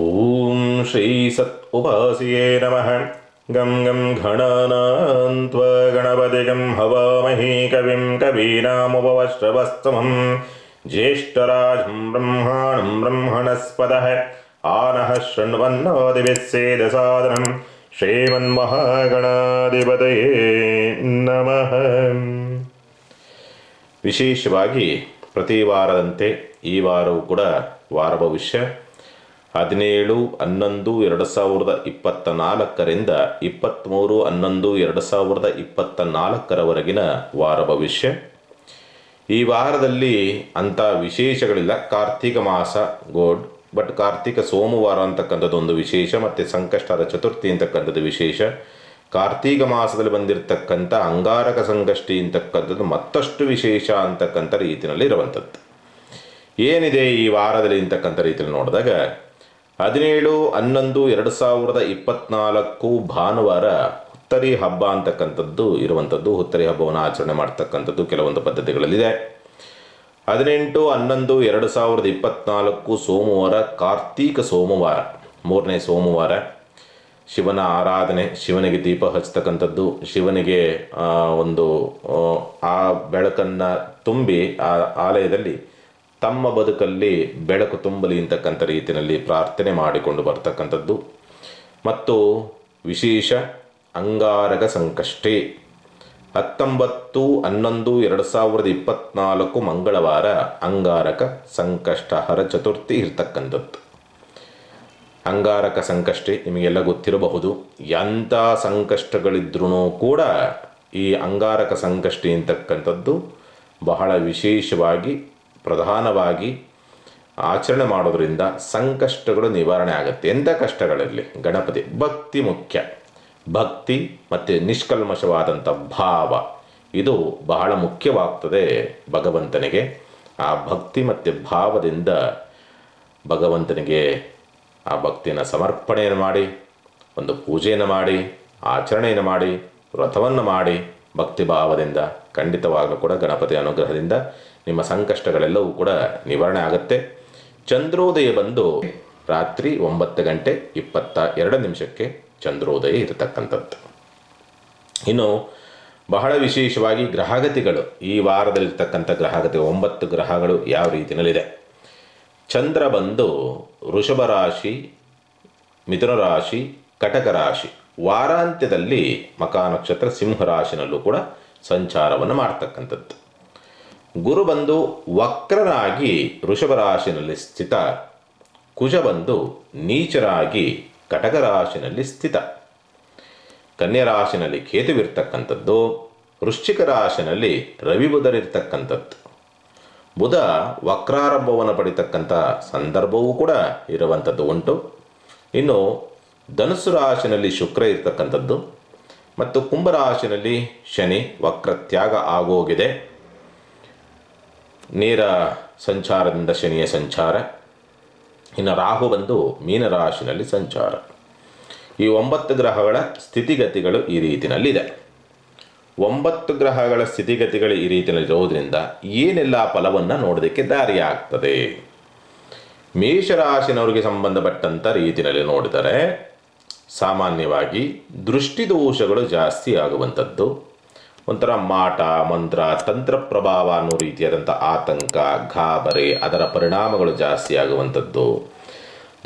ಓಂ ಶ್ರೀ ಸತ್ ಉಪಾಸಿಯೇ ನಮಃ. ಗಂ ಗಂ ಗಣಾನಾನ್ತ್ವ ಗಣಪತಿಗಂ ಹವಾಮಹೇ ಕವಿಂ ಕವೀನಾಮುಪವಶ್ರವಸ್ತಮಂ ಜ್ಯೇಷ್ಠರಾಜಂ ಬ್ರಹ್ಮಾಣಂ ಬ್ರಹ್ಮಣಸ್ಪದಃ ಆನಃ ಶೃಣ್ವನ್ನೋದಿಭಿಸ್ಸೇದಸಾದನಂ ಶ್ರೀಮನ್ಮಹಾಗಣಾಧಿಪತಯೇ ನಮಃ. ವಿಶೇಷವಾಗಿ ಪ್ರತಿ ವಾರದಂತೆ ಈ ವಾರವೂ ಕೂಡ ವಾರ ಭವಿಷ್ಯ 17/11/2024 23/11/2024 ವಾರ ಭವಿಷ್ಯ. ಈ ವಾರದಲ್ಲಿ ಅಂಥ ವಿಶೇಷಗಳಿಲ್ಲ. ಕಾರ್ತಿಕ ಮಾಸ ಗೋಡ್, ಬಟ್ ಕಾರ್ತಿಕ ಸೋಮವಾರ ಅಂತಕ್ಕಂಥದ್ದು ಒಂದು ವಿಶೇಷ, ಮತ್ತು ಸಂಕಷ್ಟದ ಚತುರ್ಥಿ ಅಂತಕ್ಕಂಥದ್ದು ವಿಶೇಷ. ಕಾರ್ತಿಕ ಮಾಸದಲ್ಲಿ ಬಂದಿರತಕ್ಕಂಥ ಅಂಗಾರಕ ಸಂಕಷ್ಟಿ ಅಂತಕ್ಕಂಥದ್ದು ಮತ್ತಷ್ಟು ವಿಶೇಷ ಅಂತಕ್ಕಂಥ ರೀತಿಯಲ್ಲಿ ಇರುವಂಥದ್ದು. ಏನಿದೆ ಈ ವಾರದಲ್ಲಿ ಅಂತಕ್ಕಂಥ ರೀತಿಯಲ್ಲಿ ನೋಡಿದಾಗ 17/11/2024 ಭಾನುವಾರ ಹುತ್ತರಿ ಹಬ್ಬ ಅಂತಕ್ಕಂಥದ್ದು ಇರುವಂಥದ್ದು. ಹುತ್ತರಿ ಹಬ್ಬವನ್ನು ಆಚರಣೆ ಮಾಡ್ತಕ್ಕಂಥದ್ದು ಕೆಲವೊಂದು ಪದ್ಧತಿಗಳಲ್ಲಿದೆ. 18/11/2024 ಸೋಮವಾರ, ಕಾರ್ತೀಕ ಸೋಮವಾರ, 3ನೇ ಸೋಮವಾರ. ಶಿವನ ಆರಾಧನೆ, ಶಿವನಿಗೆ ದೀಪ ಹಚ್ಚತಕ್ಕಂಥದ್ದು, ಶಿವನಿಗೆ ಆ ಬೆಳಕನ್ನು ತುಂಬಿ ಆ ಆಲಯದಲ್ಲಿ ತಮ್ಮ ಬದುಕಲ್ಲಿ ಬೆಳಕು ತುಂಬಲಿ ಅಂತಕ್ಕಂಥ ರೀತಿಯಲ್ಲಿ ಪ್ರಾರ್ಥನೆ ಮಾಡಿಕೊಂಡು ಬರ್ತಕ್ಕಂಥದ್ದು. ಮತ್ತು ವಿಶೇಷ ಅಂಗಾರಕ ಸಂಕಷ್ಟಿ 19/11/2024 ಮಂಗಳವಾರ ಅಂಗಾರಕ ಸಂಕಷ್ಟಹರ ಚತುರ್ಥಿ ಇರ್ತಕ್ಕಂಥದ್ದು. ಅಂಗಾರಕ ಸಂಕಷ್ಟಿ ನಿಮಗೆಲ್ಲ ಗೊತ್ತಿರಬಹುದು. ಎಂಥ ಸಂಕಷ್ಟಗಳಿದ್ರೂ ಕೂಡ ಈ ಅಂಗಾರಕ ಸಂಕಷ್ಟಿ ಅಂತಕ್ಕಂಥದ್ದು ಬಹಳ ವಿಶೇಷವಾಗಿ ಪ್ರಧಾನವಾಗಿ ಆಚರಣೆ ಮಾಡೋದರಿಂದ ಸಂಕಷ್ಟಗಳು ನಿವಾರಣೆ ಆಗುತ್ತೆ. ಎಂಥ ಕಷ್ಟಗಳಿರಲಿ, ಗಣಪತಿ ಭಕ್ತಿ ಮುಖ್ಯ. ಭಕ್ತಿ ಮತ್ತು ನಿಷ್ಕಲ್ಮಶವಾದಂಥ ಭಾವ ಇದು ಬಹಳ ಮುಖ್ಯವಾಗ್ತದೆ ಭಗವಂತನಿಗೆ. ಆ ಭಕ್ತಿ ಮತ್ತು ಭಾವದಿಂದ ಭಗವಂತನಿಗೆ ಆ ಭಕ್ತಿಯನ್ನು ಸಮರ್ಪಣೆಯನ್ನು ಮಾಡಿ, ಒಂದು ಪೂಜೆಯನ್ನು ಮಾಡಿ, ಆಚರಣೆಯನ್ನು ಮಾಡಿ, ವ್ರತವನ್ನು ಮಾಡಿ, ಭಕ್ತಿ ಭಾವದಿಂದ ಖಂಡಿತವಾಗಲೂ ಕೂಡ ಗಣಪತಿ ಅನುಗ್ರಹದಿಂದ ನಿಮ್ಮ ಸಂಕಷ್ಟಗಳೆಲ್ಲವೂ ಕೂಡ ನಿವಾರಣೆ ಆಗುತ್ತೆ. ಚಂದ್ರೋದಯ ಬಂದು ರಾತ್ರಿ 9:22 ಚಂದ್ರೋದಯ ಇರತಕ್ಕಂಥದ್ದು. ಇನ್ನು ಬಹಳ ವಿಶೇಷವಾಗಿ ಗ್ರಹಗತಿಗಳು, ಈ ವಾರದಲ್ಲಿರ್ತಕ್ಕಂಥ ಗ್ರಹಗತಿ 9 ಗ್ರಹಗಳು ಯಾವ ರೀತಿಯಲ್ಲಿದೆ. ಚಂದ್ರ ಬಂದು ವೃಷಭ ರಾಶಿ, ಮಿಥುನ ರಾಶಿ, ಕಟಕ ರಾಶಿ, ವಾರಾಂತ್ಯದಲ್ಲಿ ಮಕಾ ನಕ್ಷತ್ರ ಸಿಂಹ ರಾಶಿನಲ್ಲೂ ಕೂಡ ಸಂಚಾರವನ್ನು ಮಾಡ್ತಕ್ಕಂಥದ್ದು. ಗುರು ಬಂದು ವಕ್ರನಾಗಿ ವೃಷಭ ರಾಶಿನಲ್ಲಿ ಸ್ಥಿತ, ಕುಜ ಬಂದು ನೀಚರಾಗಿ ಕಟಕ ರಾಶಿನಲ್ಲಿ ಸ್ಥಿತ, ಕನ್ಯಾ ರಾಶಿನಲ್ಲಿ ಕೇತುವಿರ್ತಕ್ಕಂಥದ್ದು, ವೃಶ್ಚಿಕ ರಾಶಿನಲ್ಲಿ ರವಿ ಬುಧರಿರ್ತಕ್ಕಂಥದ್ದು. ಬುಧ ವಕ್ರಾರಂಭವನ್ನು ಪಡಿತಕ್ಕಂಥ ಸಂದರ್ಭವೂ ಕೂಡ ಇರುವಂಥದ್ದು ಉಂಟು. ಇನ್ನು ಧನುಸ್ಸು ರಾಶಿನಲ್ಲಿ ಶುಕ್ರ ಇರ್ತಕ್ಕಂಥದ್ದು, ಮತ್ತು ಕುಂಭರಾಶಿನಲ್ಲಿ ಶನಿ ವಕ್ರತ್ಯಾಗ ಆಗೋಗಿದೆ. ನೇರ ಸಂಚಾರದಿಂದ ಶನಿಯ ಸಂಚಾರ. ಇನ್ನು ರಾಹು ಬಂದು ಮೀನರಾಶಿನಲ್ಲಿ ಸಂಚಾರ. ಈ 9 ಗ್ರಹಗಳ ಸ್ಥಿತಿಗತಿಗಳು ಈ ರೀತಿಯಲ್ಲಿದೆ. 9 ಗ್ರಹಗಳ ಸ್ಥಿತಿಗತಿಗಳು ಈ ರೀತಿಯಲ್ಲಿ ಇರೋದ್ರಿಂದ ಏನೆಲ್ಲ ಫಲವನ್ನು ನೋಡೋದಕ್ಕೆ ದಾರಿ ಆಗ್ತದೆ. ಮೇಷರಾಶಿನವರಿಗೆ ಸಂಬಂಧಪಟ್ಟಂಥ ರೀತಿಯಲ್ಲಿ ನೋಡಿದರೆ ಸಾಮಾನ್ಯವಾಗಿ ದೃಷ್ಟಿದೋಷಗಳು ಜಾಸ್ತಿ ಆಗುವಂಥದ್ದು. ಒಂಥರ ಮಾಟ ಮಂತ್ರ ತಂತ್ರ ಪ್ರಭಾವ ಅನ್ನೋ ರೀತಿಯಾದಂಥ ಆತಂಕ, ಗಾಬರಿ, ಅದರ ಪರಿಣಾಮಗಳು ಜಾಸ್ತಿ ಆಗುವಂಥದ್ದು.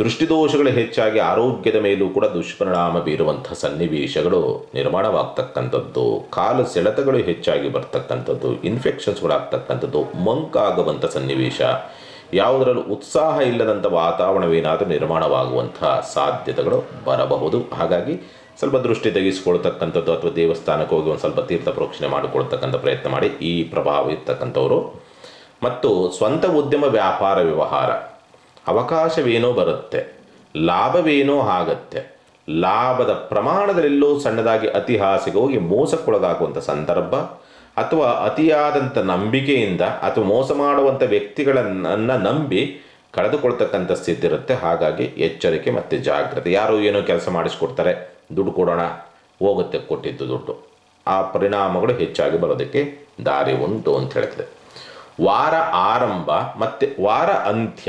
ದೃಷ್ಟಿದೋಷಗಳು ಹೆಚ್ಚಾಗಿ ಆರೋಗ್ಯದ ಮೇಲೂ ಕೂಡ ದುಷ್ಪರಿಣಾಮ ಬೀರುವಂಥ ಸನ್ನಿವೇಶಗಳು ನಿರ್ಮಾಣವಾಗ್ತಕ್ಕಂಥದ್ದು. ಕಾಲು ಸೆಳೆತಗಳು ಹೆಚ್ಚಾಗಿ ಬರ್ತಕ್ಕಂಥದ್ದು, ಇನ್ಫೆಕ್ಷನ್ಸ್ಗಳಾಗ್ತಕ್ಕಂಥದ್ದು, ಮಂಕಾಗುವಂಥ ಸನ್ನಿವೇಶ, ಯಾವುದರಲ್ಲೂ ಉತ್ಸಾಹ ಇಲ್ಲದಂಥ ವಾತಾವರಣವೇನಾದರೂ ನಿರ್ಮಾಣವಾಗುವಂಥ ಸಾಧ್ಯತೆಗಳು ಬರಬಹುದು. ಹಾಗಾಗಿ ಸ್ವಲ್ಪ ದೃಷ್ಟಿ ತೆಗೆಸಿಕೊಳ್ತಕ್ಕಂಥದ್ದು ಅಥವಾ ದೇವಸ್ಥಾನಕ್ಕೆ ಹೋಗಿ ಒಂದು ಸ್ವಲ್ಪ ತೀರ್ಥ ಪ್ರೋಕ್ಷಣೆ ಮಾಡಿಕೊಳ್ತಕ್ಕಂಥ ಪ್ರಯತ್ನ ಮಾಡಿ ಈ ಪ್ರಭಾವ ಇರ್ತಕ್ಕಂಥವ್ರು. ಮತ್ತು ಸ್ವಂತ ಉದ್ಯಮ ವ್ಯಾಪಾರ ವ್ಯವಹಾರ ಅವಕಾಶವೇನೋ ಬರುತ್ತೆ, ಲಾಭವೇನೋ ಆಗುತ್ತೆ. ಲಾಭದ ಪ್ರಮಾಣದಲ್ಲೆಲ್ಲೋ ಸಣ್ಣದಾಗಿ ಅತಿಹಾಸಿಗೆ ಹೋಗಿ ಮೋಸಕ್ಕೊಳಗಾಗುವಂಥ ಸಂದರ್ಭ, ಅಥವಾ ಅತಿಯಾದಂಥ ನಂಬಿಕೆಯಿಂದ ಅಥವಾ ಮೋಸ ಮಾಡುವಂಥ ವ್ಯಕ್ತಿಗಳನ್ನು ನಂಬಿ ಕಳೆದುಕೊಳ್ತಕ್ಕಂಥ ಸ್ಥಿತಿ ಇರುತ್ತೆ. ಹಾಗಾಗಿ ಎಚ್ಚರಿಕೆ ಮತ್ತು ಜಾಗ್ರತೆ. ಯಾರೋ ಏನೋ ಕೆಲಸ ಮಾಡಿಸ್ಕೊಡ್ತಾರೆ, ದುಡ್ಡು ಕೊಡೋಣ, ಹೋಗುತ್ತೆ ಕೊಟ್ಟಿದ್ದು ದುಡ್ಡು. ಆ ಪರಿಣಾಮಗಳು ಹೆಚ್ಚಾಗಿ ಬರೋದಕ್ಕೆ ದಾರಿ ಉಂಟು ಅಂತ ಹೇಳ್ತದೆ. ವಾರ ಆರಂಭ ಮತ್ತು ವಾರ ಅಂತ್ಯ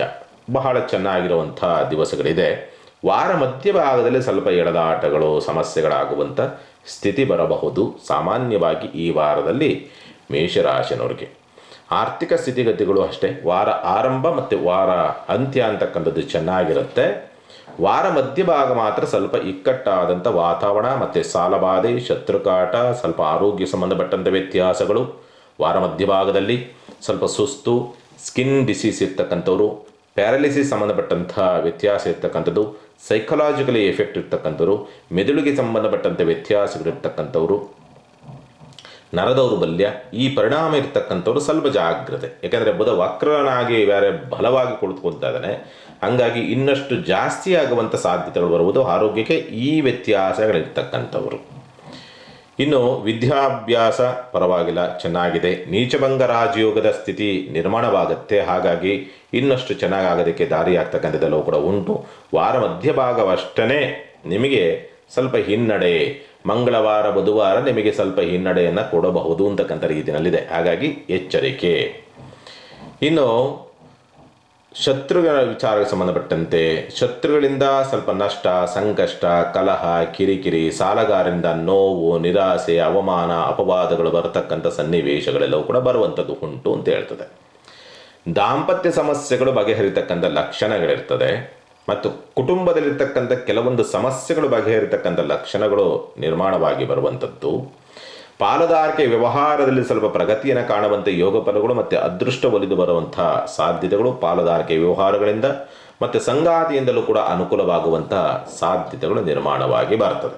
ಬಹಳ ಚೆನ್ನಾಗಿರುವಂಥ ದಿವಸಗಳಿದೆ. ವಾರ ಮಧ್ಯಭಾಗದಲ್ಲಿ ಸ್ವಲ್ಪ ಎಳೆದಾಟಗಳು ಸಮಸ್ಯೆಗಳಾಗುವಂಥ ಸ್ಥಿತಿ ಬರಬಹುದು ಸಾಮಾನ್ಯವಾಗಿ ಈ ವಾರದಲ್ಲಿ ಮೇಷರಾಶಿನವ್ರಿಗೆ. ಆರ್ಥಿಕ ಸ್ಥಿತಿಗತಿಗಳು ಅಷ್ಟೇ, ವಾರ ಆರಂಭ ಮತ್ತು ವಾರ ಅಂತ್ಯ ಅಂತಕ್ಕಂಥದ್ದು ಚೆನ್ನಾಗಿರುತ್ತೆ. ವಾರ ಮಧ್ಯಭಾಗ ಮಾತ್ರ ಸ್ವಲ್ಪ ಇಕ್ಕಟ್ಟಾದಂಥ ವಾತಾವರಣ ಮತ್ತು ಸಾಲಬಾಧೆ, ಶತ್ರುಕಾಟ, ಸ್ವಲ್ಪ ಆರೋಗ್ಯ ಸಂಬಂಧಪಟ್ಟಂಥ ವ್ಯತ್ಯಾಸಗಳು. ವಾರ ಮಧ್ಯಭಾಗದಲ್ಲಿ ಸ್ವಲ್ಪ ಸುಸ್ತು, ಸ್ಕಿನ್ ಡಿಸೀಸ್ ಇರ್ತಕ್ಕಂಥವ್ರು, ಪ್ಯಾರಲಿಸಿಸ್ ಸಂಬಂಧಪಟ್ಟಂಥ ವ್ಯತ್ಯಾಸ ಇರ್ತಕ್ಕಂಥದ್ದು, ಸೈಕಲಾಜಿಕಲಿ ಎಫೆಕ್ಟ್ ಇರ್ತಕ್ಕಂಥವ್ರು, ಮೆದುಳಿಗೆ ಸಂಬಂಧಪಟ್ಟಂಥ ವ್ಯತ್ಯಾಸಗಳಿರ್ತಕ್ಕಂಥವ್ರು, ನರದೌರ್ಬಲ್ಯ, ಈ ಪರಿಣಾಮ ಇರ್ತಕ್ಕಂಥವ್ರು ಸ್ವಲ್ಪ ಜಾಗ್ರತೆ. ಯಾಕೆಂದರೆ ಬುಧ ವಕ್ರನಾಗಿ ಬೇರೆ ಬಲವಾಗಿ ಕುಳಿತುಕೊಳ್ತಾ ಇದ್ದಾನೆ. ಹಂಗಾಗಿ ಇನ್ನಷ್ಟು ಜಾಸ್ತಿ ಆಗುವಂಥ ಸಾಧ್ಯತೆಗಳು ಬರುವುದು ಆರೋಗ್ಯಕ್ಕೆ. ಈ ವ್ಯತ್ಯಾಸಗಳಿರ್ತಕ್ಕಂಥವ್ರು. ಇನ್ನು ವಿದ್ಯಾಭ್ಯಾಸ ಪರವಾಗಿಲ್ಲ, ಚೆನ್ನಾಗಿದೆ. ನೀಚಭಂಗ ರಾಜಯೋಗದ ಸ್ಥಿತಿ ನಿರ್ಮಾಣವಾಗುತ್ತೆ. ಹಾಗಾಗಿ ಇನ್ನಷ್ಟು ಚೆನ್ನಾಗಾಗೋದಕ್ಕೆ ದಾರಿ ಆಗ್ತಕ್ಕಂಥದ್ದೆಲ್ಲವೂ ಕೂಡ ಉಂಟು. ವಾರ ಮಧ್ಯಭಾಗವಷ್ಟೇ ನಿಮಗೆ ಸ್ವಲ್ಪ ಹಿನ್ನಡೆ, ಮಂಗಳವಾರ ಬುಧವಾರ ನಿಮಗೆ ಸ್ವಲ್ಪ ಹಿನ್ನಡೆಯನ್ನು ಕೊಡಬಹುದು ಅಂತಕ್ಕಂಥ ರೀತಿಯಲ್ಲಿದೆ. ಹಾಗಾಗಿ ಎಚ್ಚರಿಕೆ. ಇನ್ನು ಶತ್ರುಗಳ ವಿಚಾರಕ್ಕೆ ಸಂಬಂಧಪಟ್ಟಂತೆ ಶತ್ರುಗಳಿಂದ ಸ್ವಲ್ಪ ನಷ್ಟ, ಸಂಕಷ್ಟ, ಕಲಹ, ಕಿರಿಕಿರಿ, ಸಾಲಗಾರರಿಂದ ನೋವು, ನಿರಾಸೆ, ಅವಮಾನ, ಅಪವಾದಗಳು ಬರತಕ್ಕಂಥ ಸನ್ನಿವೇಶಗಳೆಲ್ಲವೂ ಕೂಡ ಬರುವಂಥದ್ದು ಉಂಟು ಅಂತ ಹೇಳ್ತದೆ. ದಾಂಪತ್ಯ ಸಮಸ್ಯೆಗಳು ಬಗೆಹರಿತಕ್ಕಂಥ ಲಕ್ಷಣಗಳಿರ್ತದೆ ಮತ್ತು ಕುಟುಂಬದಲ್ಲಿರ್ತಕ್ಕಂಥ ಕೆಲವೊಂದು ಸಮಸ್ಯೆಗಳು ಬಗೆಹರಿತಕ್ಕಂಥ ಲಕ್ಷಣಗಳು ನಿರ್ಮಾಣವಾಗಿ ಬರುವಂಥದ್ದು. ಪಾಲುದಾರಿಕೆ ವ್ಯವಹಾರದಲ್ಲಿ ಸ್ವಲ್ಪ ಪ್ರಗತಿಯನ್ನು ಕಾಣುವಂಥ ಯೋಗ ಫಲಗಳು ಮತ್ತು ಅದೃಷ್ಟ ಒಲಿದು ಬರುವಂಥ ಸಾಧ್ಯತೆಗಳು ಪಾಲುದಾರಿಕೆ ವ್ಯವಹಾರಗಳಿಂದ ಮತ್ತು ಸಂಗಾತಿಯಿಂದಲೂ ಕೂಡ ಅನುಕೂಲವಾಗುವಂಥ ಸಾಧ್ಯತೆಗಳು ನಿರ್ಮಾಣವಾಗಿ ಬರ್ತದೆ.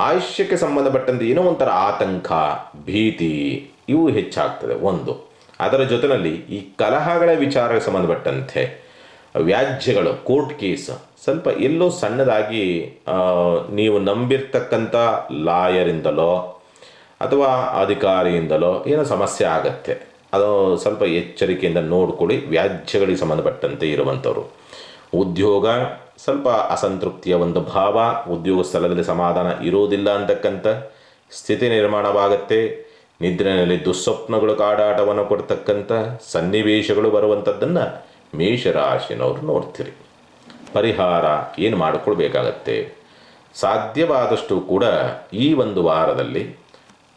ಆಯುಷ್ಯಕ್ಕೆ ಸಂಬಂಧಪಟ್ಟಂತೆ ಏನೋ ಒಂಥರ ಆತಂಕ, ಭೀತಿ ಇವು ಹೆಚ್ಚಾಗ್ತದೆ ಒಂದು. ಅದರ ಜೊತೆಯಲ್ಲಿ ಈ ಕಲಹಗಳ ವಿಚಾರಕ್ಕೆ ಸಂಬಂಧಪಟ್ಟಂತೆ ವ್ಯಾಜ್ಯಗಳು, ಕೋರ್ಟ್ ಕೇಸ್ ಸ್ವಲ್ಪ ಎಲ್ಲೋ ಸಣ್ಣದಾಗಿ ನೀವು ನಂಬಿರ್ತಕ್ಕಂಥ ಲಾಯರಿಂದಲೋ ಅಥವಾ ಅಧಿಕಾರಿಯಿಂದಲೋ ಏನೋ ಸಮಸ್ಯೆ ಆಗತ್ತೆ. ಅದು ಸ್ವಲ್ಪ ಎಚ್ಚರಿಕೆಯಿಂದ ನೋಡ್ಕೊಳ್ಳಿ. ವ್ಯಾಜ್ಯಗಳಿಗೆ ಸಂಬಂಧಪಟ್ಟಂತೆ ಇರುವಂಥವ್ರು. ಉದ್ಯೋಗ ಸ್ವಲ್ಪ ಅಸಂತೃಪ್ತಿಯ ಒಂದು ಭಾವ, ಉದ್ಯೋಗ ಸ್ಥಳದಲ್ಲಿ ಸಮಾಧಾನ ಇರೋದಿಲ್ಲ ಅಂತಕ್ಕಂಥ ಸ್ಥಿತಿ ನಿರ್ಮಾಣವಾಗುತ್ತೆ. ನಿದ್ರೆಯಲ್ಲಿ ದುಸ್ವಪ್ನಗಳು ಕಾಡಾಟವನ್ನು ಕೊಡ್ತಕ್ಕಂಥ ಸನ್ನಿವೇಶಗಳು ಬರುವಂಥದ್ದನ್ನು ಮೇಷರಾಶಿನವರು ನೋಡ್ತೀರಿ. ಪರಿಹಾರ ಏನು ಮಾಡಿಕೊಳ್ಬೇಕಾಗತ್ತೆ? ಸಾಧ್ಯವಾದಷ್ಟು ಕೂಡ ಈ ಒಂದು ವಾರದಲ್ಲಿ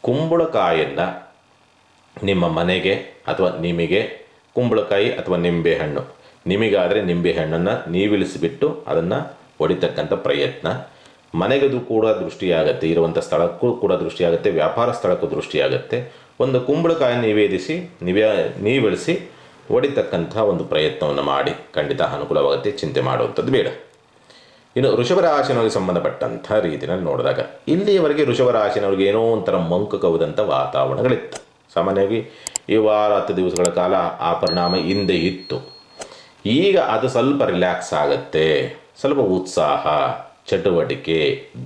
ಕುಂಬಳಕಾಯನ್ನು ನಿಮ್ಮ ಮನೆಗೆ ಅಥವಾ ನಿಮಗೆ ಕುಂಬಳಕಾಯಿ ಅಥವಾ ನಿಂಬೆಹಣ್ಣು, ನಿಮಗಾದರೆ ನಿಂಬೆಹಣ್ಣನ್ನು ನೀವಿಳಿಸಿಬಿಟ್ಟು ಅದನ್ನು ಹೊಡಿತಕ್ಕಂಥ ಪ್ರಯತ್ನ. ಮನೆಗದು ಕೂಡ ದೃಷ್ಟಿಯಾಗತ್ತೆ, ಇರುವಂಥ ಸ್ಥಳಕ್ಕೂ ಕೂಡ ದೃಷ್ಟಿಯಾಗುತ್ತೆ, ವ್ಯಾಪಾರ ಸ್ಥಳಕ್ಕೂ ದೃಷ್ಟಿಯಾಗುತ್ತೆ. ಒಂದು ಕುಂಬಳಕಾಯಿ ನಿವೇದಿಸಿ ನೀವಿಳಿಸಿ ಹೊಡಿತಕ್ಕಂಥ ಒಂದು ಪ್ರಯತ್ನವನ್ನು ಮಾಡಿ, ಖಂಡಿತ ಅನುಕೂಲವಾಗುತ್ತೆ. ಚಿಂತೆ ಮಾಡುವಂಥದ್ದು ಬೇಡ. ಇನ್ನು ವೃಷಭ ರಾಶಿನವರಿಗೆ ಸಂಬಂಧಪಟ್ಟಂಥ ರೀತಿಯಲ್ಲಿ ನೋಡಿದಾಗ ಇಲ್ಲಿಯವರೆಗೆ ವೃಷಭ ರಾಶಿನವ್ರಿಗೆ ಏನೋ ಒಂಥರ ಮಂಕು ಕವಿದಂಥ ವಾತಾವರಣಗಳಿತ್ತು. ಸಾಮಾನ್ಯವಾಗಿ ಈ ವಾರ 10 ದಿವಸಗಳ ಕಾಲ ಆ ಪರಿಣಾಮ ಹಿಂದೆ ಇತ್ತು. ಈಗ ಅದು ಸ್ವಲ್ಪ ರಿಲ್ಯಾಕ್ಸ್ ಆಗುತ್ತೆ. ಸ್ವಲ್ಪ ಉತ್ಸಾಹ, ಚಟುವಟಿಕೆ,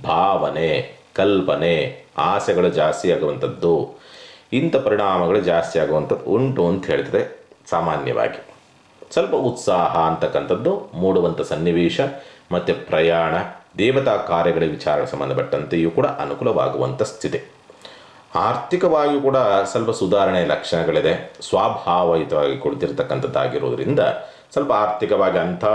ಭಾವನೆ, ಕಲ್ಪನೆ, ಆಸೆಗಳು ಜಾಸ್ತಿ ಆಗುವಂಥದ್ದು, ಇಂಥ ಪರಿಣಾಮಗಳು ಜಾಸ್ತಿ ಆಗುವಂಥದ್ದು ಉಂಟು ಅಂತ ಹೇಳ್ತದೆ. ಸಾಮಾನ್ಯವಾಗಿ ಸ್ವಲ್ಪ ಉತ್ಸಾಹ ಅಂತಕ್ಕಂಥದ್ದು ಮೂಡುವಂಥ ಸನ್ನಿವೇಶ ಮತ್ತು ಪ್ರಯಾಣ, ದೇವತಾ ಕಾರ್ಯಗಳ ವಿಚಾರಕ್ಕೆ ಸಂಬಂಧಪಟ್ಟಂತೆಯೂ ಕೂಡ ಅನುಕೂಲವಾಗುವಂಥ ಸ್ಥಿತಿ. ಆರ್ಥಿಕವಾಗಿಯೂ ಕೂಡ ಸ್ವಲ್ಪ ಸುಧಾರಣೆಯ ಲಕ್ಷಣಗಳಿದೆ. ಸ್ವಾಭಾವಿಕವಾಗಿ ಕೊಡ್ತಿರ್ತಕ್ಕಂಥದ್ದಾಗಿರೋದ್ರಿಂದ ಸ್ವಲ್ಪ ಆರ್ಥಿಕವಾಗಿ ಅಂಥ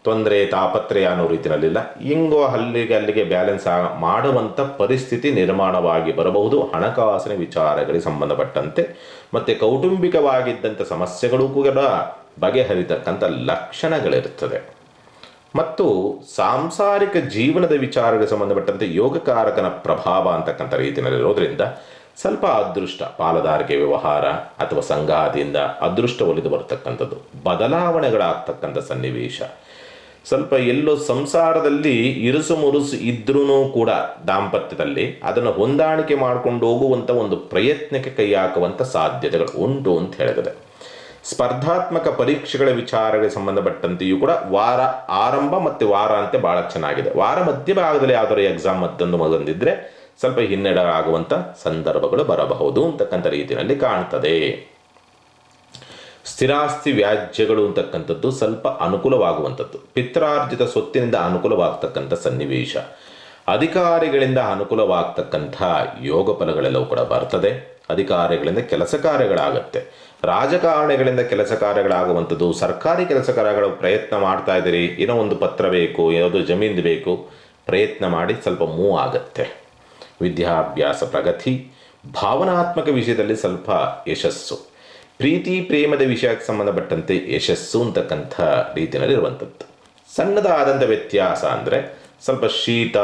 ತೊಂದರೆ ತಾಪತ್ರೆಯ ಅನ್ನೋ ರೀತಿಯಲ್ಲಿಲ್ಲ. ಹಿಂಗೋ ಅಲ್ಲಿಗೆ ಬ್ಯಾಲೆನ್ಸ್ ಮಾಡುವಂಥ ಪರಿಸ್ಥಿತಿ ನಿರ್ಮಾಣವಾಗಿ ಬರಬಹುದು. ಹಣಕಾಸಿನ ವಿಚಾರಗಳಿಗೆ ಸಂಬಂಧಪಟ್ಟಂತೆ ಮತ್ತು ಕೌಟುಂಬಿಕವಾಗಿದ್ದಂಥ ಸಮಸ್ಯೆಗಳು ಕೂಡ ಬಗೆಹರಿತಕ್ಕಂಥ ಲಕ್ಷಣಗಳಿರ್ತದೆ. ಮತ್ತು ಸಾಂಸಾರಿಕ ಜೀವನದ ವಿಚಾರಗಳಿಗೆ ಸಂಬಂಧಪಟ್ಟಂತೆ ಯೋಗಕಾರಕನ ಪ್ರಭಾವ ಅಂತಕ್ಕಂಥ ರೀತಿಯಲ್ಲಿರೋದ್ರಿಂದ ಸ್ವಲ್ಪ ಅದೃಷ್ಟ, ಪಾಲುದಾರಿಕೆ ವ್ಯವಹಾರ ಅಥವಾ ಸಂಗಾತಿಯಿಂದ ಅದೃಷ್ಟ ಒಲಿದು ಬರತಕ್ಕಂಥದ್ದು, ಬದಲಾವಣೆಗಳಾಗ್ತಕ್ಕಂಥ ಸನ್ನಿವೇಶ. ಸ್ವಲ್ಪ ಎಲ್ಲೋ ಸಂಸಾರದಲ್ಲಿ ಇರುಸು ಮುರುಸು ಇದ್ರೂ ಕೂಡ ದಾಂಪತ್ಯದಲ್ಲಿ ಅದನ್ನು ಹೊಂದಾಣಿಕೆ ಮಾಡಿಕೊಂಡು ಹೋಗುವಂಥ ಒಂದು ಪ್ರಯತ್ನಕ್ಕೆ ಕೈ ಹಾಕುವಂಥ ಸಾಧ್ಯತೆಗಳು ಉಂಟು ಅಂತ ಹೇಳಿದೆ. ಸ್ಪರ್ಧಾತ್ಮಕ ಪರೀಕ್ಷೆಗಳ ವಿಚಾರಗಳಿಗೆ ಸಂಬಂಧಪಟ್ಟಂತೆಯೂ ಕೂಡ ವಾರ ಆರಂಭ ಮತ್ತು ವಾರ ಅಂತ್ಯ ಭಾಳ ಚೆನ್ನಾಗಿದೆ. ವಾರ ಮಧ್ಯಭಾಗದಲ್ಲಿ ಯಾವುದಾದ್ರು ಎಕ್ಸಾಮ್ ಮತ್ತೊಂದು ಬಂದಿದ್ದರೆ ಸ್ವಲ್ಪ ಹಿನ್ನಡೆ ಆಗುವಂಥ ಸಂದರ್ಭಗಳು ಬರಬಹುದು ಅಂತಕ್ಕಂಥ ರೀತಿಯಲ್ಲಿ ಕಾಣ್ತದೆ. ಸ್ಥಿರಾಸ್ತಿ ವ್ಯಾಜ್ಯಗಳು ಅಂತಕ್ಕಂಥದ್ದು ಸ್ವಲ್ಪ ಅನುಕೂಲವಾಗುವಂಥದ್ದು, ಪಿತ್ರಾರ್ಜಿತ ಸ್ವತ್ತಿನಿಂದ ಅನುಕೂಲವಾಗ್ತಕ್ಕಂಥ ಸನ್ನಿವೇಶ, ಅಧಿಕಾರಿಗಳಿಂದ ಅನುಕೂಲವಾಗ್ತಕ್ಕಂಥ ಯೋಗ ಫಲಗಳೆಲ್ಲವೂ ಕೂಡ ಬರ್ತದೆ. ಅಧಿಕಾರಿಗಳಿಂದ ಕೆಲಸ ಕಾರ್ಯಗಳಾಗತ್ತೆ. ರಾಜಕಾರಣಿಗಳಿಂದ ಕೆಲಸ ಕಾರ್ಯಗಳಾಗುವಂಥದ್ದು, ಸರ್ಕಾರಿ ಕೆಲಸ ಕಾರ್ಯಗಳ ಪ್ರಯತ್ನ ಮಾಡ್ತಾ ಇದ್ದೀರಿ, ಏನೋ ಒಂದು ಪತ್ರ ಬೇಕು, ಯಾವುದೋ ಜಮೀನು ಬೇಕು, ಪ್ರಯತ್ನ ಮಾಡಿ ಸ್ವಲ್ಪ ಮೂವ್ ಆಗುತ್ತೆ. ವಿದ್ಯಾಭ್ಯಾಸ ಪ್ರಗತಿ, ಭಾವನಾತ್ಮಕ ವಿಷಯದಲ್ಲಿ ಸ್ವಲ್ಪ ಯಶಸ್ಸು, ಪ್ರೀತಿ ಪ್ರೇಮದ ವಿಷಯಕ್ಕೆ ಸಂಬಂಧಪಟ್ಟಂತೆ ಯಶಸ್ಸು ಅಂತಕ್ಕಂಥ ರೀತಿಯಲ್ಲಿ ಇರುವಂಥದ್ದು. ಸಣ್ಣದಾದಂಥ ವ್ಯತ್ಯಾಸ ಅಂದರೆ ಸ್ವಲ್ಪ ಶೀತ,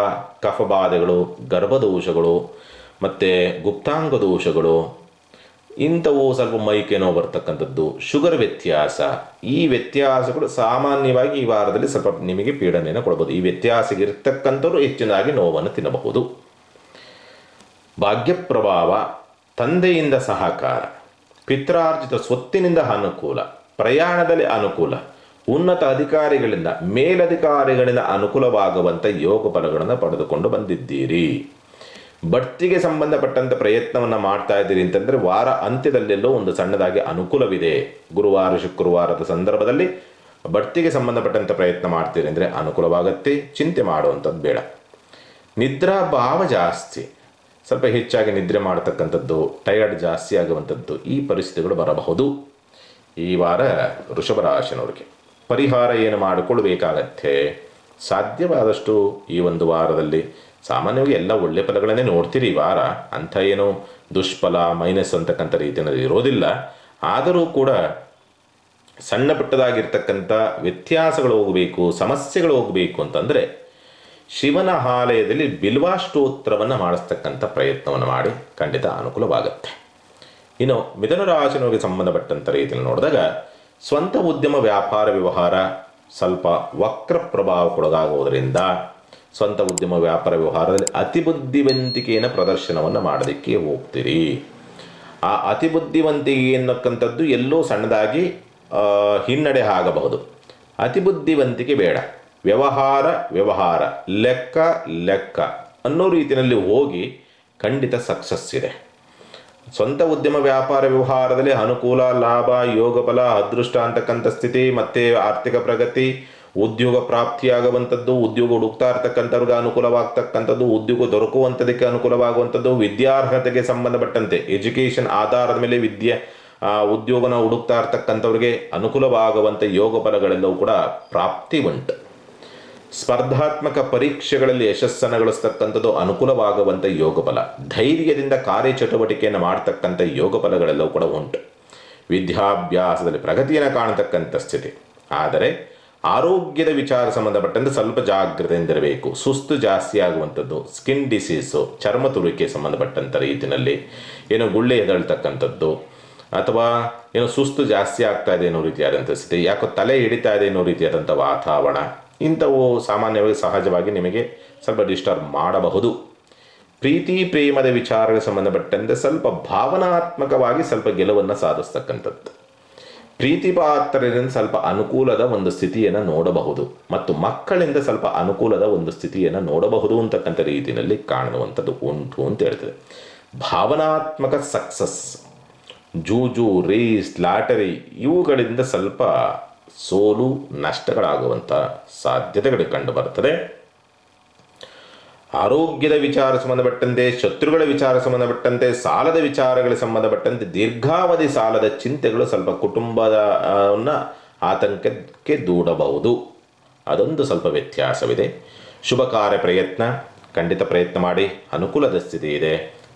ಕಫಬಾಧೆಗಳು, ಗರ್ಭದೋಷಗಳು ಮತ್ತು ಗುಪ್ತಾಂಗ ದೋಷಗಳು, ಇಂಥವು ಸ್ವಲ್ಪ ಮೈಕೆ ನೋವು ಬರ್ತಕ್ಕಂಥದ್ದು, ಶುಗರ್ ವ್ಯತ್ಯಾಸ, ಈ ವ್ಯತ್ಯಾಸಗಳು ಸಾಮಾನ್ಯವಾಗಿ ಈ ವಾರದಲ್ಲಿ ಸ್ವಲ್ಪ ನಿಮಗೆ ಪೀಡನೆಯನ್ನು ಕೊಡಬಹುದು. ಈ ವ್ಯತ್ಯಾಸ ಇರ್ತಕ್ಕಂಥವ್ರು ಹೆಚ್ಚಿನದಾಗಿ ನೋವನ್ನು ತಿನ್ನಬಹುದು. ಭಾಗ್ಯಪ್ರಭಾವ, ತಂದೆಯಿಂದ ಸಹಕಾರ, ಪಿತ್ರಾರ್ಜಿತ ಸ್ವತ್ತಿನಿಂದ ಅನುಕೂಲ, ಪ್ರಯಾಣದಲ್ಲಿ ಅನುಕೂಲ, ಉನ್ನತ ಅಧಿಕಾರಿಗಳಿಂದ ಮೇಲಧಿಕಾರಿಗಳಿಂದ ಅನುಕೂಲವಾಗುವಂಥ ಯೋಗ ಫಲಗಳನ್ನು ಪಡೆದುಕೊಂಡು ಬಂದಿದ್ದೀರಿ. ಬಡ್ತಿಗೆ ಸಂಬಂಧಪಟ್ಟಂಥ ಪ್ರಯತ್ನವನ್ನು ಮಾಡ್ತಾ ಇದ್ದೀರಿ ಅಂತಂದರೆ ವಾರ ಅಂತ್ಯದಲ್ಲೆಲ್ಲೋ ಒಂದು ಸಣ್ಣದಾಗಿ ಅನುಕೂಲವಿದೆ. ಗುರುವಾರ ಶುಕ್ರವಾರದ ಸಂದರ್ಭದಲ್ಲಿ ಬಡ್ತಿಗೆ ಸಂಬಂಧಪಟ್ಟಂಥ ಪ್ರಯತ್ನ ಮಾಡ್ತೀರಿ ಅಂದರೆ ಅನುಕೂಲವಾಗುತ್ತೆ, ಚಿಂತೆ ಮಾಡುವಂಥದ್ದು ಬೇಡ. ನಿದ್ರಾ ಭಾವ ಜಾಸ್ತಿ, ಸ್ವಲ್ಪ ಹೆಚ್ಚಾಗಿ ನಿದ್ರೆ ಮಾಡ್ತಕ್ಕಂಥದ್ದು, ಟಯರ್ಡ್ ಜಾಸ್ತಿ ಆಗುವಂಥದ್ದು, ಈ ಪರಿಸ್ಥಿತಿಗಳು ಬರಬಹುದು ಈ ವಾರ ವೃಷಭ ರಾಶಿನವರಿಗೆ. ಪರಿಹಾರ ಏನು ಮಾಡಿಕೊಳ್ಬೇಕಾಗತ್ತೆ? ಸಾಧ್ಯವಾದಷ್ಟು ಈ ಒಂದು ವಾರದಲ್ಲಿ ಸಾಮಾನ್ಯವಾಗಿ ಎಲ್ಲ ಒಳ್ಳೆ ಫಲಗಳನ್ನೇ ನೋಡ್ತೀರಿ ಈ ವಾರ, ಅಂಥ ಏನು ದುಷ್ಫಲ ಮೈನಸ್ ಅಂತಕ್ಕಂಥ ರೀತಿಯಲ್ಲಿ ಇರೋದಿಲ್ಲ. ಆದರೂ ಕೂಡ ಸಣ್ಣ ಪುಟ್ಟದಾಗಿರ್ತಕ್ಕಂಥ ವ್ಯತ್ಯಾಸಗಳು ಹೋಗಬೇಕು, ಸಮಸ್ಯೆಗಳು ಹೋಗಬೇಕು ಅಂತಂದರೆ ಶಿವನ ಆಲಯದಲ್ಲಿ ಬಿಲ್ವಾಷ್ಟೋತ್ರವನ್ನು ಮಾಡಿಸ್ತಕ್ಕಂಥ ಪ್ರಯತ್ನವನ್ನು ಮಾಡಿ ಖಂಡಿತ ಅನುಕೂಲವಾಗುತ್ತೆ. ಇನ್ನು ಮಿಥುನ ರಾಶಿನವರಿಗೆ ಸಂಬಂಧಪಟ್ಟಂಥ ರೀತಿಯಲ್ಲಿ ನೋಡಿದಾಗ ಸ್ವಂತ ಉದ್ಯಮ ವ್ಯಾಪಾರ ವ್ಯವಹಾರ ಸ್ವಲ್ಪ ವಕ್ರ ಪ್ರಭಾವಕ್ಕೊಳಗಾಗುವುದರಿಂದ ಸ್ವಂತ ಉದ್ಯಮ ವ್ಯಾಪಾರ ವ್ಯವಹಾರದಲ್ಲಿ ಅತಿಬುದ್ಧಿವಂತಿಕೆಯನ್ನು ಪ್ರದರ್ಶನವನ್ನು ಮಾಡೋದಕ್ಕೆ ಹೋಗ್ತೀರಿ. ಆ ಅತಿಬುದ್ಧಿವಂತಿಕೆ ಅನ್ನಕ್ಕಂಥದ್ದು ಎಲ್ಲೋ ಸಣ್ಣದಾಗಿ ಹಿನ್ನಡೆ ಆಗಬಹುದು. ಅತಿಬುದ್ಧಿವಂತಿಕೆ ಬೇಡ. ವ್ಯವಹಾರ, ಲೆಕ್ಕ ಅನ್ನೋ ರೀತಿಯಲ್ಲಿ ಹೋಗಿ ಖಂಡಿತ ಸಕ್ಸಸ್ ಇದೆ. ಸ್ವಂತ ಉದ್ಯಮ ವ್ಯಾಪಾರ ವ್ಯವಹಾರದಲ್ಲಿ ಅನುಕೂಲ, ಲಾಭ, ಯೋಗ ಫಲ, ಅದೃಷ್ಟ ಅಂತಕ್ಕಂಥ ಸ್ಥಿತಿ, ಮತ್ತು ಆರ್ಥಿಕ ಪ್ರಗತಿ, ಉದ್ಯೋಗ ಪ್ರಾಪ್ತಿಯಾಗುವಂಥದ್ದು, ಉದ್ಯೋಗ ಹುಡುಕ್ತಾ ಇರ್ತಕ್ಕಂಥವ್ರಿಗೆ ಅನುಕೂಲವಾಗ್ತಕ್ಕಂಥದ್ದು, ಉದ್ಯೋಗ ದೊರಕುವಂಥದಕ್ಕೆ ಅನುಕೂಲವಾಗುವಂಥದ್ದು, ವಿದ್ಯಾರ್ಹತೆಗೆ ಸಂಬಂಧಪಟ್ಟಂತೆ ಎಜುಕೇಷನ್ ಆಧಾರದ ಮೇಲೆ ಉದ್ಯೋಗನ ಹುಡುಕ್ತಾ ಇರ್ತಕ್ಕಂಥವ್ರಿಗೆ ಅನುಕೂಲವಾಗುವಂಥ ಯೋಗ ಫಲಗಳೆಲ್ಲವೂ ಕೂಡ ಪ್ರಾಪ್ತಿ ಉಂಟು. ಸ್ಪರ್ಧಾತ್ಮಕ ಪರೀಕ್ಷೆಗಳಲ್ಲಿ ಯಶಸ್ಸನ್ನು ಗಳಿಸ್ತಕ್ಕಂಥದ್ದು ಅನುಕೂಲವಾಗುವಂಥ ಯೋಗ ಫಲ. ಧೈರ್ಯದಿಂದ ಕಾರ್ಯಚಟುವಟಿಕೆಯನ್ನು ಮಾಡ್ತಕ್ಕಂಥ ಯೋಗ ಫಲಗಳೆಲ್ಲವೂ ಕೂಡ ಉಂಟು. ವಿದ್ಯಾಭ್ಯಾಸದಲ್ಲಿ ಪ್ರಗತಿಯನ್ನು ಕಾಣತಕ್ಕಂಥ ಸ್ಥಿತಿ. ಆದರೆ ಆರೋಗ್ಯದ ವಿಚಾರ ಸಂಬಂಧಪಟ್ಟಂತೆ ಸ್ವಲ್ಪ ಜಾಗ್ರತೆಯಿಂದಿರಬೇಕು. ಸುಸ್ತು ಜಾಸ್ತಿ ಆಗುವಂಥದ್ದು, ಸ್ಕಿನ್ ಡಿಸೀಸು, ಚರ್ಮ ತುರಿಕೆ ಸಂಬಂಧಪಟ್ಟಂಥ ರೀತಿಯಲ್ಲಿ ಏನೋ ಗುಳ್ಳೆ ಎದಳ್ತಕ್ಕಂಥದ್ದು, ಅಥವಾ ಏನೋ ಸುಸ್ತು ಜಾಸ್ತಿ ಆಗ್ತಾ ಇದೆ ಅನ್ನೋ ರೀತಿಯಾದಂಥ ಸ್ಥಿತಿ, ಯಾಕೋ ತಲೆ ಹಿಡಿತಾ ಇದೆ ಅನ್ನೋ ರೀತಿಯಾದಂಥ ವಾತಾವರಣ, ಇಂಥವು ಸಾಮಾನ್ಯವಾಗಿ ಸಹಜವಾಗಿ ನಿಮಗೆ ಸ್ವಲ್ಪ ಡಿಸ್ಟರ್ಬ್ ಮಾಡಬಹುದು. ಪ್ರೀತಿ ಪ್ರೇಮದ ವಿಚಾರಕ್ಕೆ ಸಂಬಂಧಪಟ್ಟಂತೆ ಸ್ವಲ್ಪ ಭಾವನಾತ್ಮಕವಾಗಿ ಸ್ವಲ್ಪ ಗೆಲುವನ್ನು ಸಾಧಿಸ್ತಕ್ಕಂಥದ್ದು. ಪ್ರೀತಿ ಪಾತ್ರರಿಂದ ಸ್ವಲ್ಪ ಅನುಕೂಲದ ಒಂದು ಸ್ಥಿತಿಯನ್ನು ನೋಡಬಹುದು, ಮತ್ತು ಮಕ್ಕಳಿಂದ ಸ್ವಲ್ಪ ಅನುಕೂಲದ ಒಂದು ಸ್ಥಿತಿಯನ್ನು ನೋಡಬಹುದು ಅಂತಕ್ಕಂಥ ರೀತಿಯಲ್ಲಿ ಕಾಣುವಂಥದ್ದು ಉಂಟು ಅಂತ ಹೇಳ್ತದೆ. ಭಾವನಾತ್ಮಕ ಸಕ್ಸಸ್, ಜೂಜು, ರೇಸ್, ಲಾಟರಿ ಇವುಗಳಿಂದ ಸ್ವಲ್ಪ ಸೋಲು ನಷ್ಟಗಳಾಗುವಂಥ ಸಾಧ್ಯತೆಗಳು ಕಂಡು ಬರ್ತದೆ. ಆರೋಗ್ಯದ ವಿಚಾರ ಸಂಬಂಧಪಟ್ಟಂತೆ, ಶತ್ರುಗಳ ವಿಚಾರ ಸಂಬಂಧಪಟ್ಟಂತೆ, ಸಾಲದ ವಿಚಾರಗಳಿಗೆ ಸಂಬಂಧಪಟ್ಟಂತೆ, ದೀರ್ಘಾವಧಿ ಸಾಲದ ಚಿಂತೆಗಳು ಸ್ವಲ್ಪ ಕುಟುಂಬವನ್ನು ಆತಂಕಕ್ಕೆ ದೂಡಬಹುದು. ಅದೊಂದು ಸ್ವಲ್ಪ ವ್ಯತ್ಯಾಸವಿದೆ. ಶುಭ ಕಾರ್ಯ ಪ್ರಯತ್ನ ಖಂಡಿತ ಪ್ರಯತ್ನ ಮಾಡಿ, ಅನುಕೂಲದ ಸ್ಥಿತಿ ಇದೆ.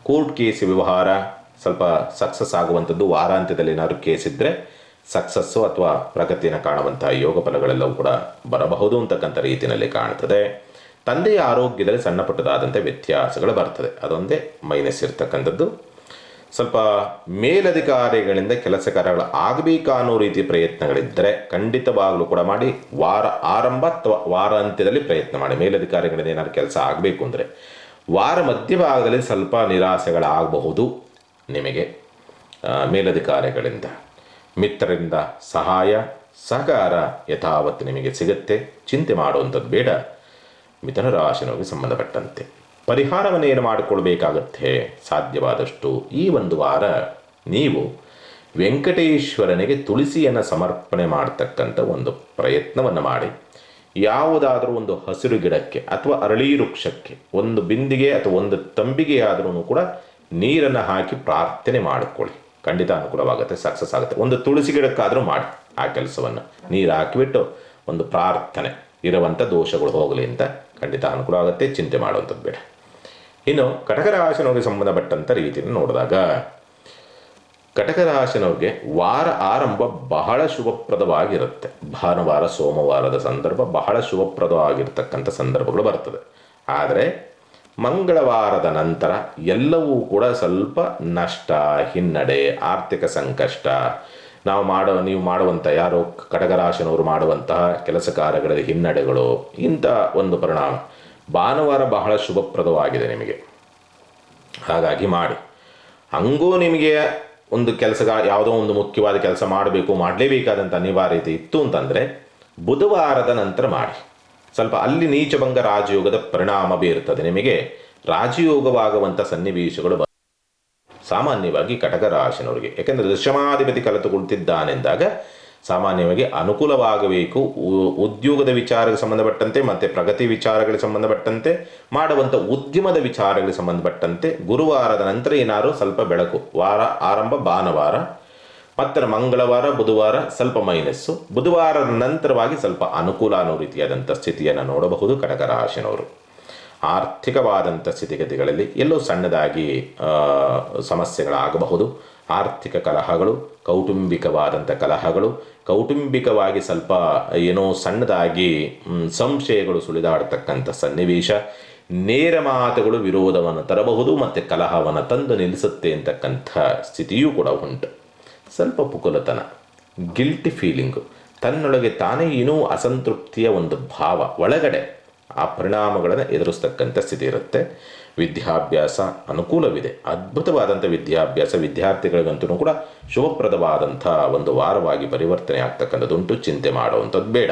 ಕೋರ್ಟ್ ಕೇಸ್ ವ್ಯವಹಾರ ಸ್ವಲ್ಪ ಸಕ್ಸಸ್ ಆಗುವಂಥದ್ದು. ವಾರಾಂತ್ಯದಲ್ಲಿ ಏನಾದರೂ ಕೇಸ್ ಇದ್ದರೆ ಸಕ್ಸಸ್ಸು ಅಥವಾ ಪ್ರಗತಿಯನ್ನು ಕಾಣುವಂಥ ಯೋಗ ಫಲಗಳೆಲ್ಲವೂ ಕೂಡ ಬರಬಹುದು ಅಂತಕ್ಕಂಥ ರೀತಿಯಲ್ಲಿ ಕಾಣ್ತದೆ. ತಂದೆಯ ಆರೋಗ್ಯದಲ್ಲಿ ಸಣ್ಣ ಪುಟ್ಟದಾದಂಥ ವ್ಯತ್ಯಾಸಗಳು ಬರ್ತದೆ, ಅದೊಂದೇ ಮೈನಸ್ ಇರ್ತಕ್ಕಂಥದ್ದು. ಸ್ವಲ್ಪ ಮೇಲಧಿಕಾರಿಗಳಿಂದ ಕೆಲಸ ಕಾರ್ಯಗಳು ಆಗಬೇಕಾ ಅನ್ನೋ ರೀತಿಯ ಪ್ರಯತ್ನಗಳಿದ್ದರೆ ಖಂಡಿತವಾಗಲೂ ಕೂಡ ಮಾಡಿ. ವಾರ ಆರಂಭ ಅಥವಾ ವಾರ ಅಂತ್ಯದಲ್ಲಿ ಪ್ರಯತ್ನ ಮಾಡಿ. ಮೇಲಧಿಕಾರಿಗಳಿಂದ ಏನಾದ್ರು ಕೆಲಸ ಆಗಬೇಕು ಅಂದರೆ ವಾರ ಮಧ್ಯಭಾಗದಲ್ಲಿ ಸ್ವಲ್ಪ ನಿರಾಸೆಗಳಾಗಬಹುದು ನಿಮಗೆ. ಮೇಲಧಿಕಾರಿಗಳಿಂದ, ಮಿತ್ರರಿಂದ ಸಹಾಯ ಸಹಕಾರ ಯಥಾವತ್ತು ನಿಮಗೆ ಸಿಗುತ್ತೆ, ಚಿಂತೆ ಮಾಡುವಂಥದ್ದು ಬೇಡ. ಮಿಥುನ ರಾಶಿನವರಿಗೆ ಸಂಬಂಧಪಟ್ಟಂತೆ ಪರಿಹಾರವನ್ನು ಏನು ಮಾಡಿಕೊಳ್ಬೇಕಾಗತ್ತೆ? ಸಾಧ್ಯವಾದಷ್ಟು ಈ ಒಂದು ವಾರ ನೀವು ವೆಂಕಟೇಶ್ವರನಿಗೆ ತುಳಸಿಯನ್ನು ಸಮರ್ಪಣೆ ಮಾಡ್ತಕ್ಕಂಥ ಒಂದು ಪ್ರಯತ್ನವನ್ನು ಮಾಡಿ. ಯಾವುದಾದ್ರೂ ಒಂದು ಹಸಿರು ಗಿಡಕ್ಕೆ ಅಥವಾ ಅರಳಿ ವೃಕ್ಷಕ್ಕೆ ಒಂದು ಬಿಂದಿಗೆ ಅಥವಾ ಒಂದು ತಂಬಿಗೆ ಆದ್ರೂ ಕೂಡ ನೀರನ್ನು ಹಾಕಿ ಪ್ರಾರ್ಥನೆ ಮಾಡಿಕೊಳ್ಳಿ. ಖಂಡಿತ ಅನುಕೂಲವಾಗುತ್ತೆ, ಸಕ್ಸಸ್ ಆಗುತ್ತೆ. ಒಂದು ತುಳಸಿ ಗಿಡಕ್ಕಾದರೂ ಮಾಡಿ ಆ ಕೆಲಸವನ್ನು, ನೀರು ಹಾಕಿಬಿಟ್ಟು ಒಂದು ಪ್ರಾರ್ಥನೆ, ಇರುವಂಥ ದೋಷಗಳು ಹೋಗಲಿ ಅಂತ, ಖಂಡಿತ ಅನುಕೂಲ ಆಗುತ್ತೆ, ಚಿಂತೆ ಮಾಡುವಂಥದ್ದು ಬೇಡ. ಇನ್ನು ಕಟಕ ರಾಶಿನವರಿಗೆ ಸಂಬಂಧಪಟ್ಟಂಥ ರೀತಿಯನ್ನು ನೋಡಿದಾಗ, ಕಟಕ ರಾಶಿನವ್ರಿಗೆ ವಾರ ಆರಂಭ ಬಹಳ ಶುಭಪ್ರದವಾಗಿರುತ್ತೆ. ಭಾನುವಾರ ಸೋಮವಾರದ ಸಂದರ್ಭ ಬಹಳ ಶುಭಪ್ರದವಾಗಿರ್ತಕ್ಕಂಥ ಸಂದರ್ಭಗಳು ಬರ್ತದೆ. ಆದರೆ ಮಂಗಳವಾರದ ನಂತರ ಎಲ್ಲವೂ ಕೂಡ ಸ್ವಲ್ಪ ನಷ್ಟ, ಹಿನ್ನಡೆ, ಆರ್ಥಿಕ ಸಂಕಷ್ಟ, ನೀವು ಮಾಡುವಂಥ ಯಾರೋ ಕಟಕ ರಾಶಿನವರು ಮಾಡುವಂತಹ ಕೆಲಸ ಕಾರ್ಯಗಳಲ್ಲಿ ಹಿನ್ನಡೆಗಳು, ಇಂಥ ಒಂದು ಪರಿಣಾಮ. ಭಾನುವಾರ ಬಹಳ ಶುಭಪ್ರದವಾಗಿದೆ ನಿಮಗೆ, ಹಾಗಾಗಿ ಮಾಡಿ. ಹಂಗೂ ನಿಮಗೆ ಒಂದು ಕೆಲಸ, ಯಾವುದೋ ಒಂದು ಮುಖ್ಯವಾದ ಕೆಲಸ ಮಾಡಲೇಬೇಕಾದಂಥ ಅನಿವಾರ್ಯತೆ ಇತ್ತು ಅಂತಂದರೆ ಬುಧವಾರದ ನಂತರ ಮಾಡಿ. ಸ್ವಲ್ಪ ಅಲ್ಲಿ ನೀಚಭಂಗ ರಾಜಯೋಗದ ಪರಿಣಾಮ ಬೀರುತ್ತದೆ. ನಿಮಗೆ ರಾಜಯೋಗವಾಗುವಂಥ ಸನ್ನಿವೇಶಗಳು ಸಾಮಾನ್ಯವಾಗಿ ಕಟಕ ರಾಶಿನವರಿಗೆ, ಯಾಕೆಂದರೆ ದಶಮಾಧಿಪತಿ ಕಲಿತು ಕುಳಿತಿದ್ದಾನೆಂದಾಗ ಸಾಮಾನ್ಯವಾಗಿ ಅನುಕೂಲವಾಗಬೇಕು. ಉದ್ಯೋಗದ ವಿಚಾರಕ್ಕೆ ಸಂಬಂಧಪಟ್ಟಂತೆ ಮತ್ತು ಪ್ರಗತಿ ವಿಚಾರಗಳಿಗೆ ಸಂಬಂಧಪಟ್ಟಂತೆ, ಮಾಡುವಂಥ ಉದ್ಯಮದ ವಿಚಾರಗಳಿಗೆ ಸಂಬಂಧಪಟ್ಟಂತೆ ಗುರುವಾರದ ನಂತರ ಏನಾದರೂ ಸ್ವಲ್ಪ ಬೆಳಕು. ವಾರ ಆರಂಭ ಭಾನುವಾರ, ಮತ್ತು ಮಂಗಳವಾರ ಬುಧವಾರ ಸ್ವಲ್ಪ ಮೈನಸ್ಸು, ಬುಧವಾರದ ನಂತರವಾಗಿ ಸ್ವಲ್ಪ ಅನುಕೂಲ ಅನ್ನೋ ರೀತಿಯಾದಂಥ ಸ್ಥಿತಿಯನ್ನು ನೋಡಬಹುದು ಕಟಕ ರಾಶಿನವರು. ಆರ್ಥಿಕವಾದಂಥ ಸ್ಥಿತಿಗತಿಗಳಲ್ಲಿ ಎಲ್ಲೋ ಸಣ್ಣದಾಗಿ ಸಮಸ್ಯೆಗಳಾಗಬಹುದು. ಆರ್ಥಿಕ ಕಲಹಗಳು, ಕೌಟುಂಬಿಕವಾದಂಥ ಕಲಹಗಳು, ಕೌಟುಂಬಿಕವಾಗಿ ಸ್ವಲ್ಪ ಏನೋ ಸಣ್ಣದಾಗಿ ಸಂಶಯಗಳು ಸುಳಿದಾಡ್ತಕ್ಕಂಥ ಸನ್ನಿವೇಶ, ನೇರ ಮಾತುಗಳು ವಿರೋಧವನ್ನು ತರಬಹುದು ಮತ್ತು ಕಲಹವನ್ನು ತಂದು ನಿಲ್ಲಿಸುತ್ತೆ ಅಂತಕ್ಕಂಥ ಸ್ಥಿತಿಯೂ ಕೂಡ ಉಂಟು. ಸ್ವಲ್ಪ ಪುಕುಲತನ, ಗಿಲ್ಟಿ ಫೀಲಿಂಗು, ತನ್ನೊಳಗೆ ತಾನೇ ಏನೋ ಅಸಂತೃಪ್ತಿಯ ಒಂದು ಭಾವ ಒಳಗಡೆ, ಆ ಪರಿಣಾಮಗಳನ್ನು ಎದುರಿಸ್ತಕ್ಕಂಥ ಸ್ಥಿತಿ ಇರುತ್ತೆ. ವಿದ್ಯಾಭ್ಯಾಸ ಅನುಕೂಲವಿದೆ, ಅದ್ಭುತವಾದಂಥ ವಿದ್ಯಾಭ್ಯಾಸ, ವಿದ್ಯಾರ್ಥಿಗಳಿಗಂತೂ ಕೂಡ ಶುಭಪ್ರದವಾದಂಥ ಒಂದು ವಾರವಾಗಿ ಪರಿವರ್ತನೆ ಆಗ್ತಕ್ಕಂಥದ್ದುಂಟು, ಚಿಂತೆ ಮಾಡುವಂಥದ್ದು ಬೇಡ.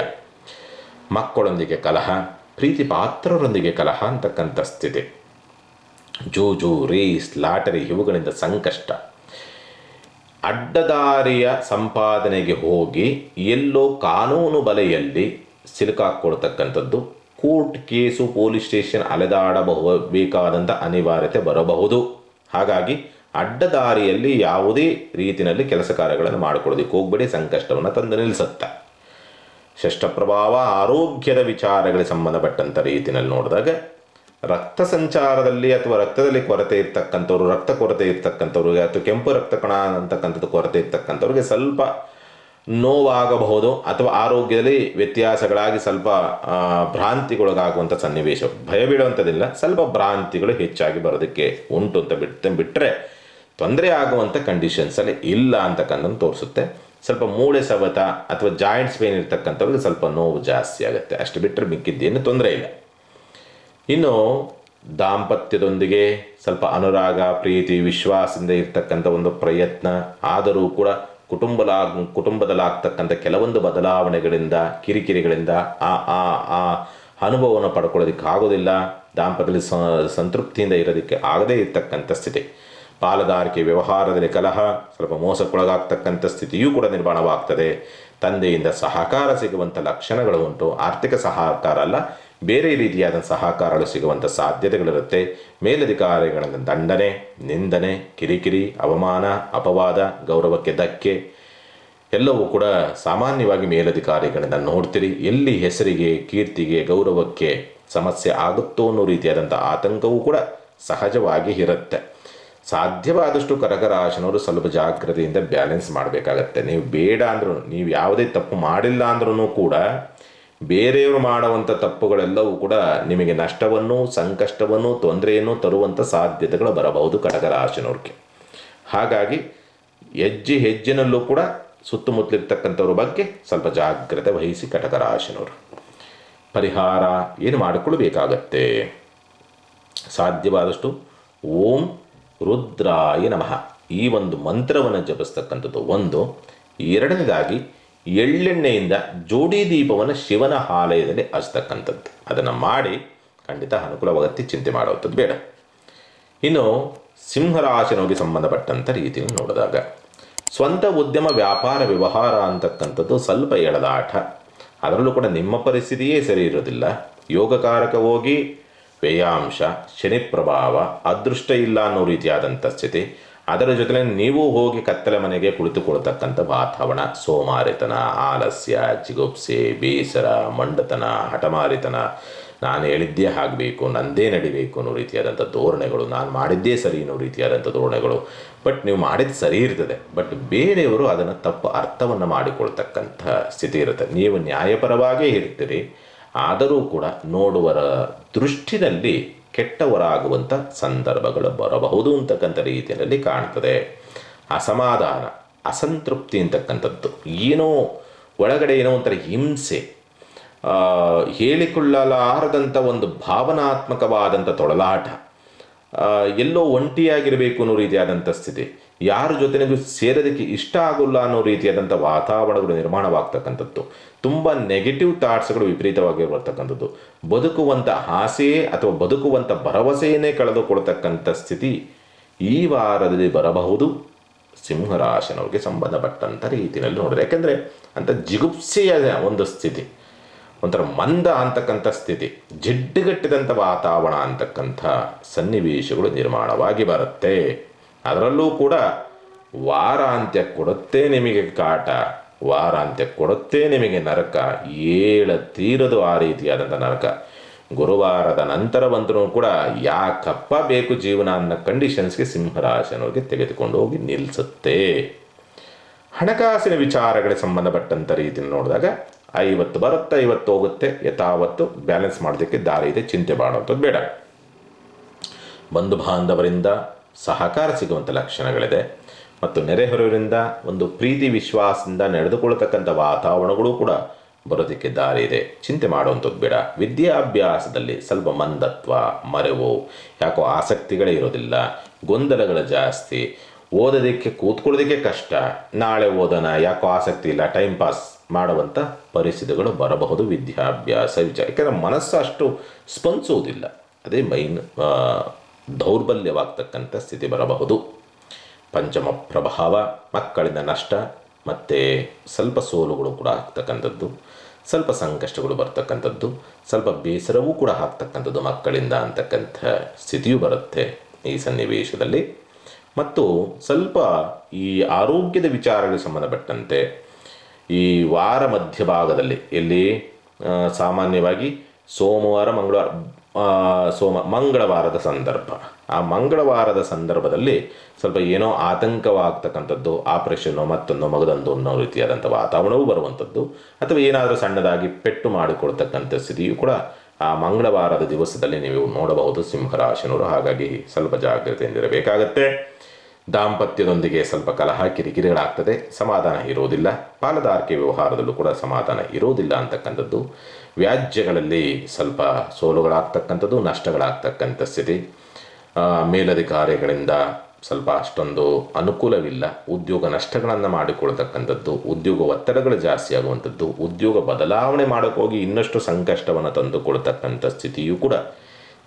ಮಕ್ಕಳೊಂದಿಗೆ ಕಲಹ, ಪ್ರೀತಿ ಪಾತ್ರರೊಂದಿಗೆ ಕಲಹ ಅಂತಕ್ಕಂಥ ಸ್ಥಿತಿ, ಜೂಜು, ರೇಸ್, ಲಾಟರಿ ಇವುಗಳಿಂದ ಸಂಕಷ್ಟ, ಅಡ್ಡದಾರಿಯ ಸಂಪಾದನೆಗೆ ಹೋಗಿ ಎಲ್ಲೋ ಕಾನೂನು ಬಲೆಯಲ್ಲಿ ಸಿಲುಕಾಕೊಳ್ತಕ್ಕಂಥದ್ದು, ಕೋರ್ಟ್ ಕೇಸು, ಪೊಲೀಸ್ ಸ್ಟೇಷನ್ ಅಲೆದಾಡಬೇಕಾದಂಥ ಅನಿವಾರ್ಯತೆ ಬರಬಹುದು. ಹಾಗಾಗಿ ಅಡ್ಡದಾರಿಯಲ್ಲಿ ಯಾವುದೇ ರೀತಿಯಲ್ಲಿ ಕೆಲಸ ಕಾರ್ಯಗಳನ್ನು ಮಾಡಿಕೊಳ್ಳೋದಕ್ಕೆ ಹೋಗಬೇಡಿ, ಸಂಕಷ್ಟವನ್ನು ತಂದು ನಿಲ್ಲಿಸುತ್ತೆ. ಷಷ್ಠ ಪ್ರಭಾವ ಆರೋಗ್ಯದ ವಿಚಾರಗಳಿಗೆ ಸಂಬಂಧಪಟ್ಟಂಥ ರೀತಿಯಲ್ಲಿ ನೋಡಿದಾಗ, ರಕ್ತ ಸಂಚಾರದಲ್ಲಿ ಅಥವಾ ರಕ್ತದಲ್ಲಿ ಕೊರತೆ ಇರ್ತಕ್ಕಂಥವ್ರು, ರಕ್ತ ಕೊರತೆ ಇರ್ತಕ್ಕಂಥವ್ರಿಗೆ ಅಥವಾ ಕೆಂಪು ರಕ್ತ ಕಣ ಅಂತಕ್ಕಂಥದ್ದು ಕೊರತೆ ಇರ್ತಕ್ಕಂಥವ್ರಿಗೆ ಸ್ವಲ್ಪ ನೋವಾಗಬಹುದು, ಅಥವಾ ಆರೋಗ್ಯದಲ್ಲಿ ವ್ಯತ್ಯಾಸಗಳಾಗಿ ಸ್ವಲ್ಪ ಭ್ರಾಂತಿಗೊಳಗಾಗುವಂಥ ಸನ್ನಿವೇಶ. ಭಯ ಬೀಳುವಂಥದ್ದಿಲ್ಲ, ಸ್ವಲ್ಪ ಭ್ರಾಂತಿಗಳು ಹೆಚ್ಚಾಗಿ ಬರೋದಕ್ಕೆ ಉಂಟು ಅಂತ ಬಿಟ್ಟರೆ ತೊಂದರೆ ಆಗುವಂಥ ಕಂಡೀಷನ್ಸಲ್ಲಿ ಇಲ್ಲ ಅಂತಕ್ಕಂಥದ್ದು ತೋರಿಸುತ್ತೆ. ಸ್ವಲ್ಪ ಮೂಳೆ ಸವೆತ ಅಥವಾ ಜಾಯಿಂಟ್ಸ್ ಪೇನ್ ಇರ್ತಕ್ಕಂಥವ್ರಿಗೆ ಸ್ವಲ್ಪ ನೋವು ಜಾಸ್ತಿ ಆಗುತ್ತೆ, ಅಷ್ಟು ಬಿಟ್ಟರೆ ಮಿಕ್ಕಿದ್ದೇನು ತೊಂದರೆ ಇಲ್ಲ. ಇನ್ನು ದಾಂಪತ್ಯದೊಂದಿಗೆ ಸ್ವಲ್ಪ ಅನುರಾಗ, ಪ್ರೀತಿ, ವಿಶ್ವಾಸದಿಂದ ಇರ್ತಕ್ಕಂಥ ಒಂದು ಪ್ರಯತ್ನ, ಆದರೂ ಕೂಡ ಕುಟುಂಬದಲ್ಲಾಗ್ತಕ್ಕಂಥ ಕೆಲವೊಂದು ಬದಲಾವಣೆಗಳಿಂದ, ಕಿರಿಕಿರಿಗಳಿಂದ ಆ ಅನುಭವವನ್ನು ಪಡ್ಕೊಳ್ಳೋದಕ್ಕಾಗೋದಿಲ್ಲ. ದಾಂಪತ್ಯದಲ್ಲಿ ಸಂತೃಪ್ತಿಯಿಂದ ಇರೋದಕ್ಕೆ ಆಗದೇ ಇರ್ತಕ್ಕಂಥ ಸ್ಥಿತಿ. ಪಾಲುದಾರಿಕೆ ವ್ಯವಹಾರದಲ್ಲಿ ಕಲಹ, ಸ್ವಲ್ಪ ಮೋಸಕ್ಕೊಳಗಾಗ್ತಕ್ಕಂಥ ಸ್ಥಿತಿಯೂ ಕೂಡ ನಿರ್ಮಾಣವಾಗ್ತದೆ. ತಂದೆಯಿಂದ ಸಹಕಾರ ಸಿಗುವಂಥ ಲಕ್ಷಣಗಳು ಉಂಟು. ಆರ್ಥಿಕ ಸಹಕಾರ ಅಲ್ಲ, ಬೇರೆ ರೀತಿಯಾದ ಸಹಕಾರಗಳು ಸಿಗುವಂಥ ಸಾಧ್ಯತೆಗಳಿರುತ್ತೆ. ಮೇಲಧಿಕಾರಿಗಳಿಂದ ದಂಡನೆ, ನಿಂದನೆ, ಕಿರಿಕಿರಿ, ಅವಮಾನ, ಅಪವಾದ, ಗೌರವಕ್ಕೆ ಧಕ್ಕೆ ಎಲ್ಲವೂ ಕೂಡ ಸಾಮಾನ್ಯವಾಗಿ ಮೇಲಧಿಕಾರಿಗಳಿಂದ ನೋಡ್ತೀರಿ. ಎಲ್ಲಿ ಹೆಸರಿಗೆ, ಕೀರ್ತಿಗೆ, ಗೌರವಕ್ಕೆ ಸಮಸ್ಯೆ ಆಗುತ್ತೋ ಅನ್ನೋ ರೀತಿಯಾದಂಥ ಆತಂಕವೂ ಕೂಡ ಸಹಜವಾಗಿ ಇರುತ್ತೆ. ಸಾಧ್ಯವಾದಷ್ಟು ಕಟಕ ರಾಶಿನವರು ಸ್ವಲ್ಪ ಜಾಗ್ರತೆಯಿಂದ ಬ್ಯಾಲೆನ್ಸ್ ಮಾಡಬೇಕಾಗತ್ತೆ. ನೀವು ಬೇಡ ಅಂದ್ರೂ, ನೀವು ಯಾವುದೇ ತಪ್ಪು ಮಾಡಿಲ್ಲ ಅಂದ್ರೂ ಕೂಡ ಬೇರೆಯವರು ಮಾಡುವಂಥ ತಪ್ಪುಗಳೆಲ್ಲವೂ ಕೂಡ ನಿಮಗೆ ನಷ್ಟವನ್ನು, ಸಂಕಷ್ಟವನ್ನು, ತೊಂದರೆಯನ್ನು ತರುವಂಥ ಸಾಧ್ಯತೆಗಳು ಬರಬಹುದು ಕಟಕ ರಾಶಿನವ್ರಿಗೆ. ಹಾಗಾಗಿ ಹೆಜ್ಜೆನಲ್ಲೂ ಕೂಡ ಸುತ್ತಮುತ್ತಲಿರ್ತಕ್ಕಂಥವ್ರ ಬಗ್ಗೆ ಸ್ವಲ್ಪ ಜಾಗ್ರತೆ ವಹಿಸಿ ಕಟಕ ರಾಶಿನವರು. ಪರಿಹಾರ ಏನು ಮಾಡಿಕೊಳ್ಬೇಕಾಗತ್ತೆ? ಸಾಧ್ಯವಾದಷ್ಟು ಓಂ ರುದ್ರಾಯ ನಮಃ ಈ ಒಂದು ಮಂತ್ರವನ್ನು ಜಪಿಸ್ತಕ್ಕಂಥದ್ದು ಒಂದು. ಎರಡನೇದಾಗಿ ಎಳ್ಳೆಣ್ಣೆಯಿಂದ ಜೋಡಿ ದೀಪವನ್ನು ಶಿವನ ಆಲಯದಲ್ಲಿ ಹಚ್ಚತಕ್ಕಂಥದ್ದು, ಅದನ್ನು ಮಾಡಿ ಖಂಡಿತ ಅನುಕೂಲವಾಗುತ್ತೆ, ಚಿಂತೆ ಮಾಡುವಂಥದ್ದು ಬೇಡ. ಇನ್ನು ಸಿಂಹರಾಶಿನವರಿಗೆ ಸಂಬಂಧಪಟ್ಟಂಥ ರೀತಿಯಲ್ಲಿ ನೋಡಿದಾಗ, ಸ್ವಂತ ಉದ್ಯಮ, ವ್ಯಾಪಾರ, ವ್ಯವಹಾರ ಅಂತಕ್ಕಂಥದ್ದು ಸ್ವಲ್ಪ ಎಳೆದಾಟ. ಅದರಲ್ಲೂ ಕೂಡ ನಿಮ್ಮ ಪರಿಸ್ಥಿತಿಯೇ ಸರಿ ಇರೋದಿಲ್ಲ. ಯೋಗಕಾರಕ ಹೋಗಿ ವ್ಯಯಾಂಶ, ಶನಿ ಪ್ರಭಾವ, ಅದೃಷ್ಟ ಇಲ್ಲ ಅನ್ನೋ ರೀತಿಯಾದಂಥ ಸ್ಥಿತಿ, ಅದರ ಜೊತೆಗೆ ನೀವು ಹೋಗಿ ಕತ್ತಲೆ ಮನೆಗೆ ಕುಳಿತುಕೊಳ್ತಕ್ಕಂಥ ವಾತಾವರಣ, ಸೋಮಾರಿತನ, ಆಲಸ್ಯ, ಜಿಗುಪ್ಸೆ, ಬೇಸರ, ಮಂಡತನ, ಹಠಮಾರಿತನ, ನಾನು ಹೇಳಿದ್ದೇ ಆಗಬೇಕು, ನಂದೇ ನಡಿಬೇಕು ಅನ್ನೋ ರೀತಿಯಾದಂಥ ಧೋರಣೆಗಳು, ನಾನು ಮಾಡಿದ್ದೇ ಸರಿ ಅನ್ನೋ ರೀತಿಯಾದಂಥ ಧೋರಣೆಗಳು. ಬಟ್ ನೀವು ಮಾಡಿದ್ದು ಸರಿ ಇರ್ತದೆ, ಬಟ್ ಬೇರೆಯವರು ಅದನ್ನು ತಪ್ಪು ಅರ್ಥವನ್ನು ಮಾಡಿಕೊಳ್ತಕ್ಕಂಥ ಸ್ಥಿತಿ ಇರುತ್ತೆ. ನೀವು ನ್ಯಾಯಪರವಾಗೇ ಇರ್ತೀರಿ, ಆದರೂ ಕೂಡ ನೋಡುವರ ದೃಷ್ಟಿನಲ್ಲಿ ಕೆಟ್ಟವರಾಗುವಂಥ ಸಂದರ್ಭಗಳು ಬರಬಹುದು ಅಂತಕ್ಕಂಥ ರೀತಿಯಲ್ಲಿ ಕಾಣ್ತದೆ. ಅಸಮಾಧಾನ, ಅಸಂತೃಪ್ತಿ ಅಂತಕ್ಕಂಥದ್ದು, ಏನೋ ಒಳಗಡೆ ಏನೋ ಒಂಥರ ಹಿಂಸೆ, ಹೇಳಿಕೊಳ್ಳಲಾರದಂಥ ಒಂದು ಭಾವನಾತ್ಮಕವಾದಂಥ ತೊಳಲಾಟ, ಎಲ್ಲೋ ಒಂಟಿಯಾಗಿರಬೇಕು ಅನ್ನೋ ರೀತಿಯಾದಂಥ ಸ್ಥಿತಿ, ಯಾರ ಜೊತೆಗೂ ಸೇರೋದಕ್ಕೆ ಇಷ್ಟ ಆಗೋಲ್ಲ ಅನ್ನೋ ರೀತಿಯಾದಂಥ ವಾತಾವರಣಗಳು ನಿರ್ಮಾಣವಾಗ್ತಕ್ಕಂಥದ್ದು, ತುಂಬ ನೆಗೆಟಿವ್ ಥಾಟ್ಸ್ಗಳು ವಿಪರೀತವಾಗಿ ಬರ್ತಕ್ಕಂಥದ್ದು, ಬದುಕುವಂಥ ಆಸೆಯೇ ಅಥವಾ ಬದುಕುವಂಥ ಭರವಸೆಯನ್ನೇ ಕಳೆದುಕೊಳ್ತಕ್ಕಂಥ ಸ್ಥಿತಿ ಈ ವಾರದಲ್ಲಿ ಬರಬಹುದು ಸಿಂಹರಾಶಿನವ್ರಿಗೆ ಸಂಬಂಧಪಟ್ಟಂಥ ರೀತಿಯಲ್ಲಿ ನೋಡಿದ್ರೆ. ಯಾಕೆಂದರೆ ಅಂಥ ಜಿಗುಪ್ಸೆಯ ಒಂದು ಸ್ಥಿತಿ, ಒಂಥರ ಮಂದ ಅಂತಕ್ಕಂಥ ಸ್ಥಿತಿ, ಜಿಡ್ಡುಗಟ್ಟಿದಂಥ ವಾತಾವರಣ ಅಂತಕ್ಕಂಥ ಸನ್ನಿವೇಶಗಳು ನಿರ್ಮಾಣವಾಗಿ ಬರುತ್ತೆ. ಅದರಲ್ಲೂ ಕೂಡ ವಾರಾಂತ್ಯ ಕೊಡುತ್ತೆ ನಿಮಗೆ ಕಾಟ, ವಾರಾಂತ್ಯ ಕೊಡುತ್ತೆ ನಿಮಗೆ ನರಕ, ತೀರದು ಆ ರೀತಿಯಾದಂಥ ನರಕ. ಗುರುವಾರದ ನಂತರ ಬಂದರೂ ಕೂಡ ಯಾಕಪ್ಪ ಬೇಕು ಜೀವನ ಅನ್ನೋ ಕಂಡೀಷನ್ಸ್ಗೆ ಸಿಂಹರಾಶಿನವ್ರಿಗೆ ತೆಗೆದುಕೊಂಡು ಹೋಗಿ ನಿಲ್ಲಿಸುತ್ತೆ. ಹಣಕಾಸಿನ ವಿಚಾರಗಳಿಗೆ ಸಂಬಂಧಪಟ್ಟಂಥ ರೀತಿಯಲ್ಲಿ ನೋಡಿದಾಗ 50 ಬರುತ್ತೆ, 50 ಹೋಗುತ್ತೆ, ಯಥಾವತ್ತು ಬ್ಯಾಲೆನ್ಸ್ ಮಾಡೋದಕ್ಕೆ ದಾರಿ ಇದೆ, ಚಿಂತೆ ಮಾಡುವಂಥದ್ದು ಬೇಡ. ಬಂಧು ಬಾಂಧವರಿಂದ ಸಹಕಾರ ಸಿಗುವಂಥ ಲಕ್ಷಣಗಳಿದೆ ಮತ್ತು ನೆರೆಹೊರೆಯವರಿಂದ ಒಂದು ಪ್ರೀತಿ ವಿಶ್ವಾಸದಿಂದ ನಡೆದುಕೊಳ್ಳತಕ್ಕಂಥ ವಾತಾವರಣಗಳು ಕೂಡ ಬರೋದಕ್ಕೆ ದಾರಿ ಇದೆ, ಚಿಂತೆ ಮಾಡುವಂಥದ್ದು ಬೇಡ. ವಿದ್ಯಾಭ್ಯಾಸದಲ್ಲಿ ಸ್ವಲ್ಪ ಮಂದತ್ವ, ಮರೆವು, ಯಾಕೋ ಆಸಕ್ತಿಗಳೇ ಇರೋದಿಲ್ಲ, ಗೊಂದಲಗಳು ಜಾಸ್ತಿ, ಓದೋದಕ್ಕೆ ಕೂತ್ಕೊಳ್ಳೋದಕ್ಕೆ ಕಷ್ಟ, ನಾಳೆ ಓದೋಣ ಯಾಕೋ ಆಸಕ್ತಿ ಇಲ್ಲ, ಟೈಮ್ ಪಾಸ್ ಮಾಡುವಂಥ ಪರಿಸ್ಥಿತಿಗಳು ಬರಬಹುದು ವಿದ್ಯಾಭ್ಯಾಸ ವಿಚಾರ. ಯಾಕೆಂದರೆ ಮನಸ್ಸು ಅಷ್ಟು ಸ್ಪಂದಿಸುವುದಿಲ್ಲ, ಅದೇ ಮೈನ್ ದೌರ್ಬಲ್ಯವಾಗ್ತಕ್ಕಂಥ ಸ್ಥಿತಿ ಬರಬಹುದು. ಪಂಚಮ ಪ್ರಭಾವ, ಮಕ್ಕಳಿಂದ ನಷ್ಟ ಮತ್ತು ಸ್ವಲ್ಪ ಸೋಲುಗಳು ಕೂಡ ಆಗ್ತಕ್ಕಂಥದ್ದು, ಸ್ವಲ್ಪ ಸಂಕಷ್ಟಗಳು ಬರ್ತಕ್ಕಂಥದ್ದು, ಸ್ವಲ್ಪ ಬೇಸರವೂ ಕೂಡ ಆಗ್ತಕ್ಕಂಥದ್ದು ಮಕ್ಕಳಿಂದ ಅಂತಕ್ಕಂಥ ಸ್ಥಿತಿಯೂ ಬರುತ್ತೆ ಈ ಸನ್ನಿವೇಶದಲ್ಲಿ. ಮತ್ತು ಸ್ವಲ್ಪ ಈ ಆರೋಗ್ಯದ ವಿಚಾರಗಳಿಗೆ ಸಂಬಂಧಪಟ್ಟಂತೆ ಈ ವಾರ ಮಧ್ಯಭಾಗದಲ್ಲಿ ಎಲ್ಲಿ ಸಾಮಾನ್ಯವಾಗಿ ಸೋಮವಾರ ಮಂಗಳವಾರದ ಸಂದರ್ಭ, ಆ ಮಂಗಳವಾರದ ಸಂದರ್ಭದಲ್ಲಿ ಸ್ವಲ್ಪ ಏನೋ ಆತಂಕವಾಗ್ತಕ್ಕಂಥದ್ದು, ಆಪರೇಷನ್ನು ಮತ್ತೊಂದು ಮಗದೊಂದು ಅನ್ನೋ ರೀತಿಯಾದಂಥ ವಾತಾವರಣವೂ ಬರುವಂಥದ್ದು, ಅಥವಾ ಏನಾದರೂ ಸಣ್ಣದಾಗಿ ಪೆಟ್ಟು ಮಾಡಿಕೊಳ್ತಕ್ಕಂಥ ಸ್ಥಿತಿಯು ಕೂಡ ಆ ಮಂಗಳವಾರದ ದಿವಸದಲ್ಲಿ ನೀವು ನೋಡಬಹುದು ಸಿಂಹರಾಶಿನವರು. ಹಾಗಾಗಿ ಸ್ವಲ್ಪ ಜಾಗ್ರತೆಯಿಂದಿರಬೇಕಾಗತ್ತೆ. ದಾಂಪತ್ಯದೊಂದಿಗೆ ಸ್ವಲ್ಪ ಕಲಹ, ಕಿರಿಕಿರಿಗಳಾಗ್ತದೆ, ಸಮಾಧಾನ ಇರೋದಿಲ್ಲ. ಪಾಲುದಾರಿಕೆ ವ್ಯವಹಾರದಲ್ಲೂ ಕೂಡ ಸಮಾಧಾನ ಇರೋದಿಲ್ಲ ಅಂತಕ್ಕಂಥದ್ದು. ವ್ಯಾಜ್ಯಗಳಲ್ಲಿ ಸ್ವಲ್ಪ ಸೋಲುಗಳಾಗ್ತಕ್ಕಂಥದ್ದು, ನಷ್ಟಗಳಾಗ್ತಕ್ಕಂಥ ಸ್ಥಿತಿ. ಮೇಲಧಿಕಾರಿಗಳಿಂದ ಸ್ವಲ್ಪ ಅಷ್ಟೊಂದು ಅನುಕೂಲವಿಲ್ಲ. ಉದ್ಯೋಗ ನಷ್ಟಗಳನ್ನು ಮಾಡಿಕೊಳ್ತಕ್ಕಂಥದ್ದು, ಉದ್ಯೋಗ ಒತ್ತಡಗಳು ಜಾಸ್ತಿ ಆಗುವಂಥದ್ದು, ಉದ್ಯೋಗ ಬದಲಾವಣೆ ಮಾಡೋಕ್ಕೋಗಿ ಇನ್ನಷ್ಟು ಸಂಕಷ್ಟವನ್ನು ತಂದುಕೊಳ್ತಕ್ಕಂಥ ಸ್ಥಿತಿಯೂ ಕೂಡ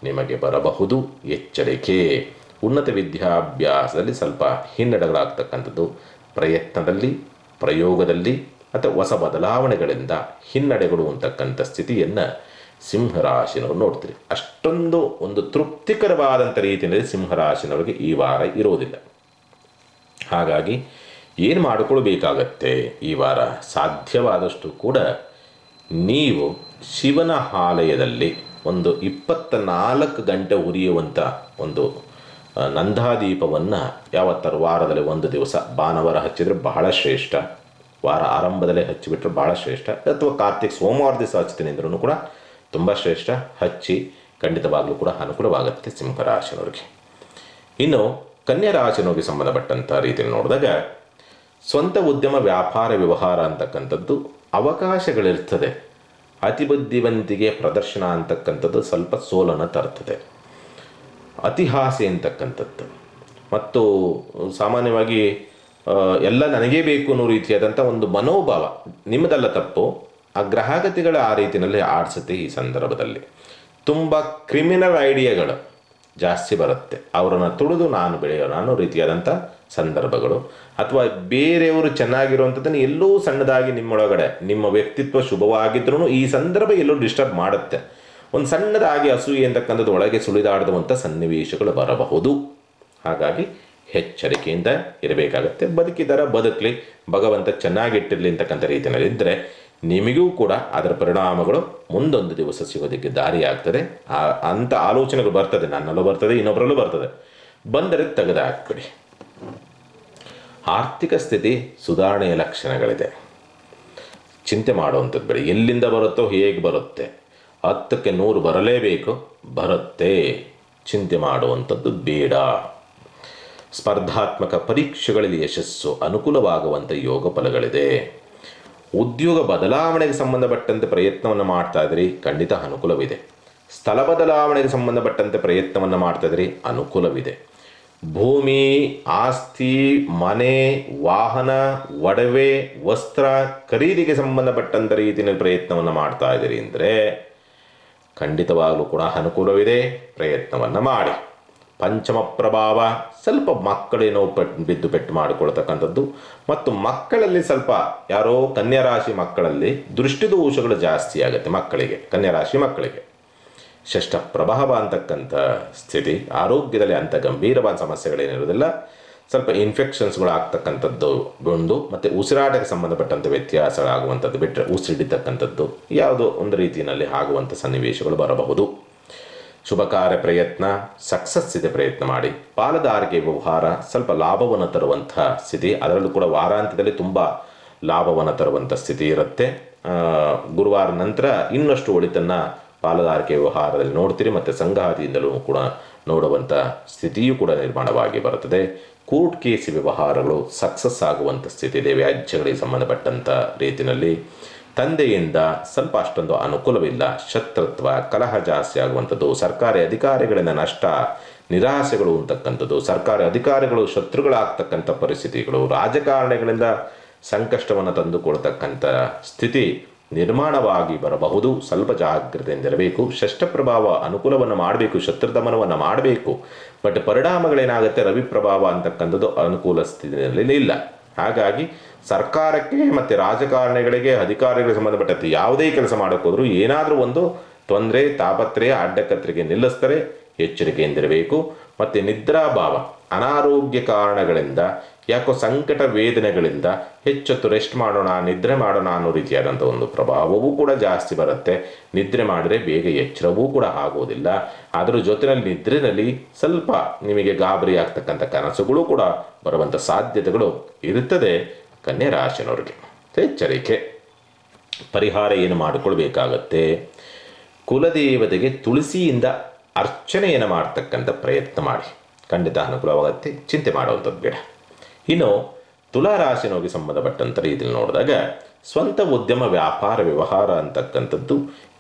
ನಿಮಗೆ ಬರಬಹುದು. ಎಚ್ಚರಿಕೆ. ಉನ್ನತ ವಿದ್ಯಾಭ್ಯಾಸದಲ್ಲಿ ಸ್ವಲ್ಪ ಹಿನ್ನಡೆಗಳಾಗ್ತಕ್ಕಂಥದ್ದು, ಪ್ರಯತ್ನದಲ್ಲಿ, ಪ್ರಯೋಗದಲ್ಲಿ ಅಥವಾ ಹೊಸ ಬದಲಾವಣೆಗಳಿಂದ ಹಿನ್ನಡೆಗಳು ಅಂತಕ್ಕಂಥ ಸ್ಥಿತಿಯನ್ನು ಸಿಂಹರಾಶಿನವರು ನೋಡ್ತೀರಿ. ಅಷ್ಟೊಂದು ಒಂದು ತೃಪ್ತಿಕರವಾದಂಥ ರೀತಿಯಲ್ಲಿ ಸಿಂಹರಾಶಿನವರಿಗೆ ಈ ವಾರ ಇರೋದಿಲ್ಲ. ಹಾಗಾಗಿ ಏನು ಮಾಡಿಕೊಳ್ಬೇಕಾಗತ್ತೆ ಈ ವಾರ? ಸಾಧ್ಯವಾದಷ್ಟು ಕೂಡ ನೀವು ಶಿವನ ಆಲಯದಲ್ಲಿ ಒಂದು 24 ಗಂಟೆ ಉರಿಯುವಂಥ ಒಂದು ನಂದಾದೀಪವನ್ನು ಯಾವತ್ತಾರು ವಾರದಲ್ಲಿ ಒಂದು ದಿವಸ ಭಾನುವಾರ ಹಚ್ಚಿದರೆ ಬಹಳ ಶ್ರೇಷ್ಠ, ವಾರ ಆರಂಭದಲ್ಲೇ ಹಚ್ಚಿಬಿಟ್ರೆ ಬಹಳ ಶ್ರೇಷ್ಠ, ಅಥವಾ ಕಾರ್ತಿಕ್ ಸೋಮವಾರ ದಿವಸ ಹಚ್ತೀನಿ ಅಂದ್ರೂ ಕೂಡ ತುಂಬ ಶ್ರೇಷ್ಠ. ಹಚ್ಚಿ ಖಂಡಿತವಾಗಲೂ ಕೂಡ ಅನುಕೂಲವಾಗುತ್ತೆ ಸಿಂಹರಾಶಿನವ್ರಿಗೆ. ಇನ್ನು ಕನ್ಯಾ ರಾಶಿನವ್ರಿಗೆ ಸಂಬಂಧಪಟ್ಟಂಥ ರೀತಿಯಲ್ಲಿ ನೋಡಿದಾಗ ಸ್ವಂತ ಉದ್ಯಮ, ವ್ಯಾಪಾರ, ವ್ಯವಹಾರ ಅಂತಕ್ಕಂಥದ್ದು ಅವಕಾಶಗಳಿರ್ತದೆ. ಅತಿಬುದ್ಧಿವಂತಿಗೆ ಪ್ರದರ್ಶನ ಅಂತಕ್ಕಂಥದ್ದು ಸ್ವಲ್ಪ ಸೋಲನ್ನು ತರ್ತದೆ. ಅತಿಹಾಸೆ ಅಂತಕ್ಕಂಥದ್ದು ಮತ್ತು ಸಾಮಾನ್ಯವಾಗಿ ಎಲ್ಲ ನನಗೇ ಬೇಕು ಅನ್ನೋ ರೀತಿಯಾದಂಥ ಒಂದು ಮನೋಭಾವ ನಿಮ್ಮದಲ್ಲ ತಪ್ಪು, ಆ ಗ್ರಹಗತಿಗಳ ಆ ರೀತಿಯಲ್ಲಿ ಆಡಿಸುತ್ತೆ. ಈ ಸಂದರ್ಭದಲ್ಲಿ ತುಂಬ ಕ್ರಿಮಿನಲ್ ಐಡಿಯಾಗಳು ಜಾಸ್ತಿ ಬರುತ್ತೆ. ಅವರನ್ನು ತುಳಿದು ನಾನು ಬೆಳೆಯೋಣ ಅನ್ನೋ ರೀತಿಯಾದಂಥ ಸಂದರ್ಭಗಳು, ಅಥವಾ ಬೇರೆಯವರು ಚೆನ್ನಾಗಿರುವಂಥದ್ದನ್ನು ಎಲ್ಲೋ ಸಣ್ಣದಾಗಿ ನಿಮ್ಮೊಳಗಡೆ ನಿಮ್ಮ ವ್ಯಕ್ತಿತ್ವ ಶುಭವಾಗಿದ್ರೂ ಈ ಸಂದರ್ಭ ಎಲ್ಲೋ ಡಿಸ್ಟರ್ಬ್ ಮಾಡುತ್ತೆ. ಒಂದು ಸಣ್ಣದಾಗಿ ಅಸೂಯೆ ಅಂತಕ್ಕಂಥದ್ದು ಒಳಗೆ ಸುಳಿದಾಡುವಂಥ ಸನ್ನಿವೇಶಗಳು ಬರಬಹುದು. ಹಾಗಾಗಿ ಎಚ್ಚರಿಕೆಯಿಂದ ಇರಬೇಕಾಗತ್ತೆ. ಬದುಕಿದಾರ ಬದುಕಲಿ, ಭಗವಂತ ಚೆನ್ನಾಗಿಟ್ಟಿರಲಿ ಅಂತಕ್ಕಂಥ ರೀತಿಯಲ್ಲಿ ಇದ್ದರೆ ನಿಮಗೂ ಕೂಡ ಅದರ ಪರಿಣಾಮಗಳು ಮುಂದೊಂದು ದಿವಸ ಸಿಗೋದಕ್ಕೆ ದಾರಿ ಆಗ್ತದೆ. ಅಂಥ ಆಲೋಚನೆಗಳು ಬರ್ತದೆ, ನನ್ನಲ್ಲೂ ಬರ್ತದೆ, ಇನ್ನೊಬ್ಬರಲ್ಲೂ ಬರ್ತದೆ. ಬಂದರೆ ತೆಗೆದು ಹಾಕ್ಬಿಡಿ. ಆರ್ಥಿಕ ಸ್ಥಿತಿ ಸುಧಾರಣೆಯ ಲಕ್ಷಣಗಳಿದೆ, ಚಿಂತೆ ಮಾಡುವಂಥದ್ದು ಬೇಡ. ಎಲ್ಲಿಂದ ಬರುತ್ತೋ, ಹೇಗೆ ಬರುತ್ತೆ, 10ಕ್ಕೆ 100 ಬರಲೇಬೇಕು, ಬರುತ್ತೆ, ಚಿಂತೆ ಮಾಡುವಂಥದ್ದು ಬೇಡ. ಸ್ಪರ್ಧಾತ್ಮಕ ಪರೀಕ್ಷೆಗಳಲ್ಲಿ ಯಶಸ್ಸು, ಅನುಕೂಲವಾಗುವಂಥ ಯೋಗ ಫಲಗಳಿದೆ. ಉದ್ಯೋಗ ಬದಲಾವಣೆಗೆ ಸಂಬಂಧಪಟ್ಟಂತೆ ಪ್ರಯತ್ನವನ್ನು ಮಾಡ್ತಾ ಇದ್ರಿ, ಖಂಡಿತ ಅನುಕೂಲವಿದೆ. ಸ್ಥಳ ಬದಲಾವಣೆಗೆ ಸಂಬಂಧಪಟ್ಟಂತೆ ಪ್ರಯತ್ನವನ್ನು ಮಾಡ್ತಾ ಇದ್ರಿ, ಅನುಕೂಲವಿದೆ. ಭೂಮಿ, ಆಸ್ತಿ, ಮನೆ, ವಾಹನ, ಒಡವೆ, ವಸ್ತ್ರ ಖರೀದಿಗೆ ಸಂಬಂಧಪಟ್ಟಂಥ ರೀತಿಯಲ್ಲಿ ಪ್ರಯತ್ನವನ್ನು ಮಾಡ್ತಾ ಇದ್ದೀರಿ ಅಂದರೆ ಖಂಡಿತವಾಗಲೂ ಕೂಡ ಅನುಕೂಲವಿದೆ, ಪ್ರಯತ್ನವನ್ನು ಮಾಡಿ. ಪಂಚಮ ಪ್ರಭಾವ, ಸ್ವಲ್ಪ ಮಕ್ಕಳೇನೋ ಬಿದ್ದು ಪೆಟ್ಟು ಮಾಡಿಕೊಳ್ತಕ್ಕಂಥದ್ದು, ಮತ್ತು ಮಕ್ಕಳಲ್ಲಿ ಸ್ವಲ್ಪ ಯಾರೋ ಕನ್ಯಾ ರಾಶಿ ಮಕ್ಕಳಲ್ಲಿ ದೃಷ್ಟಿದೋಷಗಳು ಜಾಸ್ತಿ ಆಗುತ್ತೆ ಮಕ್ಕಳಿಗೆ, ಕನ್ಯಾ ರಾಶಿ ಮಕ್ಕಳಿಗೆ. ಷಷ್ಠ ಪ್ರಭಾವ ಅಂತಕ್ಕಂಥ ಸ್ಥಿತಿ, ಆರೋಗ್ಯದಲ್ಲಿ ಅಂಥ ಗಂಭೀರವಾದ ಸಮಸ್ಯೆಗಳೇನಿರೋದಿಲ್ಲ, ಸ್ವಲ್ಪ ಇನ್ಫೆಕ್ಷನ್ಸ್ಗಳು ಆಗ್ತಕ್ಕಂಥದ್ದು ಒಂದು, ಮತ್ತು ಉಸಿರಾಟಕ್ಕೆ ಸಂಬಂಧಪಟ್ಟಂಥ ವ್ಯತ್ಯಾಸಗಳಾಗುವಂಥದ್ದು ಬಿಟ್ಟರೆ ಉಸಿರಿಡಿತಕ್ಕಂಥದ್ದು ಯಾವುದೋ ಒಂದು ರೀತಿಯಲ್ಲಿ ಆಗುವಂಥ ಸನ್ನಿವೇಶಗಳು ಬರಬಹುದು. ಶುಭ ಕಾರ್ಯ ಪ್ರಯತ್ನ, ಸಕ್ಸಸ್ ಇದೆ, ಪ್ರಯತ್ನ ಮಾಡಿ. ಪಾಲುದಾರಿಕೆ ವ್ಯವಹಾರ ಸ್ವಲ್ಪ ಲಾಭವನ್ನು ತರುವಂಥ ಸ್ಥಿತಿ, ಅದರಲ್ಲೂ ಕೂಡ ವಾರಾಂತ್ಯದಲ್ಲಿ ತುಂಬ ಲಾಭವನ್ನು ತರುವಂಥ ಸ್ಥಿತಿ ಇರುತ್ತೆ. ಗುರುವಾರ ನಂತರ ಇನ್ನಷ್ಟು ಒಳಿತನ್ನು ಪಾಲುದಾರಿಕೆ ವ್ಯವಹಾರದಲ್ಲಿ ನೋಡ್ತೀರಿ, ಮತ್ತು ಸಂಗಾತಿಯಿಂದಲೂ ಕೂಡ ನೋಡುವಂಥ ಸ್ಥಿತಿಯೂ ಕೂಡ ನಿರ್ಮಾಣವಾಗಿ ಬರುತ್ತದೆ. ಕೋರ್ಟ್ ಕೇಸ್ ವ್ಯವಹಾರಗಳು ಸಕ್ಸಸ್ ಆಗುವಂಥ ಸ್ಥಿತಿ ಇದೆ. ವ್ಯಾಜ್ಯಗಳಿಗೆ ಸಂಬಂಧಪಟ್ಟಂಥ ರೀತಿಯಲ್ಲಿ ತಂದೆಯಿಂದ ಸ್ವಲ್ಪ ಅಷ್ಟೊಂದು ಅನುಕೂಲವಿಲ್ಲ. ಶತ್ರುತ್ವ, ಕಲಹ ಜಾಸ್ತಿ ಆಗುವಂಥದ್ದು, ಸರ್ಕಾರಿ ಅಧಿಕಾರಿಗಳಿಂದ ನಷ್ಟ, ನಿರಾಸೆಗಳು ಅಂತಕ್ಕಂಥದ್ದು, ಸರ್ಕಾರಿ ಅಧಿಕಾರಿಗಳು ಶತ್ರುಗಳಾಗ್ತಕ್ಕಂಥ ಪರಿಸ್ಥಿತಿಗಳು, ರಾಜಕಾರಣಿಗಳಿಂದ ಸಂಕಷ್ಟವನ್ನು ತಂದುಕೊಳ್ತಕ್ಕಂಥ ಸ್ಥಿತಿ ನಿರ್ಮಾಣವಾಗಿ ಬರಬಹುದು. ಸ್ವಲ್ಪ ಜಾಗ್ರತೆಯಿಂದಿರಬೇಕು. ಷಷ್ಠ ಪ್ರಭಾವ ಅನುಕೂಲವನ್ನು ಮಾಡಬೇಕು, ಶತ್ರುದಮನವನ್ನು ಮಾಡಬೇಕು. ಬಟ್ ಪರಿಣಾಮಗಳೇನಾಗುತ್ತೆ, ರವಿ ಪ್ರಭಾವ ಅಂತಕ್ಕಂಥದ್ದು ಅನುಕೂಲ ಸ್ಥಿತಿಯಲ್ಲಿ ಇಲ್ಲ. ಹಾಗಾಗಿ ಸರ್ಕಾರಕ್ಕೆ ಮತ್ತು ರಾಜಕಾರಣಿಗಳಿಗೆ, ಅಧಿಕಾರಿಗಳಿಗೆ ಸಂಬಂಧಪಟ್ಟಂತೆ ಯಾವುದೇ ಕೆಲಸ ಮಾಡೋಕ್ಕೋದ್ರೂ ಏನಾದರೂ ಒಂದು ತೊಂದರೆ, ತಾಪತ್ರಯ, ಅಡ್ಡಕತ್ತರಿಗೆ ನಿಲ್ಲಿಸ್ತಾರೆ. ಎಚ್ಚರಿಕೆಯಿಂದಿರಬೇಕು. ಮತ್ತು ನಿದ್ರಾಭಾವ, ಅನಾರೋಗ್ಯ ಕಾರಣಗಳಿಂದ, ಯಾಕೋ ಸಂಕಟ ವೇದನೆಗಳಿಂದ ಹೆಚ್ಚೊತ್ತು ರೆಸ್ಟ್ ಮಾಡೋಣ, ನಿದ್ರೆ ಮಾಡೋಣ ಅನ್ನೋ ರೀತಿಯಾದಂಥ ಒಂದು ಪ್ರಭಾವವೂ ಕೂಡ ಜಾಸ್ತಿ ಬರುತ್ತೆ. ನಿದ್ರೆ ಮಾಡಿದರೆ ಬೇಗ ಎಚ್ಚರವೂ ಕೂಡ ಆಗೋದಿಲ್ಲ. ಅದರ ಜೊತೆಯಲ್ಲಿ ನಿದ್ರೆಯಲ್ಲಿ ಸ್ವಲ್ಪ ನಿಮಗೆ ಗಾಬರಿ ಆಗ್ತಕ್ಕಂಥ ಕನಸುಗಳು ಕೂಡ ಬರುವಂಥ ಸಾಧ್ಯತೆಗಳು ಇರುತ್ತದೆ. ಕನ್ಯಾ ರಾಶಿನವ್ರಿಗೆ ಎಚ್ಚರಿಕೆ. ಪರಿಹಾರ ಏನು ಮಾಡಿಕೊಳ್ಬೇಕಾಗತ್ತೆ, ಕುಲದೇವತೆಗೆ ತುಳಸಿಯಿಂದ ಅರ್ಚನೆಯನ್ನು ಮಾಡ್ತಕ್ಕಂಥ ಪ್ರಯತ್ನ ಮಾಡಿ, ಖಂಡಿತ ಅನುಕೂಲವಾಗುತ್ತೆ, ಚಿಂತೆ ಮಾಡುವಂಥದ್ದು ಬೇಡ. ಇನ್ನು ತುಲಾರಾಶಿನವರಿಗೆ ಸಂಬಂಧಪಟ್ಟಂಥ ರೀತಿಯಲ್ಲಿ ನೋಡಿದಾಗ ಸ್ವಂತ ಉದ್ಯಮ, ವ್ಯಾಪಾರ, ವ್ಯವಹಾರ ಅಂತಕ್ಕಂಥದ್ದು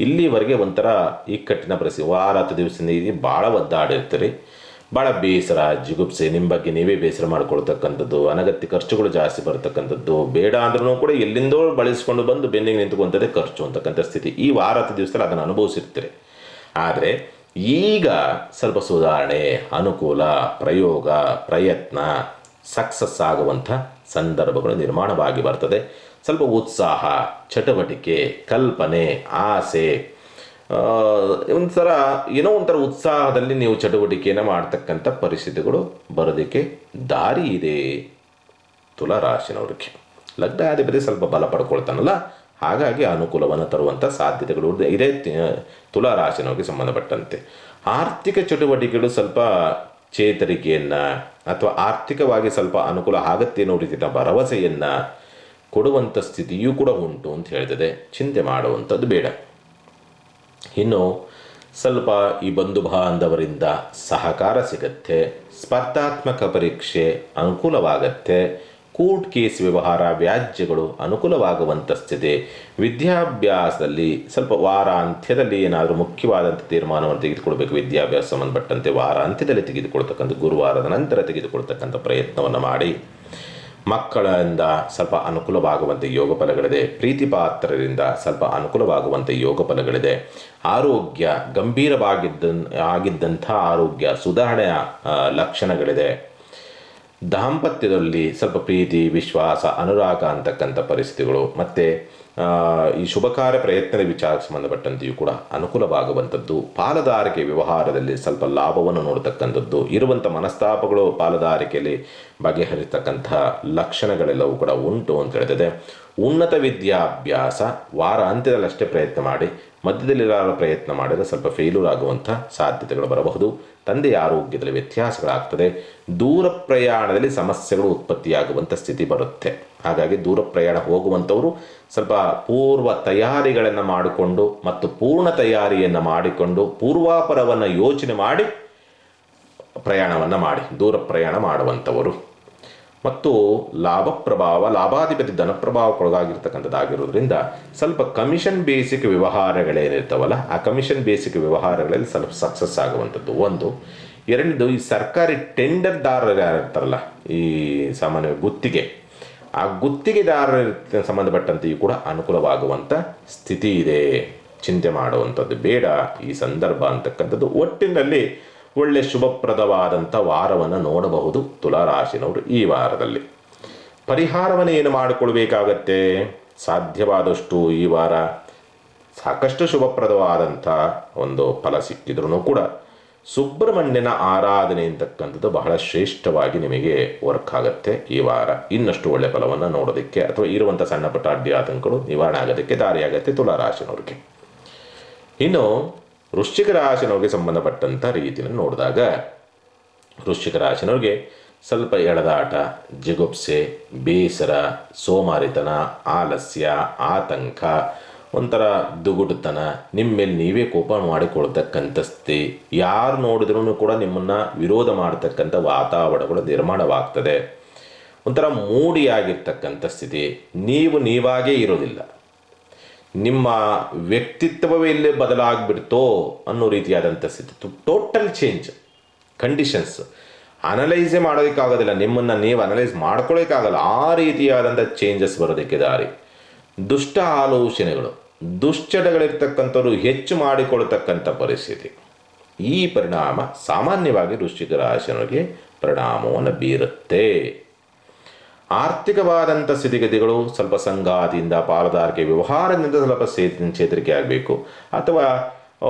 ಇಲ್ಲಿವರೆಗೆ ಒಂಥರ ಇಕ್ಕಟ್ಟಿನ ಪರಿಸ್ಥಿತಿ. 10 ದಿವಸದಿಂದ ಭಾಳ ಒದ್ದಾಡಿರ್ತೀರಿ, ಭಾಳ ಬೇಸರ, ಜಿಗುಪ್ಸೆ, ನಿಮ್ಮ ಬಗ್ಗೆ ನೀವೇ ಬೇಸರ ಮಾಡ್ಕೊಳ್ತಕ್ಕಂಥದ್ದು, ಅನಗತ್ಯ ಖರ್ಚುಗಳು ಜಾಸ್ತಿ ಬರ್ತಕ್ಕಂಥದ್ದು, ಬೇಡ ಅಂದ್ರೂ ಕೂಡ ಎಲ್ಲಿಂದೋ ಬಳಸ್ಕೊಂಡು ಬಂದು ಬೆನ್ನಿಗೆ ನಿಂತ್ಕೊಂತದೆ ಖರ್ಚು ಅಂತಕ್ಕಂಥ ಸ್ಥಿತಿ. ಈ 10 ದಿವಸದಲ್ಲಿ ಅದನ್ನು ಅನುಭವಿಸಿರ್ತೀರಿ. ಆದರೆ ಈಗ ಸ್ವಲ್ಪ ಸುಧಾರಣೆ, ಅನುಕೂಲ, ಪ್ರಯೋಗ, ಪ್ರಯತ್ನ, ಸಕ್ಸಸ್ ಆಗುವಂಥ ಸಂದರ್ಭಗಳು ನಿರ್ಮಾಣವಾಗಿ ಬರ್ತದೆ. ಸ್ವಲ್ಪ ಉತ್ಸಾಹ, ಚಟುವಟಿಕೆ, ಕಲ್ಪನೆ, ಆಸೆ, ಒಂಥರ ಏನೋ ಒಂಥರ ಉತ್ಸಾಹದಲ್ಲಿ ನೀವು ಚಟುವಟಿಕೆಯನ್ನು ಮಾಡ್ತಕ್ಕಂಥ ಪರಿಸ್ಥಿತಿಗಳು ಬರೋದಕ್ಕೆ ದಾರಿ ಇದೆ ತುಲಾರಾಶಿನವ್ರಿಗೆ. ಲಗ್ನಾಧಿಪತಿ ಸ್ವಲ್ಪ ಬಲ ಪಡ್ಕೊಳ್ತಾನಲ್ಲ, ಹಾಗಾಗಿ ಅನುಕೂಲವನ್ನು ತರುವಂಥ ಸಾಧ್ಯತೆಗಳು ಇದೇ ತುಲಾರಾಶಿನವ್ರಿಗೆ ಸಂಬಂಧಪಟ್ಟಂತೆ. ಆರ್ಥಿಕ ಚಟುವಟಿಕೆಗಳು ಸ್ವಲ್ಪ ಚೇತರಿಕೆಯನ್ನು ಅಥವಾ ಆರ್ಥಿಕವಾಗಿ ಸ್ವಲ್ಪ ಅನುಕೂಲ ಆಗತ್ತೆ ಅನ್ನೋ ರೀತಿಯ ಭರವಸೆಯನ್ನು ಕೊಡುವಂಥ ಸ್ಥಿತಿಯೂ ಕೂಡ ಉಂಟು ಅಂತ ಹೇಳ್ತದೆ. ಚಿಂತೆ ಮಾಡುವಂಥದ್ದು ಬೇಡ. ಇನ್ನು ಸ್ವಲ್ಪ ಈ ಬಂಧು ಬಾಂಧವರಿಂದ ಸಹಕಾರ ಸಿಗತ್ತೆ. ಸ್ಪರ್ಧಾತ್ಮಕ ಪರೀಕ್ಷೆ ಅನುಕೂಲವಾಗತ್ತೆ. ಕೋರ್ಟ್ ಕೇಸ್ ವ್ಯವಹಾರ, ವ್ಯಾಜ್ಯಗಳು ಅನುಕೂಲವಾಗುವಂಥ ಸ್ಥಿತಿ. ವಿದ್ಯಾಭ್ಯಾಸದಲ್ಲಿ ಸ್ವಲ್ಪ ವಾರಾಂತ್ಯದಲ್ಲಿ ಏನಾದರೂ ಮುಖ್ಯವಾದಂಥ ತೀರ್ಮಾನವನ್ನು ತೆಗೆದುಕೊಳ್ಬೇಕು. ವಿದ್ಯಾಭ್ಯಾಸ ಸಂಬಂಧಪಟ್ಟಂತೆ ವಾರಾಂತ್ಯದಲ್ಲಿ ತೆಗೆದುಕೊಳ್ತಕ್ಕಂಥ, ಗುರುವಾರದ ನಂತರ ತೆಗೆದುಕೊಳ್ತಕ್ಕಂಥ ಪ್ರಯತ್ನವನ್ನು ಮಾಡಿ. ಮಕ್ಕಳಿಂದ ಸ್ವಲ್ಪ ಅನುಕೂಲವಾಗುವಂಥ ಯೋಗ ಫಲಗಳಿದೆ. ಪ್ರೀತಿ ಪಾತ್ರರಿಂದ ಸ್ವಲ್ಪ ಅನುಕೂಲವಾಗುವಂಥ ಯೋಗ ಫಲಗಳಿದೆ. ಆರೋಗ್ಯ ಆಗಿದ್ದಂಥ ಆರೋಗ್ಯ ಸುಧಾರಣೆಯ ಲಕ್ಷಣಗಳಿದೆ. ದಾಂಪತ್ಯದಲ್ಲಿ ಸ್ವಲ್ಪ ಪ್ರೀತಿ, ವಿಶ್ವಾಸ, ಅನುರಾಗ ಅಂತಕ್ಕಂಥ ಪರಿಸ್ಥಿತಿಗಳು, ಮತ್ತು ಈ ಶುಭ ಕಾರ್ಯ ಪ್ರಯತ್ನದ ವಿಚಾರಕ್ಕೆ ಸಂಬಂಧಪಟ್ಟಂತೆಯೂ ಕೂಡ ಅನುಕೂಲವಾಗುವಂಥದ್ದು. ಪಾಲುದಾರಿಕೆ ವ್ಯವಹಾರದಲ್ಲಿ ಸ್ವಲ್ಪ ಲಾಭವನ್ನು ನೋಡ್ತಕ್ಕಂಥದ್ದು, ಇರುವಂಥ ಮನಸ್ತಾಪಗಳು ಪಾಲುದಾರಿಕೆಯಲ್ಲಿ ಬಗೆಹರಿತಕ್ಕಂಥ ಲಕ್ಷಣಗಳೆಲ್ಲವೂ ಕೂಡ ಉಂಟು ಅಂತ ಹೇಳಿದೆ. ಉನ್ನತ ವಿದ್ಯಾಭ್ಯಾಸ ವಾರ ಅಂತ್ಯದಲ್ಲಷ್ಟೇ ಪ್ರಯತ್ನ ಮಾಡಿ, ಮಧ್ಯದಲ್ಲಿರೋ ಪ್ರಯತ್ನ ಮಾಡಿದರೆ ಸ್ವಲ್ಪ ಫೇಲ್ಯೂರ್ ಆಗುವಂಥ ಸಾಧ್ಯತೆಗಳು ಬರಬಹುದು. ತಂದೆಯ ಆರೋಗ್ಯದಲ್ಲಿ ವ್ಯತ್ಯಾಸಗಳಾಗ್ತದೆ. ದೂರ ಪ್ರಯಾಣದಲ್ಲಿ ಸಮಸ್ಯೆಗಳು ಉತ್ಪತ್ತಿಯಾಗುವಂಥ ಸ್ಥಿತಿ ಬರುತ್ತೆ. ಹಾಗಾಗಿ ದೂರ ಪ್ರಯಾಣ ಹೋಗುವಂಥವರು ಸ್ವಲ್ಪ ಪೂರ್ವ ತಯಾರಿಗಳನ್ನು ಮಾಡಿಕೊಂಡು ಮತ್ತು ಪೂರ್ಣ ತಯಾರಿಯನ್ನು ಮಾಡಿಕೊಂಡು ಪೂರ್ವಾಪರವನ್ನು ಯೋಚನೆ ಮಾಡಿ ಪ್ರಯಾಣವನ್ನು ಮಾಡಿ, ದೂರ ಪ್ರಯಾಣ ಮಾಡುವಂಥವರು. ಮತ್ತು ಲಾಭಾಧಿಪತಿ ಧನಪ್ರಭಾವಕ್ಕೊಳಗಾಗಿರ್ತಕ್ಕಂಥದ್ದಾಗಿರೋದ್ರಿಂದ ಸ್ವಲ್ಪ ಕಮಿಷನ್ ಬೇಸಿಕ್ ವ್ಯವಹಾರಗಳೇನಿರ್ತಾವಲ್ಲ, ಆ ಕಮಿಷನ್ ಬೇಸಿಕ್ ವ್ಯವಹಾರಗಳಲ್ಲಿ ಸ್ವಲ್ಪ ಸಕ್ಸಸ್ ಆಗುವಂಥದ್ದು ಒಂದು. ಎರಡನೇದು, ಈ ಸರ್ಕಾರಿ ಟೆಂಡರ್ದಾರರು ಯಾರಿರ್ತಾರಲ್ಲ, ಈ ಸಾಮಾನ್ಯ ಗುತ್ತಿಗೆ, ಆ ಗುತ್ತಿಗೆದಾರರ ಸಂಬಂಧಪಟ್ಟಂತೆಯೂ ಕೂಡ ಅನುಕೂಲವಾಗುವಂಥ ಸ್ಥಿತಿ ಇದೆ. ಚಿಂತೆ ಮಾಡುವಂಥದ್ದು ಬೇಡ ಈ ಸಂದರ್ಭ ಅಂತಕ್ಕಂಥದ್ದು. ಒಟ್ಟಿನಲ್ಲಿ ಒಳ್ಳೆ ಶುಭಪ್ರದವಾದಂಥ ವಾರವನ್ನು ನೋಡಬಹುದು ತುಲಾರಾಶಿನವರು ಈ ವಾರದಲ್ಲಿ. ಪರಿಹಾರವನ್ನು ಏನು ಮಾಡಿಕೊಳ್ಬೇಕಾಗತ್ತೆ? ಸಾಧ್ಯವಾದಷ್ಟು ಈ ವಾರ ಸಾಕಷ್ಟು ಶುಭಪ್ರದವಾದಂಥ ಒಂದು ಫಲ ಸಿಕ್ಕಿದ್ರೂ ಕೂಡ ಸುಬ್ರಹ್ಮಣ್ಯನ ಆರಾಧನೆ ಅಂತಕ್ಕಂಥದ್ದು ಬಹಳ ಶ್ರೇಷ್ಠವಾಗಿ ನಿಮಗೆ ವರ್ಕ್ ಆಗುತ್ತೆ ಈ ವಾರ. ಇನ್ನಷ್ಟು ಒಳ್ಳೆ ಫಲವನ್ನು ನೋಡೋದಕ್ಕೆ ಅಥವಾ ಇರುವಂಥ ಸಣ್ಣ ಪುಟ್ಟ ಅಡ್ಡಿ ಆತಂಕಗಳು ನಿವಾರಣೆ ಆಗೋದಕ್ಕೆ ದಾರಿಯಾಗತ್ತೆ ತುಲಾರಾಶಿನವ್ರಿಗೆ. ಇನ್ನು ವೃಶ್ಚಿಕ ರಾಶಿನವ್ರಿಗೆ ಸಂಬಂಧಪಟ್ಟಂಥ ರೀತಿಯನ್ನು ನೋಡಿದಾಗ, ವೃಶ್ಚಿಕ ರಾಶಿನವ್ರಿಗೆ ಸ್ವಲ್ಪ ಎಳೆದಾಟ, ಜಿಗುಪ್ಸೆ, ಬೇಸರ, ಸೋಮಾರಿತನ, ಆಲಸ್ಯ, ಆತಂಕ, ಒಂಥರ ದುಗುಡುತನ, ನಿಮ್ಮ ಮೇಲೆ ನೀವೇ ಕೋಪ ಮಾಡಿಕೊಳ್ತಕ್ಕಂಥ ಸ್ಥಿತಿ, ಯಾರು ನೋಡಿದ್ರೂ ಕೂಡ ನಿಮ್ಮನ್ನು ವಿರೋಧ ಮಾಡ್ತಕ್ಕಂಥ ವಾತಾವರಣಗಳು ನಿರ್ಮಾಣವಾಗ್ತದೆ. ಒಂಥರ ಮೂಡಿಯಾಗಿರ್ತಕ್ಕಂಥ ಸ್ಥಿತಿ, ನೀವಾಗೇ ಇರೋದಿಲ್ಲ, ನಿಮ್ಮ ವ್ಯಕ್ತಿತ್ವವೇ ಇಲ್ಲೇ ಬದಲಾಗ್ಬಿಡ್ತೋ ಅನ್ನೋ ರೀತಿಯಾದಂಥ ಸ್ಥಿತಿ. ಟೋಟಲ್ ಚೇಂಜ್ ಕಂಡೀಷನ್ಸ್ ಅನಲೈಸೇ ಮಾಡೋದಕ್ಕಾಗೋದಿಲ್ಲ, ನಿಮ್ಮನ್ನು ನೀವು ಅನಲೈಸ್ ಮಾಡ್ಕೊಳ್ಳೋಕ್ಕಾಗಲ್ಲ, ಆ ರೀತಿಯಾದಂಥ ಚೇಂಜಸ್ ಬರೋದಕ್ಕೆ ದಾರಿ. ದುಷ್ಟ ಆಲೋಚನೆಗಳು, ದುಶ್ಚಟಗಳಿರ್ತಕ್ಕಂಥವ್ರು ಹೆಚ್ಚು ಮಾಡಿಕೊಳ್ತಕ್ಕಂಥ ಪರಿಸ್ಥಿತಿ. ಈ ಪರಿಣಾಮ ಸಾಮಾನ್ಯವಾಗಿ ವೃಶ್ಚಿಕ ರಾಶಿಯವರಿಗೆ ಪರಿಣಾಮವನ್ನು ಬೀರುತ್ತೆ. ಆರ್ಥಿಕವಾದಂಥ ಸ್ಥಿತಿಗತಿಗಳು ಸ್ವಲ್ಪ ಸಂಗಾತಿಯಿಂದ, ಪಾಲುದಾರಿಕೆ ವ್ಯವಹಾರದಿಂದ ಸ್ವಲ್ಪ ಚೇತರಿಕೆ ಆಗಬೇಕು. ಅಥವಾ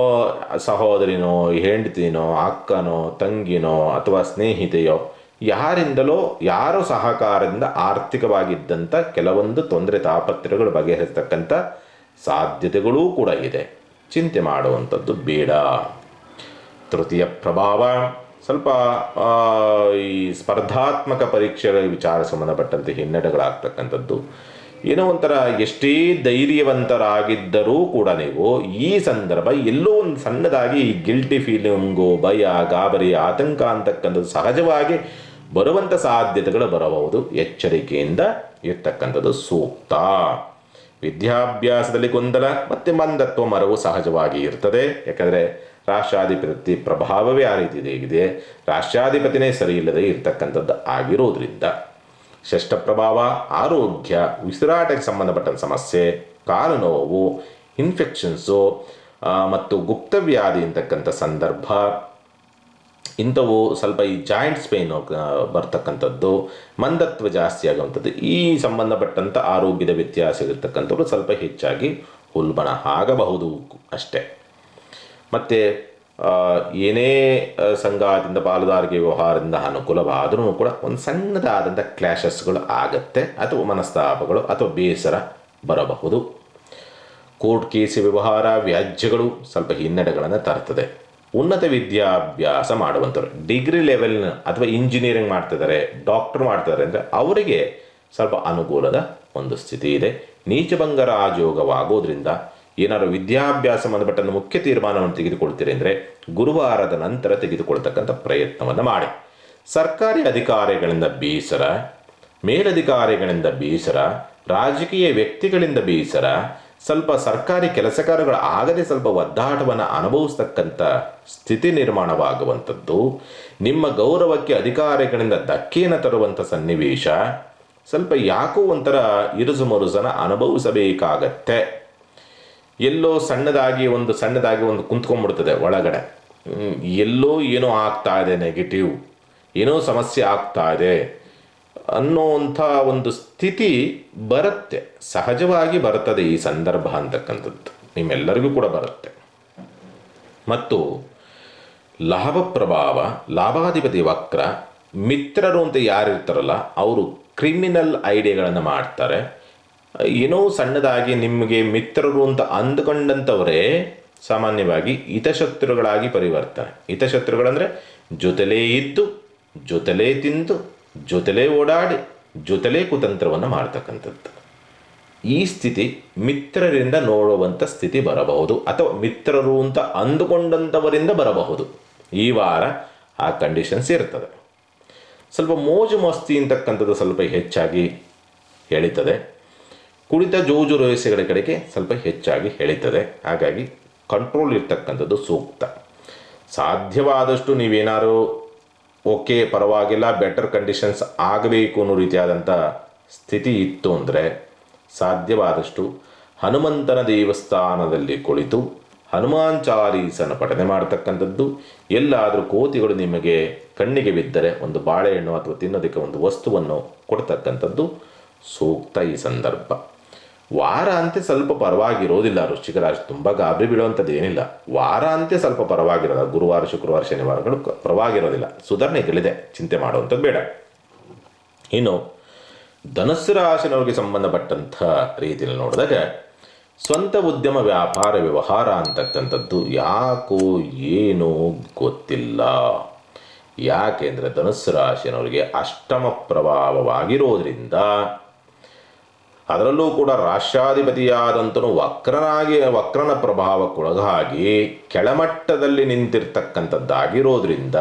ಸಹೋದರಿನೋ, ಹೆಂಡತಿನೋ, ಅಕ್ಕನೋ, ತಂಗಿನೋ ಅಥವಾ ಸ್ನೇಹಿತೆಯೋ ಯಾರೋ ಸಹಕಾರದಿಂದ ಆರ್ಥಿಕವಾಗಿದ್ದಂಥ ಕೆಲವೊಂದು ತೊಂದರೆ ತಾಪತ್ರಗಳು ಬಗೆಹರಿಸ್ತಕ್ಕಂಥ ಸಾಧ್ಯತೆಗಳೂ ಕೂಡ ಇದೆ. ಚಿಂತೆ ಮಾಡುವಂಥದ್ದು ಬೇಡ. ತೃತೀಯ ಪ್ರಭಾವ ಸ್ವಲ್ಪ ಈ ಸ್ಪರ್ಧಾತ್ಮಕ ಪರೀಕ್ಷೆಗಳ ವಿಚಾರ ಸಂಬಂಧಪಟ್ಟಂತೆ ಹಿನ್ನಡೆಗಳಾಗ್ತಕ್ಕಂಥದ್ದು. ಏನೋ ಒಂಥರ ಎಷ್ಟೇ ಧೈರ್ಯವಂತರಾಗಿದ್ದರೂ ಕೂಡ ನೀವು ಈ ಸಂದರ್ಭ ಎಲ್ಲೋ ಒಂದು ಸಣ್ಣದಾಗಿ ಗಿಲ್ಟಿ ಫೀಲಿಂಗು, ಭಯ, ಗಾಬರಿ, ಆತಂಕ ಅಂತಕ್ಕಂಥದ್ದು ಸಹಜವಾಗಿ ಬರುವಂಥ ಸಾಧ್ಯತೆಗಳು ಬರಬಹುದು. ಎಚ್ಚರಿಕೆಯಿಂದ ಇರ್ತಕ್ಕಂಥದ್ದು ಸೂಕ್ತ. ವಿದ್ಯಾಭ್ಯಾಸದಲ್ಲಿ ಗೊಂದಲ ಮತ್ತು ಮಂದತ್ವ ಮರವು ಸಹಜವಾಗಿ ಇರ್ತದೆ. ಯಾಕಂದರೆ ರಾಷ್ಟ್ರಾಧಿಪತಿ ಪ್ರಭಾವವೇ ಆ ರೀತಿ ಇದೆ. ರಾಷ್ಟ್ರಾಧಿಪತಿನೇ ಸರಿ ಇಲ್ಲದೆ ಇರ್ತಕ್ಕಂಥದ್ದು ಆಗಿರೋದ್ರಿಂದ ಷಷ್ಠ ಪ್ರಭಾವ ಆರೋಗ್ಯ, ಉಸಿರಾಟಕ್ಕೆ ಸಂಬಂಧಪಟ್ಟ ಸಮಸ್ಯೆ, ಕಾಲು ನೋವು, ಇನ್ಫೆಕ್ಷನ್ಸು ಮತ್ತು ಗುಪ್ತವ್ಯಾಧಿ ಅಂತಕ್ಕಂಥ ಸಂದರ್ಭ, ಇಂಥವು ಸ್ವಲ್ಪ ಈ ಜಾಯಿಂಟ್ಸ್ ಪೇನ್ ಬರ್ತಕ್ಕಂಥದ್ದು, ಮಂದತ್ವ ಜಾಸ್ತಿ ಆಗುವಂಥದ್ದು, ಈ ಸಂಬಂಧಪಟ್ಟಂಥ ಆರೋಗ್ಯದ ವ್ಯತ್ಯಾಸ ಇರತಕ್ಕಂಥವ್ರು ಸ್ವಲ್ಪ ಹೆಚ್ಚಾಗಿ ಉಲ್ಬಣ ಆಗಬಹುದು ಅಷ್ಟೇ. ಮತ್ತು ಏನೇ ಸಂಘದಿಂದ, ಪಾಲುದಾರಿಕೆ ವ್ಯವಹಾರದಿಂದ ಅನುಕೂಲವಾದರೂ ಕೂಡ ಒಂದು ಸಣ್ಣದಾದಂಥ ಕ್ಲ್ಯಾಶಸ್ಗಳು ಆಗತ್ತೆ, ಅಥವಾ ಮನಸ್ತಾಪಗಳು ಅಥವಾ ಬೇಸರ ಬರಬಹುದು. ಕೋರ್ಟ್ ಕೇಸ್ ವ್ಯವಹಾರ, ವ್ಯಾಜ್ಯಗಳು ಸ್ವಲ್ಪ ಹಿನ್ನಡೆಗಳನ್ನು ತರ್ತದೆ. ಉನ್ನತ ವಿದ್ಯಾಭ್ಯಾಸ ಮಾಡುವಂಥವ್ರು, ಡಿಗ್ರಿ ಲೆವೆಲ್ನ ಅಥವಾ ಇಂಜಿನಿಯರಿಂಗ್ ಮಾಡ್ತಿದ್ದಾರೆ, ಡಾಕ್ಟರ್ ಮಾಡ್ತಿದ್ದಾರೆ ಅಂದರೆ ಅವರಿಗೆ ಸ್ವಲ್ಪ ಅನುಕೂಲದ ಒಂದು ಸ್ಥಿತಿ ಇದೆ. ನೀಚಭಂಗ ರಾಜಯೋಗವಾಗೋದ್ರಿಂದ ಏನಾದರೂ ವಿದ್ಯಾಭ್ಯಾಸ ಸಂಬಂಧಪಟ್ಟ ಮುಖ್ಯ ತೀರ್ಮಾನವನ್ನು ತೆಗೆದುಕೊಳ್ತೀರಿ ಅಂದರೆ ಗುರುವಾರದ ನಂತರ ತೆಗೆದುಕೊಳ್ತಕ್ಕಂಥ ಪ್ರಯತ್ನವನ್ನು ಮಾಡಿ. ಸರ್ಕಾರಿ ಅಧಿಕಾರಿಗಳಿಂದ ಬೇಸರ, ಮೇಲಧಿಕಾರಿಗಳಿಂದ ಬೇಸರ, ರಾಜಕೀಯ ವ್ಯಕ್ತಿಗಳಿಂದ ಬೇಸರ, ಸ್ವಲ್ಪ ಸರ್ಕಾರಿ ಕೆಲಸಗಾರಗಳು ಆಗದೆ ಸ್ವಲ್ಪ ಒದ್ದಾಟವನ್ನು ಅನುಭವಿಸ್ತಕ್ಕಂಥ ಸ್ಥಿತಿ ನಿರ್ಮಾಣವಾಗುವಂಥದ್ದು, ನಿಮ್ಮ ಗೌರವಕ್ಕೆ ಅಧಿಕಾರಿಗಳಿಂದ ಧಕ್ಕೆಯನ್ನು ತರುವಂಥ ಸನ್ನಿವೇಶ, ಸ್ವಲ್ಪ ಯಾಕೋ ಒಂಥರ ಇರುಸು ಮರುಸನ ಅನುಭವಿಸಬೇಕಾಗತ್ತೆ. ಎಲ್ಲೋ ಸಣ್ಣದಾಗಿ ಒಂದು ಕುಂತ್ಕೊಂಡ್ಬಿಡ್ತದೆ ಒಳಗಡೆ, ಎಲ್ಲೋ ಏನೋ ಆಗ್ತಾ ಇದೆ, ನೆಗೆಟಿವ್ ಏನೋ ಸಮಸ್ಯೆ ಆಗ್ತಾ ಇದೆ, ಅನ್ನೋವಂಥ ಒಂದು ಸ್ಥಿತಿ ಬರುತ್ತೆ, ಸಹಜವಾಗಿ ಬರ್ತದೆ ಈ ಸಂದರ್ಭ ಅಂತಕ್ಕಂಥದ್ದು ನಿಮ್ಮೆಲ್ಲರಿಗೂ ಕೂಡ ಬರುತ್ತೆ. ಮತ್ತು ಲಾಭ ಪ್ರಭಾವ, ಲಾಭಾಧಿಪತಿ ವಕ್ರ, ಮಿತ್ರರು ಅಂತ ಯಾರಿರ್ತಾರಲ್ಲ ಅವರು ಕ್ರಿಮಿನಲ್ ಐಡಿಯಾಗಳನ್ನು ಮಾಡ್ತಾರೆ. ಏನೋ ಸಣ್ಣದಾಗಿ ನಿಮಗೆ ಮಿತ್ರರು ಅಂತ ಅಂದುಕೊಂಡಂಥವರೇ ಸಾಮಾನ್ಯವಾಗಿ ಹಿತಶತ್ರುಗಳಾಗಿ ಪರಿವರ್ತನೆ. ಹಿತಶತ್ರುಗಳಂದರೆ ಜೊತೆಲೇ ಇದ್ದು, ಜೊತೆಲೇ ತಿಂದು, ಜೊತೆಲೇ ಓಡಾಡಿ, ಜೊತೆಲೇ ಕುತಂತ್ರವನ್ನು ಮಾಡ್ತಕ್ಕಂಥದ್ದು. ಈ ಸ್ಥಿತಿ ಮಿತ್ರರಿಂದ ನೋಡುವಂಥ ಸ್ಥಿತಿ ಬರಬಹುದು, ಅಥವಾ ಮಿತ್ರರು ಅಂತ ಅಂದುಕೊಂಡಂಥವರಿಂದ ಬರಬಹುದು. ಈ ವಾರ ಆ ಕಂಡೀಷನ್ಸ್ ಇರ್ತದೆ. ಸ್ವಲ್ಪ ಮೋಜು ಮಸ್ತಿ ಅಂತಕ್ಕಂಥದ್ದು ಸ್ವಲ್ಪ ಹೆಚ್ಚಾಗಿ ಎಳೀತದೆ. ಕುಡಿತ ಜೋಜು ರಹಸ್ಯಗಳ ಕಡೆಗೆ ಸ್ವಲ್ಪ ಹೆಚ್ಚಾಗಿ ಎಳೀತದೆ. ಹಾಗಾಗಿ ಕಂಟ್ರೋಲ್ ಇರ್ತಕ್ಕಂಥದ್ದು ಸೂಕ್ತ. ಸಾಧ್ಯವಾದಷ್ಟು ನೀವೇನಾದ್ರು ಓಕೆ ಪರವಾಗಿಲ್ಲ, ಬೆಟರ್ ಕಂಡೀಷನ್ಸ್ ಆಗಬೇಕು ಅನ್ನೋ ರೀತಿಯಾದಂಥ ಸ್ಥಿತಿ ಇತ್ತು ಅಂದರೆ ಸಾಧ್ಯವಾದಷ್ಟು ಹನುಮಂತನ ದೇವಸ್ಥಾನದಲ್ಲಿ ಕುಳಿತು ಹನುಮಾನ್ ಚಾಲೀಸನ ಪಠನೆ ಮಾಡ್ತಕ್ಕಂಥದ್ದು. ಎಲ್ಲಾದರೂ ಕೋತಿಗಳು ನಿಮಗೆ ಕಣ್ಣಿಗೆ ಬಿದ್ದರೆ ಒಂದು ಬಾಳೆಹಣ್ಣು ಅಥವಾ ತಿನ್ನೋದಕ್ಕೆ ಒಂದು ವಸ್ತುವನ್ನು ಕೊಡ್ತಕ್ಕಂಥದ್ದು ಸೂಕ್ತ ಈ ಸಂದರ್ಭ. ವಾರ ಅಂತ್ಯ ಸ್ವಲ್ಪ ಪರವಾಗಿರೋದಿಲ್ಲ. ವೃಶ್ಚಿಕ ರಾಶಿ ತುಂಬ ಗಾಬರಿ ಬೀಳುವಂಥದ್ದು ಏನಿಲ್ಲ. ವಾರ ಅಂತ್ಯ ಸ್ವಲ್ಪ ಪರವಾಗಿರೋಲ್ಲ. ಗುರುವಾರ, ಶುಕ್ರವಾರ, ಶನಿವಾರಗಳು ಪರವಾಗಿರೋದಿಲ್ಲ, ಸುಧಾರಣೆಗಳಿದೆ, ಚಿಂತೆ ಮಾಡುವಂಥದ್ದು ಬೇಡ. ಇನ್ನು ಧನುಸ್ಸು ರಾಶಿನವರಿಗೆ ಸಂಬಂಧಪಟ್ಟಂಥ ರೀತಿಯಲ್ಲಿ ನೋಡಿದಾಗ ಸ್ವಂತ ಉದ್ಯಮ, ವ್ಯಾಪಾರ, ವ್ಯವಹಾರ ಅಂತಕ್ಕಂಥದ್ದು ಯಾಕೋ ಏನೋ ಗೊತ್ತಿಲ್ಲ. ಯಾಕೆಂದರೆ ಧನುಸ್ಸು ರಾಶಿನವರಿಗೆ ಅಷ್ಟಮ ಪ್ರಭಾವವಾಗಿರೋದ್ರಿಂದ, ಅದರಲ್ಲೂ ಕೂಡ ರಾಷ್ಟ್ರಾಧಿಪತಿಯಾದಂತನು ವಕ್ರನ ಪ್ರಭಾವಕ್ಕೊಳಗಾಗಿ ಕೆಳಮಟ್ಟದಲ್ಲಿ ನಿಂತಿರ್ತಕ್ಕಂಥದ್ದಾಗಿರೋದ್ರಿಂದ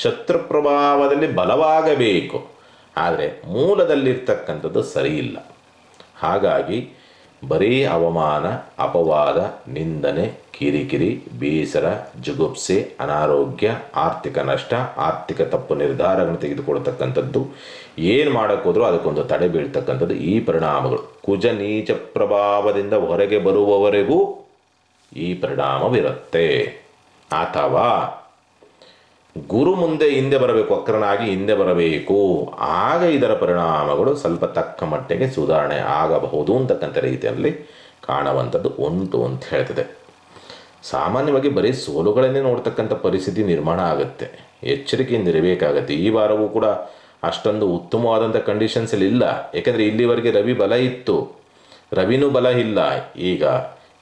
ಶತ್ರು ಪ್ರಭಾವದಲ್ಲಿ ಬಲವಾಗಬೇಕು, ಆದರೆ ಮೂಲದಲ್ಲಿರ್ತಕ್ಕಂಥದ್ದು ಸರಿಯಿಲ್ಲ. ಹಾಗಾಗಿ ಬರೀ ಅವಮಾನ, ಅಪವಾದ, ನಿಂದನೆ, ಕಿರಿಕಿರಿ, ಬೇಸರ, ಜುಗುಪ್ಸೆ, ಅನಾರೋಗ್ಯ, ಆರ್ಥಿಕ ನಷ್ಟ, ಆರ್ಥಿಕ ತಪ್ಪು ನಿರ್ಧಾರಗಳನ್ನು ತೆಗೆದುಕೊಳ್ತಕ್ಕಂಥದ್ದು, ಏನು ಮಾಡೋಕ್ಕೋದ್ರೂ ಅದಕ್ಕೊಂದು ತಡೆ ಬೀಳ್ತಕ್ಕಂಥದ್ದು ಈ ಪರಿಣಾಮಗಳು. ಕುಜ ನೀಚ ಪ್ರಭಾವದಿಂದ ಹೊರಗೆ ಬರುವವರೆಗೂ ಈ ಪರಿಣಾಮವಿರುತ್ತೆ. ಅಥವಾ ಗುರು ಮುಂದೆ ಹಿಂದೆ ಬರಬೇಕು, ವಕ್ರನಾಗಿ ಹಿಂದೆ ಬರಬೇಕು, ಆಗ ಇದರ ಪರಿಣಾಮಗಳು ಸ್ವಲ್ಪ ತಕ್ಕ ಮಟ್ಟಿಗೆ ಸುಧಾರಣೆ ಆಗಬಹುದು ಅಂತಕ್ಕಂಥ ರೀತಿಯಲ್ಲಿ ಕಾಣುವಂಥದ್ದು ಉಂಟು ಅಂತ ಹೇಳ್ತದೆ. ಸಾಮಾನ್ಯವಾಗಿ ಬರೀ ಸೋಲುಗಳನ್ನೇ ನೋಡ್ತಕ್ಕಂಥ ಪರಿಸ್ಥಿತಿ ನಿರ್ಮಾಣ ಆಗುತ್ತೆ. ಎಚ್ಚರಿಕೆಯಿಂದ ಇರಬೇಕಾಗತ್ತೆ. ಈ ವಾರವೂ ಕೂಡ ಅಷ್ಟೊಂದು ಉತ್ತಮವಾದಂಥ ಕಂಡೀಷನ್ಸಲ್ಲಿ ಇಲ್ಲ. ಯಾಕೆಂದರೆ ಇಲ್ಲಿವರೆಗೆ ರವಿ ಬಲ ಇತ್ತು, ರವಿನೂ ಬಲ ಇಲ್ಲ.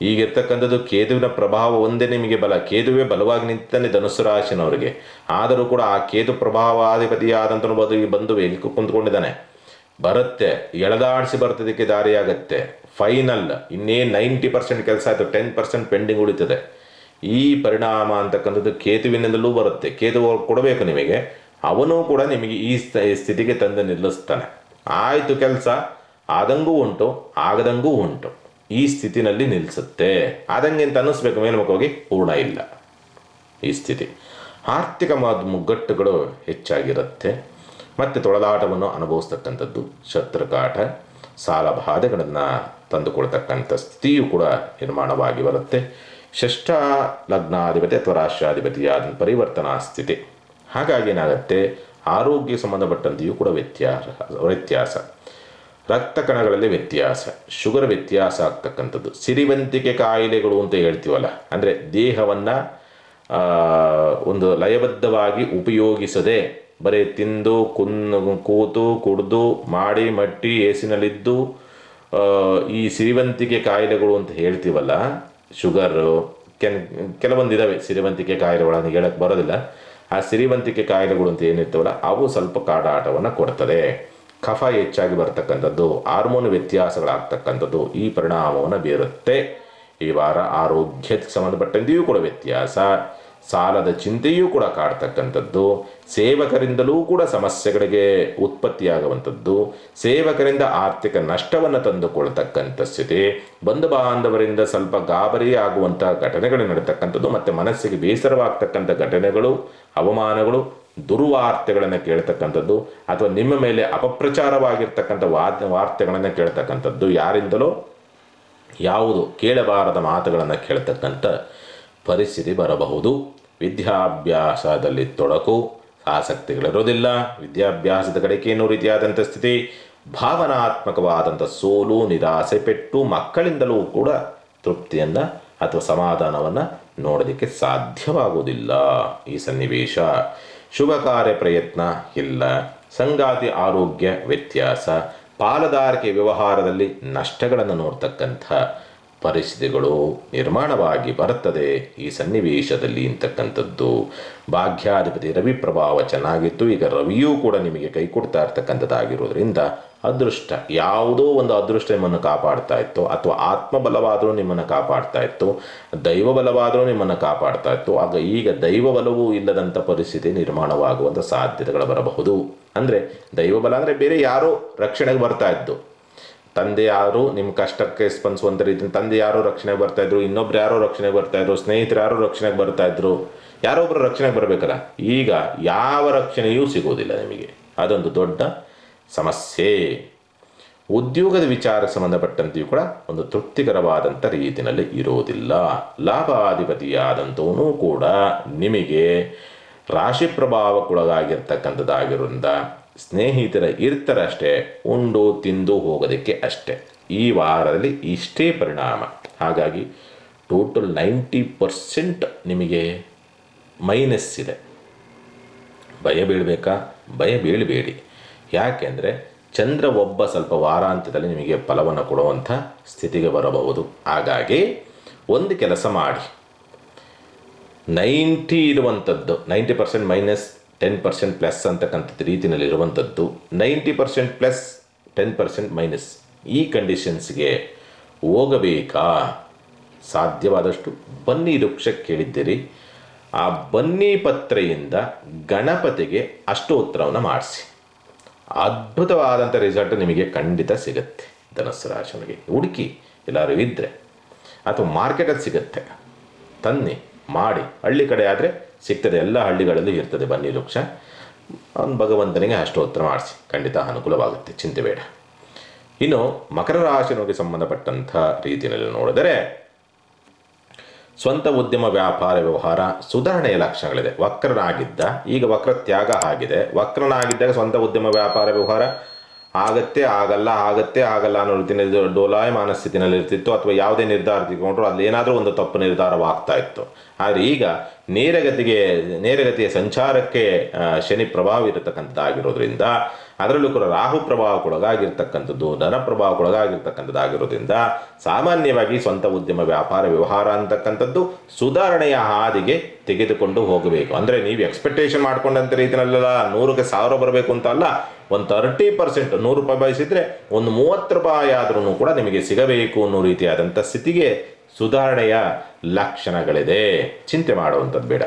ಈಗಿರ್ತಕ್ಕಂಥದ್ದು ಕೇತುವಿನ ಪ್ರಭಾವ ಒಂದೇ ನಿಮಗೆ ಬಲ. ಕೇತುವೇ ಬಲವಾಗಿ ನಿಂತಾನೆ ಧನುಸ್ಸು ರಾಶಿನವರಿಗೆ. ಆದರೂ ಕೂಡ ಆ ಕೇತು ಪ್ರಭಾವಾಧಿಪತಿಯಾದಂಥನು ಬಂದು ವೇಗ ಕುಂತ್ಕೊಂಡಿದ್ದಾನೆ. ಬರುತ್ತೆ, ಎಳೆದಾಡಿಸಿ ಬರ್ತದಕ್ಕೆ ದಾರಿಯಾಗತ್ತೆ. ಫೈನಲ್ ಇನ್ನೇನು 90% ಕೆಲಸ ಆಯಿತು, 10% ಪೆಂಡಿಂಗ್ ಉಳಿತದೆ. ಈ ಪರಿಣಾಮ ಅಂತಕ್ಕಂಥದ್ದು ಕೇತುವಿನಿಂದಲೂ ಬರುತ್ತೆ. ಕೇತು ಕೊಡಬೇಕು ನಿಮಗೆ, ಅವನು ಕೂಡ ನಿಮಗೆ ಈ ಸ್ಥಿತಿಗೆ ತಂದು ನಿಲ್ಲಿಸ್ತಾನೆ. ಆಯಿತು, ಕೆಲಸ ಆದಂಗೂ ಉಂಟು, ಆಗದಂಗೂ ಉಂಟು. ಈ ಸ್ಥಿತಿನಲ್ಲಿ ನಿಲ್ಲಿಸುತ್ತೆ. ಆದಂಗೆ ಅಂತ ಅನ್ನಿಸ್ಬೇಕು, ಮೇಲ್ಮುಖವಾಗಿ ಪೂರ್ಣ ಇಲ್ಲ ಈ ಸ್ಥಿತಿ. ಆರ್ಥಿಕ ಮುಗ್ಗಟ್ಟುಗಳು ಹೆಚ್ಚಾಗಿರುತ್ತೆ. ಮತ್ತು ತೊಳಲಾಟವನ್ನು ಅನುಭವಿಸ್ತಕ್ಕಂಥದ್ದು, ಶತ್ರುಕಾಟ, ಸಾಲ ಬಾಧೆಗಳನ್ನು ತಂದುಕೊಳ್ತಕ್ಕಂಥ ಸ್ಥಿತಿಯು ಕೂಡ ನಿರ್ಮಾಣವಾಗಿ ಬರುತ್ತೆ. ಷಷ್ಠ ಲಗ್ನಾಧಿಪತಿ ಅಥವಾ ರಾಷ್ಟ್ರಾಧಿಪತಿಯಾದ ಪರಿವರ್ತನಾ ಸ್ಥಿತಿ. ಹಾಗಾಗಿ ಏನಾಗುತ್ತೆ, ಆರೋಗ್ಯ ಸಂಬಂಧಪಟ್ಟಂತೆಯೂ ಕೂಡ ವ್ಯತ್ಯಾಸ, ರಕ್ತ ಕಣಗಳಲ್ಲಿ ವ್ಯತ್ಯಾಸ, ಶುಗರ್ ವ್ಯತ್ಯಾಸ ಆಗ್ತಕ್ಕಂಥದ್ದು, ಸಿರಿವಂತಿಕೆ ಕಾಯಿಲೆಗಳು ಅಂತ ಹೇಳ್ತೀವಲ್ಲ, ಅಂದರೆ ದೇಹವನ್ನು ಒಂದು ಲಯಬದ್ಧವಾಗಿ ಉಪಯೋಗಿಸದೆ ಬರೀ ತಿಂದು ಕೂತು ಕುಡಿದು ಮಾಡಿ ಮಟ್ಟಿ ಏಸಿನಲ್ಲಿದ್ದು ಈ ಸಿರಿವಂತಿಕೆ ಕಾಯಿಲೆಗಳು ಅಂತ ಹೇಳ್ತೀವಲ್ಲ, ಶುಗರು, ಕೆಲವೊಂದಿದ್ದಾವೆ ಸಿರಿವಂತಿಕೆ ಕಾಯಿಲೆಗಳನ್ನು ಹೇಳಕ್ಕೆ ಬರೋದಿಲ್ಲ. ಆ ಸಿರಿವಂತಿಕೆ ಕಾಯಿಲೆಗಳು ಅಂತ ಏನಿರ್ತವಲ್ಲ ಅವು ಸ್ವಲ್ಪ ಕಾಡಾಟವನ್ನು ಕೊಡ್ತದೆ. ಕಫ ಹೆಚ್ಚಾಗಿ ಬರ್ತಕ್ಕಂಥದ್ದು, ಹಾರ್ಮೋನ್ ವ್ಯತ್ಯಾಸಗಳಾಗ್ತಕ್ಕಂಥದ್ದು ಈ ಪರಿಣಾಮವನ್ನು ಬೀರುತ್ತೆ. ಈ ವಾರ ಆರೋಗ್ಯಕ್ಕೆ ಸಂಬಂಧಪಟ್ಟಂತೆಯೂ ಕೂಡ ವ್ಯತ್ಯಾಸ, ಸಾಲದ ಚಿಂತೆಯೂ ಕೂಡ ಕಾಡ್ತಕ್ಕಂಥದ್ದು, ಸೇವಕರಿಂದಲೂ ಕೂಡ ಸಮಸ್ಯೆಗಳಿಗೆ ಉತ್ಪತ್ತಿಯಾಗುವಂಥದ್ದು, ಸೇವಕರಿಂದ ಆರ್ಥಿಕ ನಷ್ಟವನ್ನು ತಂದುಕೊಳ್ತಕ್ಕಂಥ ಸ್ಥಿತಿ, ಬಂಧು ಬಾಂಧವರಿಂದ ಸ್ವಲ್ಪ ಗಾಬರಿ ಆಗುವಂಥ ಘಟನೆಗಳು ನಡೀತಕ್ಕಂಥದ್ದು, ಮತ್ತು ಮನಸ್ಸಿಗೆ ಬೇಸರವಾಗ್ತಕ್ಕಂಥ ಘಟನೆಗಳು, ಅವಮಾನಗಳು, ದುರ್ವಾರ್ತೆಗಳನ್ನು ಕೇಳ್ತಕ್ಕಂಥದ್ದು, ಅಥವಾ ನಿಮ್ಮ ಮೇಲೆ ಅಪಪ್ರಚಾರವಾಗಿರ್ತಕ್ಕಂಥ ವಾರ್ತೆಗಳನ್ನು ಕೇಳ್ತಕ್ಕಂಥದ್ದು, ಯಾರಿಂದಲೋ ಯಾವುದು ಕೇಳಬಾರದ ಮಾತುಗಳನ್ನು ಕೇಳ್ತಕ್ಕಂಥ ಪರಿಸ್ಥಿತಿ ಬರಬಹುದು. ವಿದ್ಯಾಭ್ಯಾಸದಲ್ಲಿ ತೊಡಕು, ಆಸಕ್ತಿಗಳಿರೋದಿಲ್ಲ, ವಿದ್ಯಾಭ್ಯಾಸದ ಕಡೆಗೆ ಏನೋ ರೀತಿಯಾದಂಥ ಸ್ಥಿತಿ, ಭಾವನಾತ್ಮಕವಾದಂಥ ಸೋಲು, ನಿರಾಸೆ, ಪೆಟ್ಟು, ಮಕ್ಕಳಿಂದಲೂ ಕೂಡ ತೃಪ್ತಿಯನ್ನು ಅಥವಾ ಸಮಾಧಾನವನ್ನು ನೋಡೋದಕ್ಕೆ ಸಾಧ್ಯವಾಗುವುದಿಲ್ಲ ಈ ಸನ್ನಿವೇಶ. ಶುಭ ಕಾರ್ಯ ಪ್ರಯತ್ನ ಇಲ್ಲ, ಸಂಗಾತಿ ಆರೋಗ್ಯ ವ್ಯತ್ಯಾಸ, ಪಾಲುದಾರಿಕೆ ವ್ಯವಹಾರದಲ್ಲಿ ನಷ್ಟಗಳನ್ನು ನೋಡ್ತಕ್ಕಂಥ ಪರಿಸ್ಥಿತಿಗಳು ನಿರ್ಮಾಣವಾಗಿ ಬರುತ್ತದೆ ಈ ಸನ್ನಿವೇಶದಲ್ಲಿ ಅಂತಕ್ಕಂಥದ್ದು. ಭಾಗ್ಯಾಧಿಪತಿ ರವಿ ಪ್ರಭಾವ ಚೆನ್ನಾಗಿತ್ತು, ಈಗ ರವಿಯೂ ಕೂಡ ನಿಮಗೆ ಕೈ ಕೊಡ್ತಾ ಇರ್ತಕ್ಕಂಥದ್ದಾಗಿರೋದ್ರಿಂದ ಅದೃಷ್ಟ, ಯಾವುದೋ ಒಂದು ಅದೃಷ್ಟ ನಿಮ್ಮನ್ನು ಕಾಪಾಡ್ತಾ ಇತ್ತು, ಅಥವಾ ಆತ್ಮಬಲವಾದರೂ ನಿಮ್ಮನ್ನು ಕಾಪಾಡ್ತಾ ಇತ್ತು, ದೈವ ಬಲವಾದರೂ ನಿಮ್ಮನ್ನು ಕಾಪಾಡ್ತಾ ಇತ್ತು. ಆಗ ಈಗ ದೈವ ಬಲವೂ ಇಲ್ಲದಂಥ ಪರಿಸ್ಥಿತಿ ನಿರ್ಮಾಣವಾಗುವಂಥ ಸಾಧ್ಯತೆಗಳು ಬರಬಹುದು. ಅಂದರೆ ದೈವಬಲ ಅಂದರೆ ಬೇರೆ ಯಾರೋ ರಕ್ಷಣೆಗೆ ಬರ್ತಾ ಇದ್ದು, ತಂದೆ ಯಾರು ನಿಮ್ಮ ಕಷ್ಟಕ್ಕೆ ಸ್ಪಂದಿಸುವಂಥ ರೀತಿ ತಂದೆ ಯಾರೋ ರಕ್ಷಣೆಗೆ ಬರ್ತಾಯಿದ್ರು, ಇನ್ನೊಬ್ರು ಯಾರೋ ರಕ್ಷಣೆಗೆ ಬರ್ತಾಯಿದ್ರು, ಸ್ನೇಹಿತರು ಯಾರೋ ರಕ್ಷಣೆಗೆ ಬರ್ತಾಯಿದ್ರು, ಯಾರೊಬ್ಬರು ರಕ್ಷಣೆಗೆ ಬರಬೇಕಲ್ಲ. ಈಗ ಯಾವ ರಕ್ಷಣೆಯೂ ಸಿಗೋದಿಲ್ಲ ನಿಮಗೆ, ಅದೊಂದು ದೊಡ್ಡ ಸಮಸ್ಯೆ. ಉದ್ಯೋಗದ ವಿಚಾರಕ್ಕೆ ಸಂಬಂಧಪಟ್ಟಂತೆಯೂ ಕೂಡ ಒಂದು ತೃಪ್ತಿಕರವಾದಂಥ ರೀತಿಯಲ್ಲಿ ಇರೋದಿಲ್ಲ. ಲಾಭಾಧಿಪತಿಯಾದಂಥವನು ಕೂಡ ನಿಮಗೆ ರಾಶಿ ಪ್ರಭಾವಕ್ಕೊಳಗಾಗಿರ್ತಕ್ಕಂಥದ್ದಾಗಿರೋದ್ರಿಂದ ಸ್ನೇಹಿತರ ಇರ್ತಾರಷ್ಟೇ, ಉಂಡು ತಿಂದು ಹೋಗೋದಕ್ಕೆ ಅಷ್ಟೇ. ಈ ವಾರದಲ್ಲಿ ಇಷ್ಟೇ ಪರಿಣಾಮ. ಹಾಗಾಗಿ ಟೋಟಲ್ 90% ನಿಮಗೆ ಮೈನಸ್ ಇದೆ. ಭಯ ಬೀಳಬೇಕಾ? ಭಯ ಬೀಳಬೇಡಿ. ಯಾಕೆಂದರೆ ಚಂದ್ರ ಒಬ್ಬ ಸ್ವಲ್ಪ ವಾರಾಂತ್ಯದಲ್ಲಿ ನಿಮಗೆ ಫಲವನ್ನು ಕೊಡುವಂಥ ಸ್ಥಿತಿಗೆ ಬರಬಹುದು. ಹಾಗಾಗಿ ಒಂದು ಕೆಲಸ ಮಾಡಿ, 90 ಇರುವಂಥದ್ದು 90% ಮೈನಸ್ 10% ಪ್ಲಸ್ ಅಂತಕ್ಕಂಥದ್ದು ರೀತಿಯಲ್ಲಿರುವಂಥದ್ದು, 90% ಪ್ಲಸ್ 10% ಮೈನಸ್ ಈ ಕಂಡೀಷನ್ಸ್ಗೆ ಹೋಗಬೇಕಾ? ಸಾಧ್ಯವಾದಷ್ಟು ಬನ್ನಿ ವೃಕ್ಷ ಕೇಳಿದ್ದೀರಿ, ಆ ಬನ್ನಿ ಪತ್ರೆಯಿಂದ ಗಣಪತಿಗೆ ಅಷ್ಟೋತ್ತರವನ್ನು ಮಾಡಿಸಿ, ಅದ್ಭುತವಾದಂಥ ರಿಸಲ್ಟ್ ನಿಮಗೆ ಖಂಡಿತ ಸಿಗುತ್ತೆ. ಧನಸ್ಸು ರಾಶಿಯವರಿಗೆ ಹುಡುಕಿ ಎಲ್ಲರೂ ಇದ್ದರೆ, ಅಥವಾ ಮಾರ್ಕೆಟಲ್ಲಿ ಸಿಗುತ್ತೆ, ತನ್ನಿ ಮಾಡಿ. ಹಳ್ಳಿ ಕಡೆ ಆದರೆ ಸಿಗ್ತದೆ, ಎಲ್ಲ ಹಳ್ಳಿಗಳಲ್ಲೂ ಇರ್ತದೆ ಬನ್ನಿ ವೃಕ್ಷ. ಅವ್ನು ಭಗವಂತನಿಗೆ ಅಷ್ಟೋತ್ತರ ಮಾಡಿಸಿ, ಖಂಡಿತ ಅನುಕೂಲವಾಗುತ್ತೆ, ಚಿಂತೆ ಬೇಡ. ಇನ್ನು ಮಕರ ರಾಶಿಯವರಿಗೆ ಸಂಬಂಧಪಟ್ಟಂಥ ರೀತಿಯಲ್ಲಿ ನೋಡಿದರೆ, ಸ್ವಂತ ಉದ್ಯಮ ವ್ಯಾಪಾರ ವ್ಯವಹಾರ ಸುಧಾರಣೆಯ ಲಕ್ಷಣಗಳಿದೆ. ವಕ್ರನಾಗಿದ್ದ ಈಗ ವಕ್ರ ತ್ಯಾಗ ಆಗಿದೆ. ವಕ್ರನಾಗಿದ್ದಾಗ ಸ್ವಂತ ಉದ್ಯಮ ವ್ಯಾಪಾರ ವ್ಯವಹಾರ ಆಗತ್ತೆ ಆಗಲ್ಲ ಅನ್ನೋ ರೀತಿಯಲ್ಲಿ ಡೋಲಾಯಮಾನ ಸ್ಥಿತಿನಲ್ಲಿ ಇರ್ತಿತ್ತು, ಅಥವಾ ಯಾವುದೇ ನಿರ್ಧಾರ ತೆಗೆದುಕೊಂಡ್ರು ಅಲ್ಲಿ ಏನಾದರೂ ಒಂದು ತಪ್ಪು ನಿರ್ಧಾರವಾಗ್ತಾ ಇತ್ತು. ಆದರೆ ಈಗ ನೇರಗತಿಯ ಸಂಚಾರಕ್ಕೆ ಶನಿ ಪ್ರಭಾವ ಇರತಕ್ಕಂಥದ್ದಾಗಿರೋದ್ರಿಂದ, ಅದರಲ್ಲೂ ಕೂಡ ರಾಹು ಪ್ರಭಾವಕ್ಕೊಳಗಾಗಿರ್ತಕ್ಕಂಥದ್ದು, ಧನ ಪ್ರಭಾವಕ್ಕೊಳಗಾಗಿರ್ತಕ್ಕಂಥದ್ದಾಗಿರೋದ್ರಿಂದ ಸಾಮಾನ್ಯವಾಗಿ ಸ್ವಂತ ಉದ್ಯಮ ವ್ಯಾಪಾರ ವ್ಯವಹಾರ ಅಂತಕ್ಕಂಥದ್ದು ಸುಧಾರಣೆಯ ಹಾದಿಗೆ ತೆಗೆದುಕೊಂಡು ಹೋಗಬೇಕು. ಅಂದರೆ ನೀವು ಎಕ್ಸ್ಪೆಕ್ಟೇಷನ್ ಮಾಡ್ಕೊಂಡಂಥ ರೀತಿಯಲ್ಲೆಲ್ಲ 100ಕ್ಕೆ 1000 ಬರಬೇಕು ಅಂತ ಅಲ್ಲ, ಒಂದು 30% 100 ರೂಪಾಯಿ ಬಯಸಿದರೆ ಒಂದು 30 ರೂಪಾಯಿ ಆದ್ರೂ ಕೂಡ ನಿಮಗೆ ಸಿಗಬೇಕು ಅನ್ನೋ ರೀತಿಯಾದಂಥ ಸ್ಥಿತಿಗೆ ಸುಧಾರಣೆಯ ಲಕ್ಷಣಗಳಿದೆ. ಚಿಂತೆ ಮಾಡುವಂಥದ್ದು ಬೇಡ.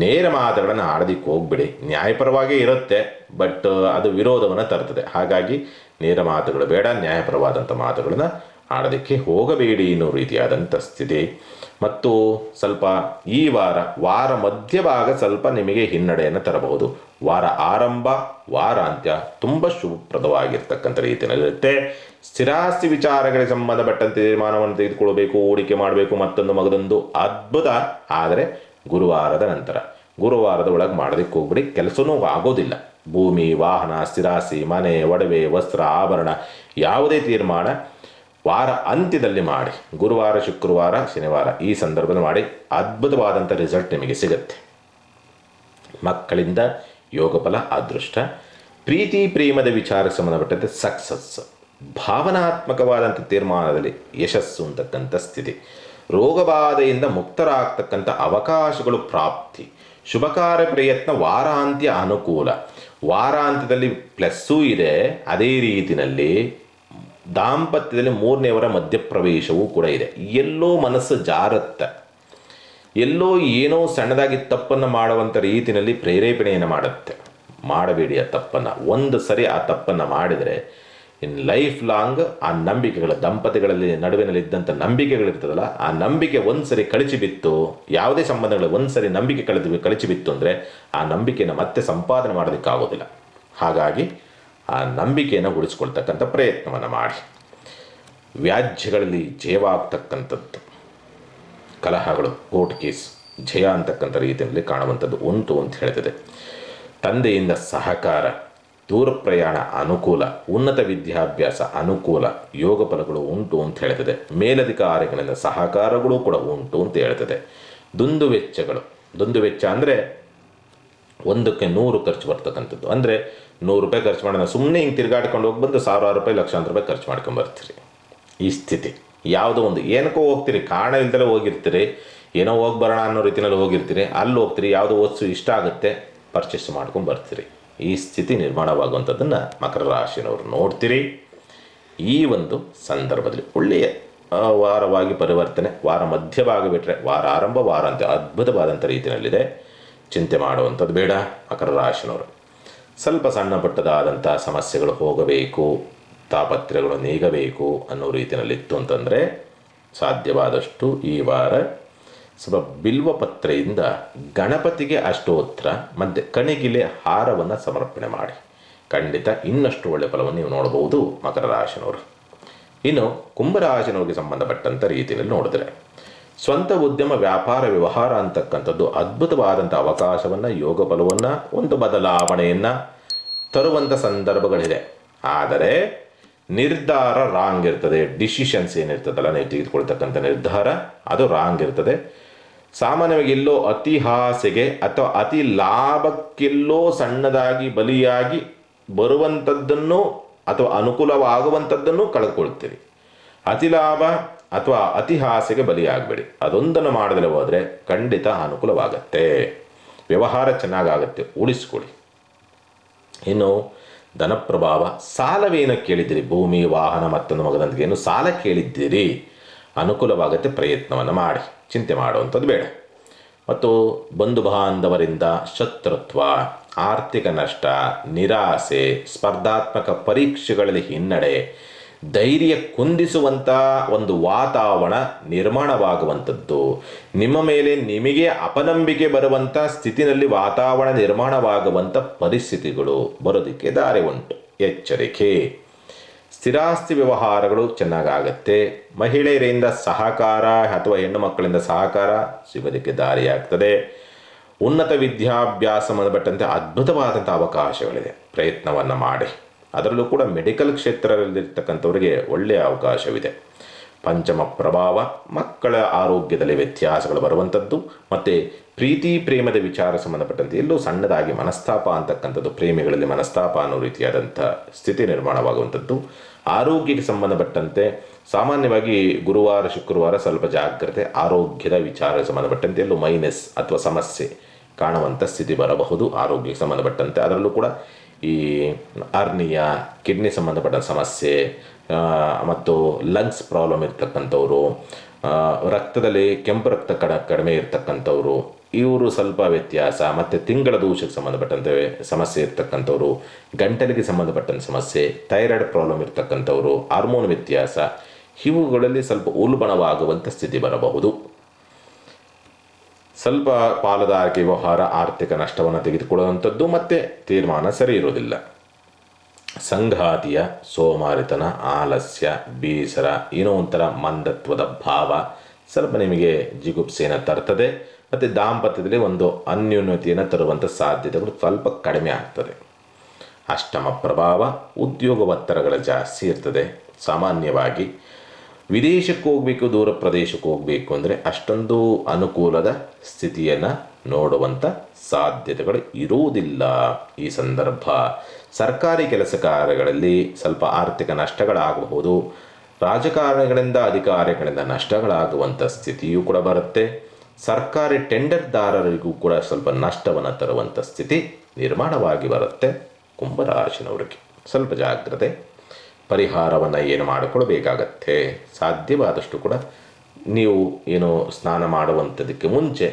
ನೇರ ಮಾತುಗಳನ್ನು ಆಡೋದಕ್ಕೆ ಹೋಗ್ಬಿಡಿ. ನ್ಯಾಯಪರವಾಗೇ ಇರುತ್ತೆ, ಬಟ್ ಅದು ವಿರೋಧವನ್ನು ತರ್ತದೆ. ಹಾಗಾಗಿ ನೇರ ಮಾತುಗಳು ಬೇಡ, ನ್ಯಾಯಪರವಾದಂಥ ಮಾತುಗಳನ್ನು ಆಡೋದಕ್ಕೆ ಹೋಗಬೇಡಿ ಅನ್ನೋ ರೀತಿಯಾದಂಥ ಸ್ಥಿತಿ. ಮತ್ತು ಸ್ವಲ್ಪ ಈ ವಾರ ಮಧ್ಯಭಾಗ ಸ್ವಲ್ಪ ನಿಮಗೆ ಹಿನ್ನಡೆಯನ್ನು ತರಬಹುದು. ವಾರ ಆರಂಭ, ವಾರಾಂತ್ಯ ತುಂಬ ಶುಭಪ್ರದವಾಗಿರ್ತಕ್ಕಂಥ ರೀತಿಯಲ್ಲಿರುತ್ತೆ. ಸ್ಥಿರಾಸ್ತಿ ವಿಚಾರಗಳಿಗೆ ಸಂಬಂಧಪಟ್ಟಂತೆ ತೀರ್ಮಾನವನ್ನು ತೆಗೆದುಕೊಳ್ಬೇಕು, ಹೂಡಿಕೆ ಮಾಡಬೇಕು, ಮತ್ತೊಂದು ಮಗದೊಂದು ಅದ್ಭುತ. ಆದರೆ ಗುರುವಾರದ ನಂತರ, ಗುರುವಾರದ ಒಳಗೆ ಮಾಡೋದಕ್ಕೆ ಹೋಗ್ಬಿಡಿ, ಕೆಲಸನೂ ಆಗೋದಿಲ್ಲ. ಭೂಮಿ, ವಾಹನ, ಸ್ಥಿರಾಸ್ತಿ, ಮನೆ, ಒಡವೆ, ವಸ್ತ್ರ, ಆಭರಣ ಯಾವುದೇ ತೀರ್ಮಾನ ವಾರ ಅಂತ್ಯದಲ್ಲಿ ಮಾಡಿ. ಗುರುವಾರ, ಶುಕ್ರವಾರ, ಶನಿವಾರ ಈ ಸಂದರ್ಭದಲ್ಲಿ ಮಾಡಿ, ಅದ್ಭುತವಾದಂಥ ರಿಸಲ್ಟ್ ನಿಮಗೆ ಸಿಗುತ್ತೆ. ಮಕ್ಕಳಿಂದ ಯೋಗಫಲ, ಅದೃಷ್ಟ, ಪ್ರೀತಿ ಪ್ರೇಮದ ವಿಚಾರಕ್ಕೆ ಸಂಬಂಧಪಟ್ಟಂತೆ ಸಕ್ಸಸ್, ಭಾವನಾತ್ಮಕವಾದಂಥ ತೀರ್ಮಾನದಲ್ಲಿ ಯಶಸ್ಸು ಅಂತಕ್ಕಂಥ ಸ್ಥಿತಿ, ರೋಗಬಾಧೆಯಿಂದ ಮುಕ್ತರಾಗ್ತಕ್ಕಂಥ ಅವಕಾಶಗಳು ಪ್ರಾಪ್ತಿ, ಶುಭ ಕಾರ್ಯ ಪ್ರಯತ್ನ, ವಾರಾಂತ್ಯ ಅನುಕೂಲ. ವಾರಾಂತ್ಯದಲ್ಲಿ ಪ್ಲಸ್ಸೂ ಇದೆ, ಅದೇ ರೀತಿಯಲ್ಲಿ ದಾಂಪತ್ಯದಲ್ಲಿ 3ನೇವರ ಮಧ್ಯಪ್ರವೇಶವೂ ಕೂಡ ಇದೆ. ಎಲ್ಲೋ ಮನಸ್ಸು ಜಾರತ್ತೆ, ಎಲ್ಲೋ ಏನೋ ಸಣ್ಣದಾಗಿ ತಪ್ಪನ್ನು ಮಾಡುವಂಥ ರೀತಿಯಲ್ಲಿ ಪ್ರೇರೇಪಣೆಯನ್ನು ಮಾಡುತ್ತೆ. ಮಾಡಬೇಡಿ ಆ ತಪ್ಪನ್ನು. ಒಂದು ಸರಿ ಆ ತಪ್ಪನ್ನು ಮಾಡಿದರೆ ಇನ್ ಲೈಫ್ ಲಾಂಗ್ ಆ ನಂಬಿಕೆಗಳ, ದಂಪತಿಗಳಲ್ಲಿ ನಡುವಿನಲ್ಲಿದ್ದಂಥ ನಂಬಿಕೆಗಳಿರ್ತದಲ್ಲ, ಆ ನಂಬಿಕೆ ಒಂದು ಸರಿ ಕಳಚಿ ಬಿತ್ತು, ಯಾವುದೇ ಸಂಬಂಧಗಳು ಒಂದು ಸರಿ ನಂಬಿಕೆ ಕಳಚಿ ಬಿತ್ತು ಅಂದರೆ ಆ ನಂಬಿಕೆಯನ್ನು ಮತ್ತೆ ಸಂಪಾದನೆ ಮಾಡೋದಕ್ಕಾಗೋದಿಲ್ಲ. ಹಾಗಾಗಿ ಆ ನಂಬಿಕೆಯನ್ನು ಉಳಿಸ್ಕೊಳ್ತಕ್ಕಂಥ ಪ್ರಯತ್ನವನ್ನು ಮಾಡಿ. ವ್ಯಾಜ್ಯಗಳಲ್ಲಿ ಜಯವಾಗ್ತಕ್ಕಂಥದ್ದು, ಕಲಹಗಳು, ಕೋರ್ಟ್ ಕೇಸ್ ಜಯ ಅಂತಕ್ಕಂಥ ರೀತಿಯಲ್ಲಿ ಕಾಣುವಂಥದ್ದು ಉಂಟು ಅಂತ ಹೇಳ್ತದೆ. ತಂದೆಯಿಂದ ಸಹಕಾರ, ದೂರ ಪ್ರಯಾಣ ಅನುಕೂಲ, ಉನ್ನತ ವಿದ್ಯಾಭ್ಯಾಸ ಅನುಕೂಲ, ಯೋಗ ಫಲಗಳು ಉಂಟು ಅಂತ ಹೇಳ್ತದೆ. ಮೇಲಧಿಕಾರಿಗಳಿಂದ ಸಹಕಾರಗಳು ಕೂಡ ಉಂಟು ಅಂತ ಹೇಳ್ತದೆ. ದುಂದು ವೆಚ್ಚ ಅಂದರೆ ಒಂದಕ್ಕೆ 100 ಖರ್ಚು ಬರ್ತಕ್ಕಂಥದ್ದು. ಅಂದರೆ 100 ರೂಪಾಯಿ ಖರ್ಚು ಮಾಡೋಣ, ಸುಮ್ಮನೆ ಹಿಂಗೆ ತಿರುಗಾಡ್ಕೊಂಡು ಹೋಗಿ ಬಂದು 1000 ರೂಪಾಯಿ ಲಕ್ಷಾಂತರ ರೂಪಾಯಿ ಖರ್ಚು ಮಾಡ್ಕೊಂಬರ್ತೀರಿ. ಈ ಸ್ಥಿತಿ ಯಾವುದೋ ಒಂದು ಏನಕ್ಕೋ ಹೋಗ್ತೀರಿ, ಕಾರಣ ಇಲ್ದಲೇ ಹೋಗಿರ್ತೀರಿ, ಏನೋ ಹೋಗಿ ಬರೋಣ ಅನ್ನೋ ರೀತಿಯಲ್ಲಿ ಹೋಗಿರ್ತೀರಿ, ಅಲ್ಲಿ ಹೋಗ್ತೀರಿ, ಯಾವುದೋ ವಸ್ತು ಇಷ್ಟ ಆಗುತ್ತೆ, ಪರ್ಚೇಸ್ ಮಾಡ್ಕೊಂಡು ಬರ್ತೀರಿ. ಈ ಸ್ಥಿತಿ ನಿರ್ಮಾಣವಾಗುವಂಥದ್ದನ್ನು ಮಕರ ರಾಶಿನವರು ನೋಡ್ತೀರಿ. ಈ ಒಂದು ಸಂದರ್ಭದಲ್ಲಿ ಒಳ್ಳೆಯ ವಾರವಾಗಿ ಪರಿವರ್ತನೆ, ವಾರ ಮಧ್ಯಭಾಗ ಬಿಟ್ಟರೆ ವಾರ ಆರಂಭ, ವಾರ ಅಂತ್ಯ ಅದ್ಭುತವಾದಂಥ ರೀತಿಯಲ್ಲಿದೆ. ಚಿಂತೆ ಮಾಡುವಂಥದ್ದು ಬೇಡ ಮಕರ ರಾಶಿನವರು. ಸ್ವಲ್ಪ ಸಣ್ಣ ಪುಟ್ಟದಾದಂಥ ಸಮಸ್ಯೆಗಳು ಹೋಗಬೇಕು, ತಾಪತ್ರೆಗಳು ನೀಗಬೇಕು ಅನ್ನೋ ರೀತಿಯಲ್ಲಿತ್ತು ಅಂತಂದರೆ ಸಾಧ್ಯವಾದಷ್ಟು ಈ ವಾರ ಸ್ವಲ್ಪ ಬಿಲ್ವಪತ್ರೆಯಿಂದ ಗಣಪತಿಗೆ ಅಷ್ಟೋತ್ತರ ಮತ್ತು ಕಣಿಗಿಲೆ ಹಾರವನ್ನು ಸಮರ್ಪಣೆ ಮಾಡಿ. ಖಂಡಿತ ಇನ್ನಷ್ಟು ಒಳ್ಳೆಯ ಫಲವನ್ನು ನೀವು ನೋಡಬಹುದು ಮಕರ ರಾಶಿನವರು. ಇನ್ನು ಕುಂಭರಾಶಿನವರಿಗೆ ಸಂಬಂಧಪಟ್ಟಂಥ ರೀತಿಯಲ್ಲಿ ನೋಡಿದ್ರೆ ಸ್ವಂತ ಉದ್ಯಮ, ವ್ಯಾಪಾರ, ವ್ಯವಹಾರ ಅಂತಕ್ಕಂಥದ್ದು ಅದ್ಭುತವಾದಂಥ ಅವಕಾಶವನ್ನು, ಯೋಗ ಫಲವನ್ನು, ಒಂದು ಬದಲಾವಣೆಯನ್ನು ತರುವಂಥ ಸಂದರ್ಭಗಳಿದೆ. ಆದರೆ ನಿರ್ಧಾರ ರಾಂಗ್ ಇರ್ತದೆ. ಡಿಸಿಷನ್ಸ್ ಏನಿರ್ತದಲ್ಲ, ನೀವು ತೆಗೆದುಕೊಳ್ತಕ್ಕಂಥ ನಿರ್ಧಾರ ಅದು ರಾಂಗ್ ಇರ್ತದೆ. ಸಾಮಾನ್ಯವಾಗಿ ಎಲ್ಲೋ ಅತಿ ಆಸೆಗೆ ಅಥವಾ ಅತಿ ಲಾಭಕ್ಕೆಲ್ಲೋ ಸಣ್ಣದಾಗಿ ಬಲಿಯಾಗಿ ಬರುವಂಥದ್ದನ್ನು ಅಥವಾ ಅನುಕೂಲವಾಗುವಂಥದ್ದನ್ನು ಕಳೆದುಕೊಳ್ತೀರಿ. ಅತಿ ಲಾಭ ಅಥವಾ ಅತಿ ಆಸೆಗೆ ಬಲಿಯಾಗಬೇಡಿ. ಅದೊಂದನ್ನು ಮಾಡದಲ್ಲೇ ಹೋದರೆ ಖಂಡಿತ ಅನುಕೂಲವಾಗತ್ತೆ, ವ್ಯವಹಾರ ಚೆನ್ನಾಗಾಗತ್ತೆ, ಉಳಿಸ್ಕೊಳ್ಳಿ. ಇನ್ನು ಧನಪ್ರಭಾವ, ಸಾಲವೇನು ಕೇಳಿದ್ದೀರಿ, ಭೂಮಿ, ವಾಹನ ಮತ್ತೊಂದು ಮಗದಂತೆ ಏನು ಸಾಲ ಕೇಳಿದ್ದೀರಿ, ಅನುಕೂಲವಾಗತ್ತೆ, ಪ್ರಯತ್ನವನ್ನು ಮಾಡಿ, ಚಿಂತೆ ಮಾಡುವಂಥದ್ದು ಬೇಡ. ಮತ್ತು ಬಂಧು ಬಾಂಧವರಿಂದ ಶತ್ರುತ್ವ, ಆರ್ಥಿಕ ನಷ್ಟ, ನಿರಾಸೆ, ಸ್ಪರ್ಧಾತ್ಮಕ ಪರೀಕ್ಷೆಗಳಲ್ಲಿ ಹಿನ್ನಡೆ, ಧೈರ್ಯ ಕುಂದಿಸುವಂಥ ಒಂದು ವಾತಾವರಣ ನಿರ್ಮಾಣವಾಗುವಂಥದ್ದು, ನಿಮ್ಮ ಮೇಲೆ ನಿಮಗೆ ಅಪನಂಬಿಕೆ ಬರುವಂಥ ಸ್ಥಿತಿನಲ್ಲಿ ವಾತಾವರಣ ನಿರ್ಮಾಣವಾಗುವಂಥ ಪರಿಸ್ಥಿತಿಗಳು ಬರೋದಕ್ಕೆ ದಾರಿ ಉಂಟು. ಎಚ್ಚರಿಕೆ. ಸ್ಥಿರಾಸ್ತಿ ವ್ಯವಹಾರಗಳು ಚೆನ್ನಾಗಾಗತ್ತೆ. ಮಹಿಳೆಯರಿಂದ ಸಹಕಾರ ಅಥವಾ ಹೆಣ್ಣು ಮಕ್ಕಳಿಂದ ಸಹಕಾರ ಸಿಗೋದಕ್ಕೆ ದಾರಿಯಾಗ್ತದೆ. ಉನ್ನತ ವಿದ್ಯಾಭ್ಯಾಸ ಸಂಬಂಧಪಟ್ಟಂತೆ ಅದ್ಭುತವಾದಂಥ ಅವಕಾಶಗಳಿದೆ, ಪ್ರಯತ್ನವನ್ನು ಮಾಡಿ. ಅದರಲ್ಲೂ ಕೂಡ ಮೆಡಿಕಲ್ ಕ್ಷೇತ್ರದಲ್ಲಿರ್ತಕ್ಕಂಥವರಿಗೆ ಒಳ್ಳೆಯ ಅವಕಾಶವಿದೆ. ಪಂಚಮ ಪ್ರಭಾವ, ಮಕ್ಕಳ ಆರೋಗ್ಯದಲ್ಲಿ ವ್ಯತ್ಯಾಸಗಳು ಬರುವಂಥದ್ದು ಮತ್ತು ಪ್ರೀತಿ ಪ್ರೇಮದ ವಿಚಾರ ಸಂಬಂಧಪಟ್ಟಂತೆ ಎಲ್ಲೂ ಸಣ್ಣದಾಗಿ ಮನಸ್ತಾಪ ಅಂತಕ್ಕಂಥದ್ದು, ಪ್ರೇಮಿಗಳಲ್ಲಿ ಮನಸ್ತಾಪ ಅನ್ನೋ ರೀತಿಯಾದಂಥ ಸ್ಥಿತಿ ನಿರ್ಮಾಣವಾಗುವಂಥದ್ದು. ಆರೋಗ್ಯಕ್ಕೆ ಸಂಬಂಧಪಟ್ಟಂತೆ ಸಾಮಾನ್ಯವಾಗಿ ಗುರುವಾರ ಶುಕ್ರವಾರ ಸ್ವಲ್ಪ ಜಾಗ್ರತೆ, ಆರೋಗ್ಯದ ವಿಚಾರ ಸಂಬಂಧಪಟ್ಟಂತೆ ಎಲ್ಲೂ ಮೈನಸ್ ಅಥವಾ ಸಮಸ್ಯೆ ಕಾಣುವಂಥ ಸ್ಥಿತಿ ಬರಬಹುದು ಆರೋಗ್ಯಕ್ಕೆ ಸಂಬಂಧಪಟ್ಟಂತೆ. ಅದರಲ್ಲೂ ಕೂಡ ಈ ಅರ್ನಿಯ, ಕಿಡ್ನಿ ಸಂಬಂಧಪಟ್ಟ ಸಮಸ್ಯೆ ಮತ್ತು ಲಂಗ್ಸ್ ಪ್ರಾಬ್ಲಮ್ ಇರ್ತಕ್ಕಂಥವ್ರು, ರಕ್ತದಲ್ಲಿ ಕೆಂಪು ರಕ್ತ ಕಡಿಮೆ ಇರ್ತಕ್ಕಂಥವ್ರು, ಇವರು ಸ್ವಲ್ಪ ವ್ಯತ್ಯಾಸ. ಮತ್ತು ತಿಂಗಳ ದೋಷಕ್ಕೆ ಸಂಬಂಧಪಟ್ಟಂತೆ ಸಮಸ್ಯೆ ಇರ್ತಕ್ಕಂಥವ್ರು, ಗಂಟಲಿಗೆ ಸಂಬಂಧಪಟ್ಟಂಥ ಸಮಸ್ಯೆ, ಥೈರಾಯ್ಡ್ ಪ್ರಾಬ್ಲಮ್ ಇರ್ತಕ್ಕಂಥವ್ರು, ಹಾರ್ಮೋನ್ ವ್ಯತ್ಯಾಸ, ಇವುಗಳಲ್ಲಿ ಸ್ವಲ್ಪ ಉಲ್ಬಣವಾಗುವಂಥ ಸ್ಥಿತಿ ಬರಬಹುದು. ಸ್ವಲ್ಪ ಪಾಲುದಾರಿಕೆ ವ್ಯವಹಾರ, ಆರ್ಥಿಕ ನಷ್ಟವನ್ನು ತೆಗೆದುಕೊಳ್ಳುವಂಥದ್ದು ಮತ್ತು ತೀರ್ಮಾನ ಸರಿ ಇರೋದಿಲ್ಲ. ಸಂಗಾತಿಯ ಸೋಮಾರಿತನ, ಆಲಸ್ಯ, ಬೇಸರ, ಏನೋ ಒಂಥರ ಮಂದತ್ವದ ಭಾವ ಸ್ವಲ್ಪ ನಿಮಗೆ ಜಿಗುಪ್ಸೆಯನ್ನು ತರ್ತದೆ. ಮತ್ತು ದಾಂಪತ್ಯದಲ್ಲಿ ಒಂದು ಅನ್ಯೋನ್ಯತೆಯನ್ನು ತರುವಂಥ ಸಾಧ್ಯತೆಗಳು ಸ್ವಲ್ಪ ಕಡಿಮೆ ಆಗ್ತದೆ. ಅಷ್ಟಮ ಪ್ರಭಾವ, ಉದ್ಯೋಗ ಒತ್ತಡಗಳು ಜಾಸ್ತಿ ಇರ್ತದೆ. ಸಾಮಾನ್ಯವಾಗಿ ವಿದೇಶಕ್ಕೆ ಹೋಗಬೇಕು, ದೂರ ಪ್ರದೇಶಕ್ಕೆ ಹೋಗಬೇಕು ಅಂದರೆ ಅಷ್ಟೊಂದು ಅನುಕೂಲದ ಸ್ಥಿತಿಯನ್ನು ನೋಡುವಂಥ ಸಾಧ್ಯತೆಗಳು ಇರುವುದಿಲ್ಲ. ಈ ಸಂದರ್ಭ ಸರ್ಕಾರಿ ಕೆಲಸ ಕಾರ್ಯಗಳಲ್ಲಿ ಸ್ವಲ್ಪ ಆರ್ಥಿಕ ನಷ್ಟಗಳಾಗಬಹುದು. ರಾಜಕಾರಣಿಗಳಿಂದ, ಅಧಿಕಾರಿಗಳಿಂದ ನಷ್ಟಗಳಾಗುವಂಥ ಸ್ಥಿತಿಯೂ ಕೂಡ ಬರುತ್ತೆ. ಸರ್ಕಾರಿ ಟೆಂಡರ್ದಾರರಿಗೂ ಕೂಡ ಸ್ವಲ್ಪ ನಷ್ಟವನ್ನು ತರುವಂಥ ಸ್ಥಿತಿ ನಿರ್ಮಾಣವಾಗಿ ಬರುತ್ತೆ. ಕುಂಭರಾಶಿನವರಿಗೆ ಸ್ವಲ್ಪ ಜಾಗ್ರತೆ, ಪರಿಹಾರವನ್ನು ಏನು ಮಾಡಿಕೊಳ್ಬೇಕಾಗತ್ತೆ. ಸಾಧ್ಯವಾದಷ್ಟು ಕೂಡ ನೀವು ಏನು ಸ್ನಾನ ಮಾಡುವಂಥದ್ದಕ್ಕೆ ಮುಂಚೆ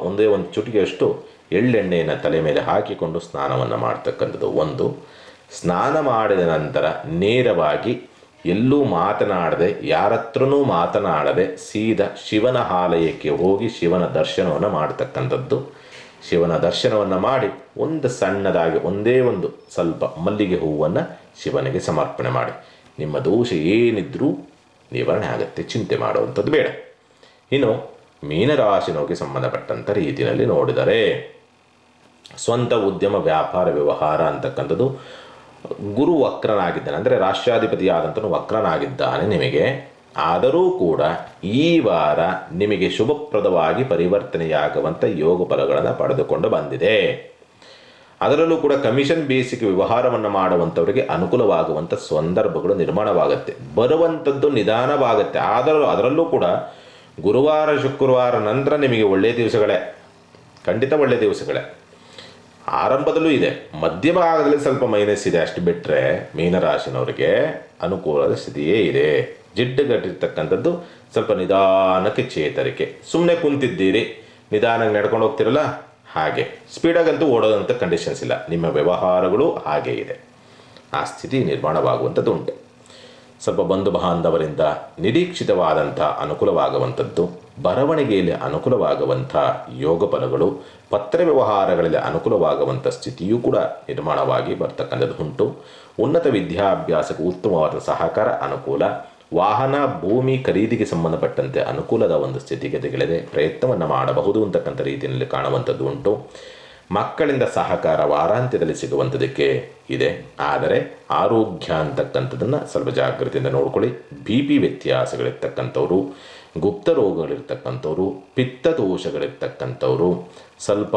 ಒಂದೇ ಒಂದು ಚುಟಿಕೆಯಷ್ಟು ಎಳ್ಳೆಣ್ಣೆಯನ್ನು ತಲೆ ಮೇಲೆ ಹಾಕಿಕೊಂಡು ಸ್ನಾನವನ್ನು ಮಾಡ್ತಕ್ಕಂಥದ್ದು ಒಂದು. ಸ್ನಾನ ಮಾಡಿದ ನಂತರ ನೇರವಾಗಿ ಎಲ್ಲೂ ಮಾತನಾಡದೆ, ಯಾರತ್ರನೂ ಮಾತನಾಡದೆ ಸೀದಾ ಶಿವನ ಆಲಯಕ್ಕೆ ಹೋಗಿ ಶಿವನ ದರ್ಶನವನ್ನು ಮಾಡ್ತಕ್ಕಂಥದ್ದು. ಶಿವನ ದರ್ಶನವನ್ನು ಮಾಡಿ ಒಂದು ಸಣ್ಣದಾಗಿ ಒಂದೇ ಒಂದು ಸ್ವಲ್ಪ ಮಲ್ಲಿಗೆ ಹೂವನ್ನು ಶಿವನಿಗೆ ಸಮರ್ಪಣೆ ಮಾಡಿ. ನಿಮ್ಮ ದೋಷ ಏನಿದ್ರೂ ನಿವಾರಣೆ ಆಗುತ್ತೆ, ಚಿಂತೆ ಮಾಡುವಂಥದ್ದು ಬೇಡ. ಇನ್ನು ಮೀನರಾಶಿನವರಿಗೆ ಸಂಬಂಧಪಟ್ಟಂಥ ರೀತಿಯಲ್ಲಿ ನೋಡಿದರೆ ಸ್ವಂತ ಉದ್ಯಮ ವ್ಯಾಪಾರ ವ್ಯವಹಾರ ಅಂತಕ್ಕಂಥದ್ದು ಗುರು ವಕ್ರನಾಗಿದ್ದಾನೆ, ಅಂದರೆ ರಾಷ್ಟ್ರಾಧಿಪತಿಯಾದಂಥನು ವಕ್ರನಾಗಿದ್ದಾನೆ ನಿಮಗೆ. ಆದರೂ ಕೂಡ ಈ ವಾರ ನಿಮಗೆ ಶುಭಪ್ರದವಾಗಿ ಪರಿವರ್ತನೆಯಾಗುವಂಥ ಯೋಗ ಫಲಗಳನ್ನು ಪಡೆದುಕೊಂಡು ಬಂದಿದೆ. ಅದರಲ್ಲೂ ಕೂಡ ಕಮಿಷನ್ ಬೇಸಿಕ್ ವ್ಯವಹಾರವನ್ನು ಮಾಡುವಂಥವರಿಗೆ ಅನುಕೂಲವಾಗುವಂಥ ಸಂದರ್ಭಗಳು ನಿರ್ಮಾಣವಾಗುತ್ತೆ. ಬರುವಂಥದ್ದು ನಿಧಾನವಾಗುತ್ತೆ, ಅದರಲ್ಲೂ ಕೂಡ ಗುರುವಾರ ಶುಕ್ರವಾರ ನಂತರ ನಿಮಗೆ ಒಳ್ಳೆಯ ದಿವಸಗಳೇ, ಖಂಡಿತ ಒಳ್ಳೆಯ ದಿವಸಗಳೇ. ಆರಂಭದಲ್ಲೂ ಇದೆ, ಮಧ್ಯ ಭಾಗದಲ್ಲಿ ಸ್ವಲ್ಪ ಮೈನಸ್ ಇದೆ, ಅಷ್ಟು ಬಿಟ್ಟರೆ ಮೀನರಾಶಿನವರಿಗೆ ಅನುಕೂಲದ ಸ್ಥಿತಿಯೇ ಇದೆ. ಜಿಡ್ಡುಗಟ್ಟಿರ್ತಕ್ಕಂಥದ್ದು ಸ್ವಲ್ಪ ನಿಧಾನಕ್ಕೆ ಚೇತರಿಕೆ. ಸುಮ್ಮನೆ ಕುಂತಿದ್ದೀರಿ, ನಿಧಾನಕ್ಕೆ ನಡ್ಕೊಂಡು ಹೋಗ್ತಿರಲ್ಲ, ಹಾಗೆ ಸ್ಪೀಡಾಗಂತೂ ಓಡೋದಂಥ ಕಂಡೀಷನ್ಸ್ ಇಲ್ಲ. ನಿಮ್ಮ ವ್ಯವಹಾರಗಳು ಹಾಗೇ ಇದೆ, ಆ ಸ್ಥಿತಿ ನಿರ್ಮಾಣವಾಗುವಂಥದ್ದು ಉಂಟು. ಸ್ವಲ್ಪ ಬಂಧು ಬಾಂಧವರಿಂದ ನಿರೀಕ್ಷಿತವಾದಂಥ ಅನುಕೂಲವಾಗುವಂಥದ್ದು, ಬರವಣಿಗೆಯಲ್ಲಿ ಅನುಕೂಲವಾಗುವಂಥ ಯೋಗ ಫಲಗಳು, ಪತ್ರ ವ್ಯವಹಾರಗಳಲ್ಲಿ ಅನುಕೂಲವಾಗುವಂಥ ಸ್ಥಿತಿಯೂ ಕೂಡ ನಿರ್ಮಾಣವಾಗಿ ಬರ್ತಕ್ಕಂಥದ್ದು ಉಂಟು. ಉನ್ನತ ವಿದ್ಯಾಭ್ಯಾಸಕ್ಕೆ ಉತ್ತಮವಾದ ಸಹಕಾರ ಅನುಕೂಲ. ವಾಹನ ಭೂಮಿ ಖರೀದಿಗೆ ಸಂಬಂಧಪಟ್ಟಂತೆ ಅನುಕೂಲದ ಒಂದು ಸ್ಥಿತಿಗತಿಗಳಿದೆ, ಪ್ರಯತ್ನವನ್ನು ಮಾಡಬಹುದು ಅಂತಕ್ಕಂಥ ರೀತಿಯಲ್ಲಿ ಕಾಣುವಂಥದ್ದು ಉಂಟು. ಮಕ್ಕಳಿಂದ ಸಹಕಾರ ವಾರಾಂತ್ಯದಲ್ಲಿ ಸಿಗುವಂಥದ್ದಕ್ಕೆ ಇದೆ. ಆದರೆ ಆರೋಗ್ಯ ಅಂತಕ್ಕಂಥದ್ದನ್ನು ಸ್ವಲ್ಪ ಜಾಗೃತಿಯಿಂದ ನೋಡ್ಕೊಳ್ಳಿ. BP ವ್ಯತ್ಯಾಸಗಳಿರ್ತಕ್ಕಂಥವ್ರು, ಗುಪ್ತ ರೋಗಗಳಿರ್ತಕ್ಕಂಥವ್ರು, ಪಿತ್ತ ದೋಷಗಳಿರ್ತಕ್ಕಂಥವ್ರು, ಸ್ವಲ್ಪ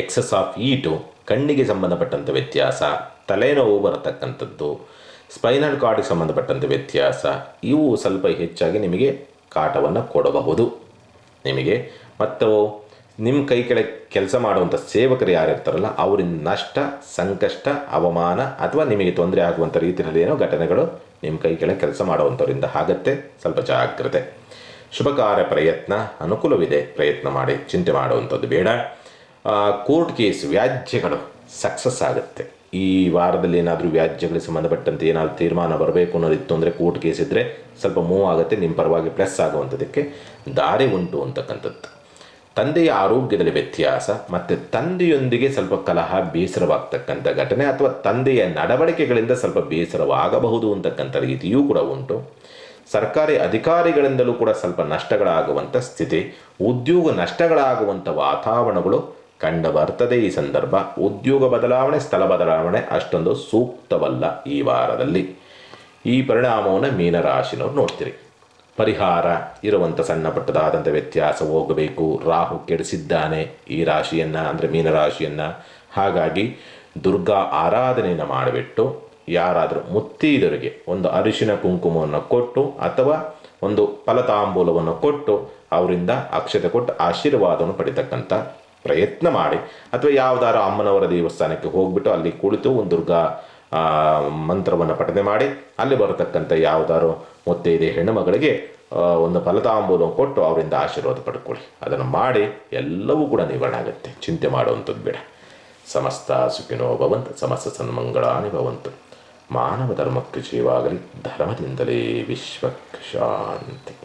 ಎಕ್ಸಸ್ ಆಫ್ ಹೀಟು, ಕಣ್ಣಿಗೆ ಸಂಬಂಧಪಟ್ಟಂಥ ವ್ಯತ್ಯಾಸ, ತಲೆನೋವು ಬರತಕ್ಕಂಥದ್ದು, ಸ್ಪೈನಲ್ ಕಾರ್ಡಿಗೆ ಸಂಬಂಧಪಟ್ಟಂಥ ವ್ಯತ್ಯಾಸ, ಇವು ಸ್ವಲ್ಪ ಹೆಚ್ಚಾಗಿ ನಿಮಗೆ ಕಾಟವನ್ನು ಕೊಡಬಹುದು ನಿಮಗೆ. ಮತ್ತು ನಿಮ್ಮ ಕೈ ಕೆಳಗೆ ಕೆಲಸ ಮಾಡುವಂಥ ಸೇವಕರು ಯಾರಿರ್ತಾರಲ್ಲ, ಅವರಿಂದ ನಷ್ಟ, ಸಂಕಷ್ಟ, ಅವಮಾನ ಅಥವಾ ನಿಮಗೆ ತೊಂದರೆ ಆಗುವಂಥ ರೀತಿಯಲ್ಲಿ ಏನೋ ಘಟನೆಗಳು ನಿಮ್ಮ ಕೈ ಕೆಳಗೆ ಕೆಲಸ ಮಾಡುವಂಥವರಿಂದ ಆಗುತ್ತೆ. ಸ್ವಲ್ಪ ಜಾಗ್ರತೆ. ಶುಭ ಕಾರ್ಯ ಪ್ರಯತ್ನ ಅನುಕೂಲವಿದೆ, ಪ್ರಯತ್ನ ಮಾಡಿ, ಚಿಂತೆ ಮಾಡುವಂಥದ್ದು ಬೇಡ. ಕೋರ್ಟ್ ಕೇಸ್ ವ್ಯಾಜ್ಯಗಳು ಸಕ್ಸಸ್ ಆಗುತ್ತೆ. ಈ ವಾರದಲ್ಲಿ ಏನಾದರೂ ವ್ಯಾಜ್ಯಗಳಿಗೆ ಸಂಬಂಧಪಟ್ಟಂತೆ ಏನಾದರೂ ತೀರ್ಮಾನ ಬರಬೇಕು ಅನ್ನೋದಿತ್ತು ಅಂದರೆ ಕೋರ್ಟ್ ಕೇಸ್ ಇದ್ದರೆ ಸ್ವಲ್ಪ ಮೂವ್ ಆಗುತ್ತೆ, ನಿಮ್ಮ ಪರವಾಗಿ ಪ್ಲಸ್ ಆಗುವಂಥದ್ದಕ್ಕೆ ದಾರಿ ಉಂಟು ಅಂತಕ್ಕಂಥದ್ದು. ತಂದೆಯ ಆರೋಗ್ಯದಲ್ಲಿ ವ್ಯತ್ಯಾಸ ಮತ್ತು ತಂದೆಯೊಂದಿಗೆ ಸ್ವಲ್ಪ ಕಲಹ, ಬೇಸರವಾಗ್ತಕ್ಕಂಥ ಘಟನೆ ಅಥವಾ ತಂದೆಯ ನಡವಳಿಕೆಗಳಿಂದ ಸ್ವಲ್ಪ ಬೇಸರವಾಗಬಹುದು ಅಂತಕ್ಕಂಥ ರೀತಿಯೂ ಕೂಡ ಉಂಟು. ಸರ್ಕಾರಿ ಅಧಿಕಾರಿಗಳಿಂದಲೂ ಕೂಡ ಸ್ವಲ್ಪ ನಷ್ಟಗಳಾಗುವಂಥ ಸ್ಥಿತಿ, ಉದ್ಯೋಗ ನಷ್ಟಗಳಾಗುವಂಥ ವಾತಾವರಣಗಳು ಕಂಡು ಬರ್ತದೆ ಈ ಸಂದರ್ಭ. ಉದ್ಯೋಗ ಬದಲಾವಣೆ, ಸ್ಥಳ ಬದಲಾವಣೆ ಅಷ್ಟೊಂದು ಸೂಕ್ತವಲ್ಲ ಈ ವಾರದಲ್ಲಿ. ಈ ಪರಿಣಾಮವನ್ನು ಮೀನರಾಶಿನವ್ರು ನೋಡ್ತೀರಿ. ಪರಿಹಾರ ಇರುವಂಥ ಸಣ್ಣ ಪಟ್ಟದಾದಂಥ ವ್ಯತ್ಯಾಸ ಹೋಗಬೇಕು. ರಾಹು ಕೆಡಿಸಿದ್ದಾನೆ ಈ ರಾಶಿಯನ್ನು, ಅಂದರೆ ಮೀನರಾಶಿಯನ್ನು. ಹಾಗಾಗಿ ದುರ್ಗಾ ಆರಾಧನೆಯನ್ನು ಮಾಡಿಬಿಟ್ಟು ಯಾರಾದರೂ ಮುತ್ತೈದರಿಗೆ ಒಂದು ಅರಿಶಿನ ಕುಂಕುಮವನ್ನು ಕೊಟ್ಟು ಅಥವಾ ಒಂದು ಫಲತಾಂಬೂಲವನ್ನು ಕೊಟ್ಟು ಅವರಿಂದ ಅಕ್ಷತೆ ಕೊಟ್ಟು ಆಶೀರ್ವಾದವನ್ನು ಪಡಿತಕ್ಕಂಥ ಪ್ರಯತ್ನ ಮಾಡಿ. ಅಥವಾ ಯಾವುದಾರ ಅಮ್ಮನವರ ದೇವಸ್ಥಾನಕ್ಕೆ ಹೋಗ್ಬಿಟ್ಟು ಅಲ್ಲಿ ಕುಳಿತು ಒಂದು ದುರ್ಗಾ ಮಂತ್ರವನ್ನು ಪಠನೆ ಮಾಡಿ ಅಲ್ಲಿ ಬರತಕ್ಕಂಥ ಯಾವುದಾರು ಮುತ್ತೈದೆ ಹೆಣ್ಣುಮಗಳಿಗೆ ಒಂದು ಫಲತಾಂಬೂಲ ಕೊಟ್ಟು ಅವರಿಂದ ಆಶೀರ್ವಾದ ಪಡ್ಕೊಳ್ಳಿ. ಅದನ್ನು ಮಾಡಿ ಎಲ್ಲವೂ ಕೂಡ ನಿವಾರಣೆ ಆಗುತ್ತೆ, ಚಿಂತೆ ಮಾಡುವಂಥದ್ದು ಬೇಡ. ಸಮಸ್ತ ಸುಖಿನೋ ಭವಂತು, ಸಮಸ್ತ ಸನ್ಮಂಗಳಾನಿ ಭವಂತು. ಮಾನವ ಧರ್ಮಕ್ಕೆ ಜೀವಾಗಲಿ, ಧರ್ಮದಿಂದಲೇ ವಿಶ್ವಕ್ಕೆ ಶಾಂತಿ.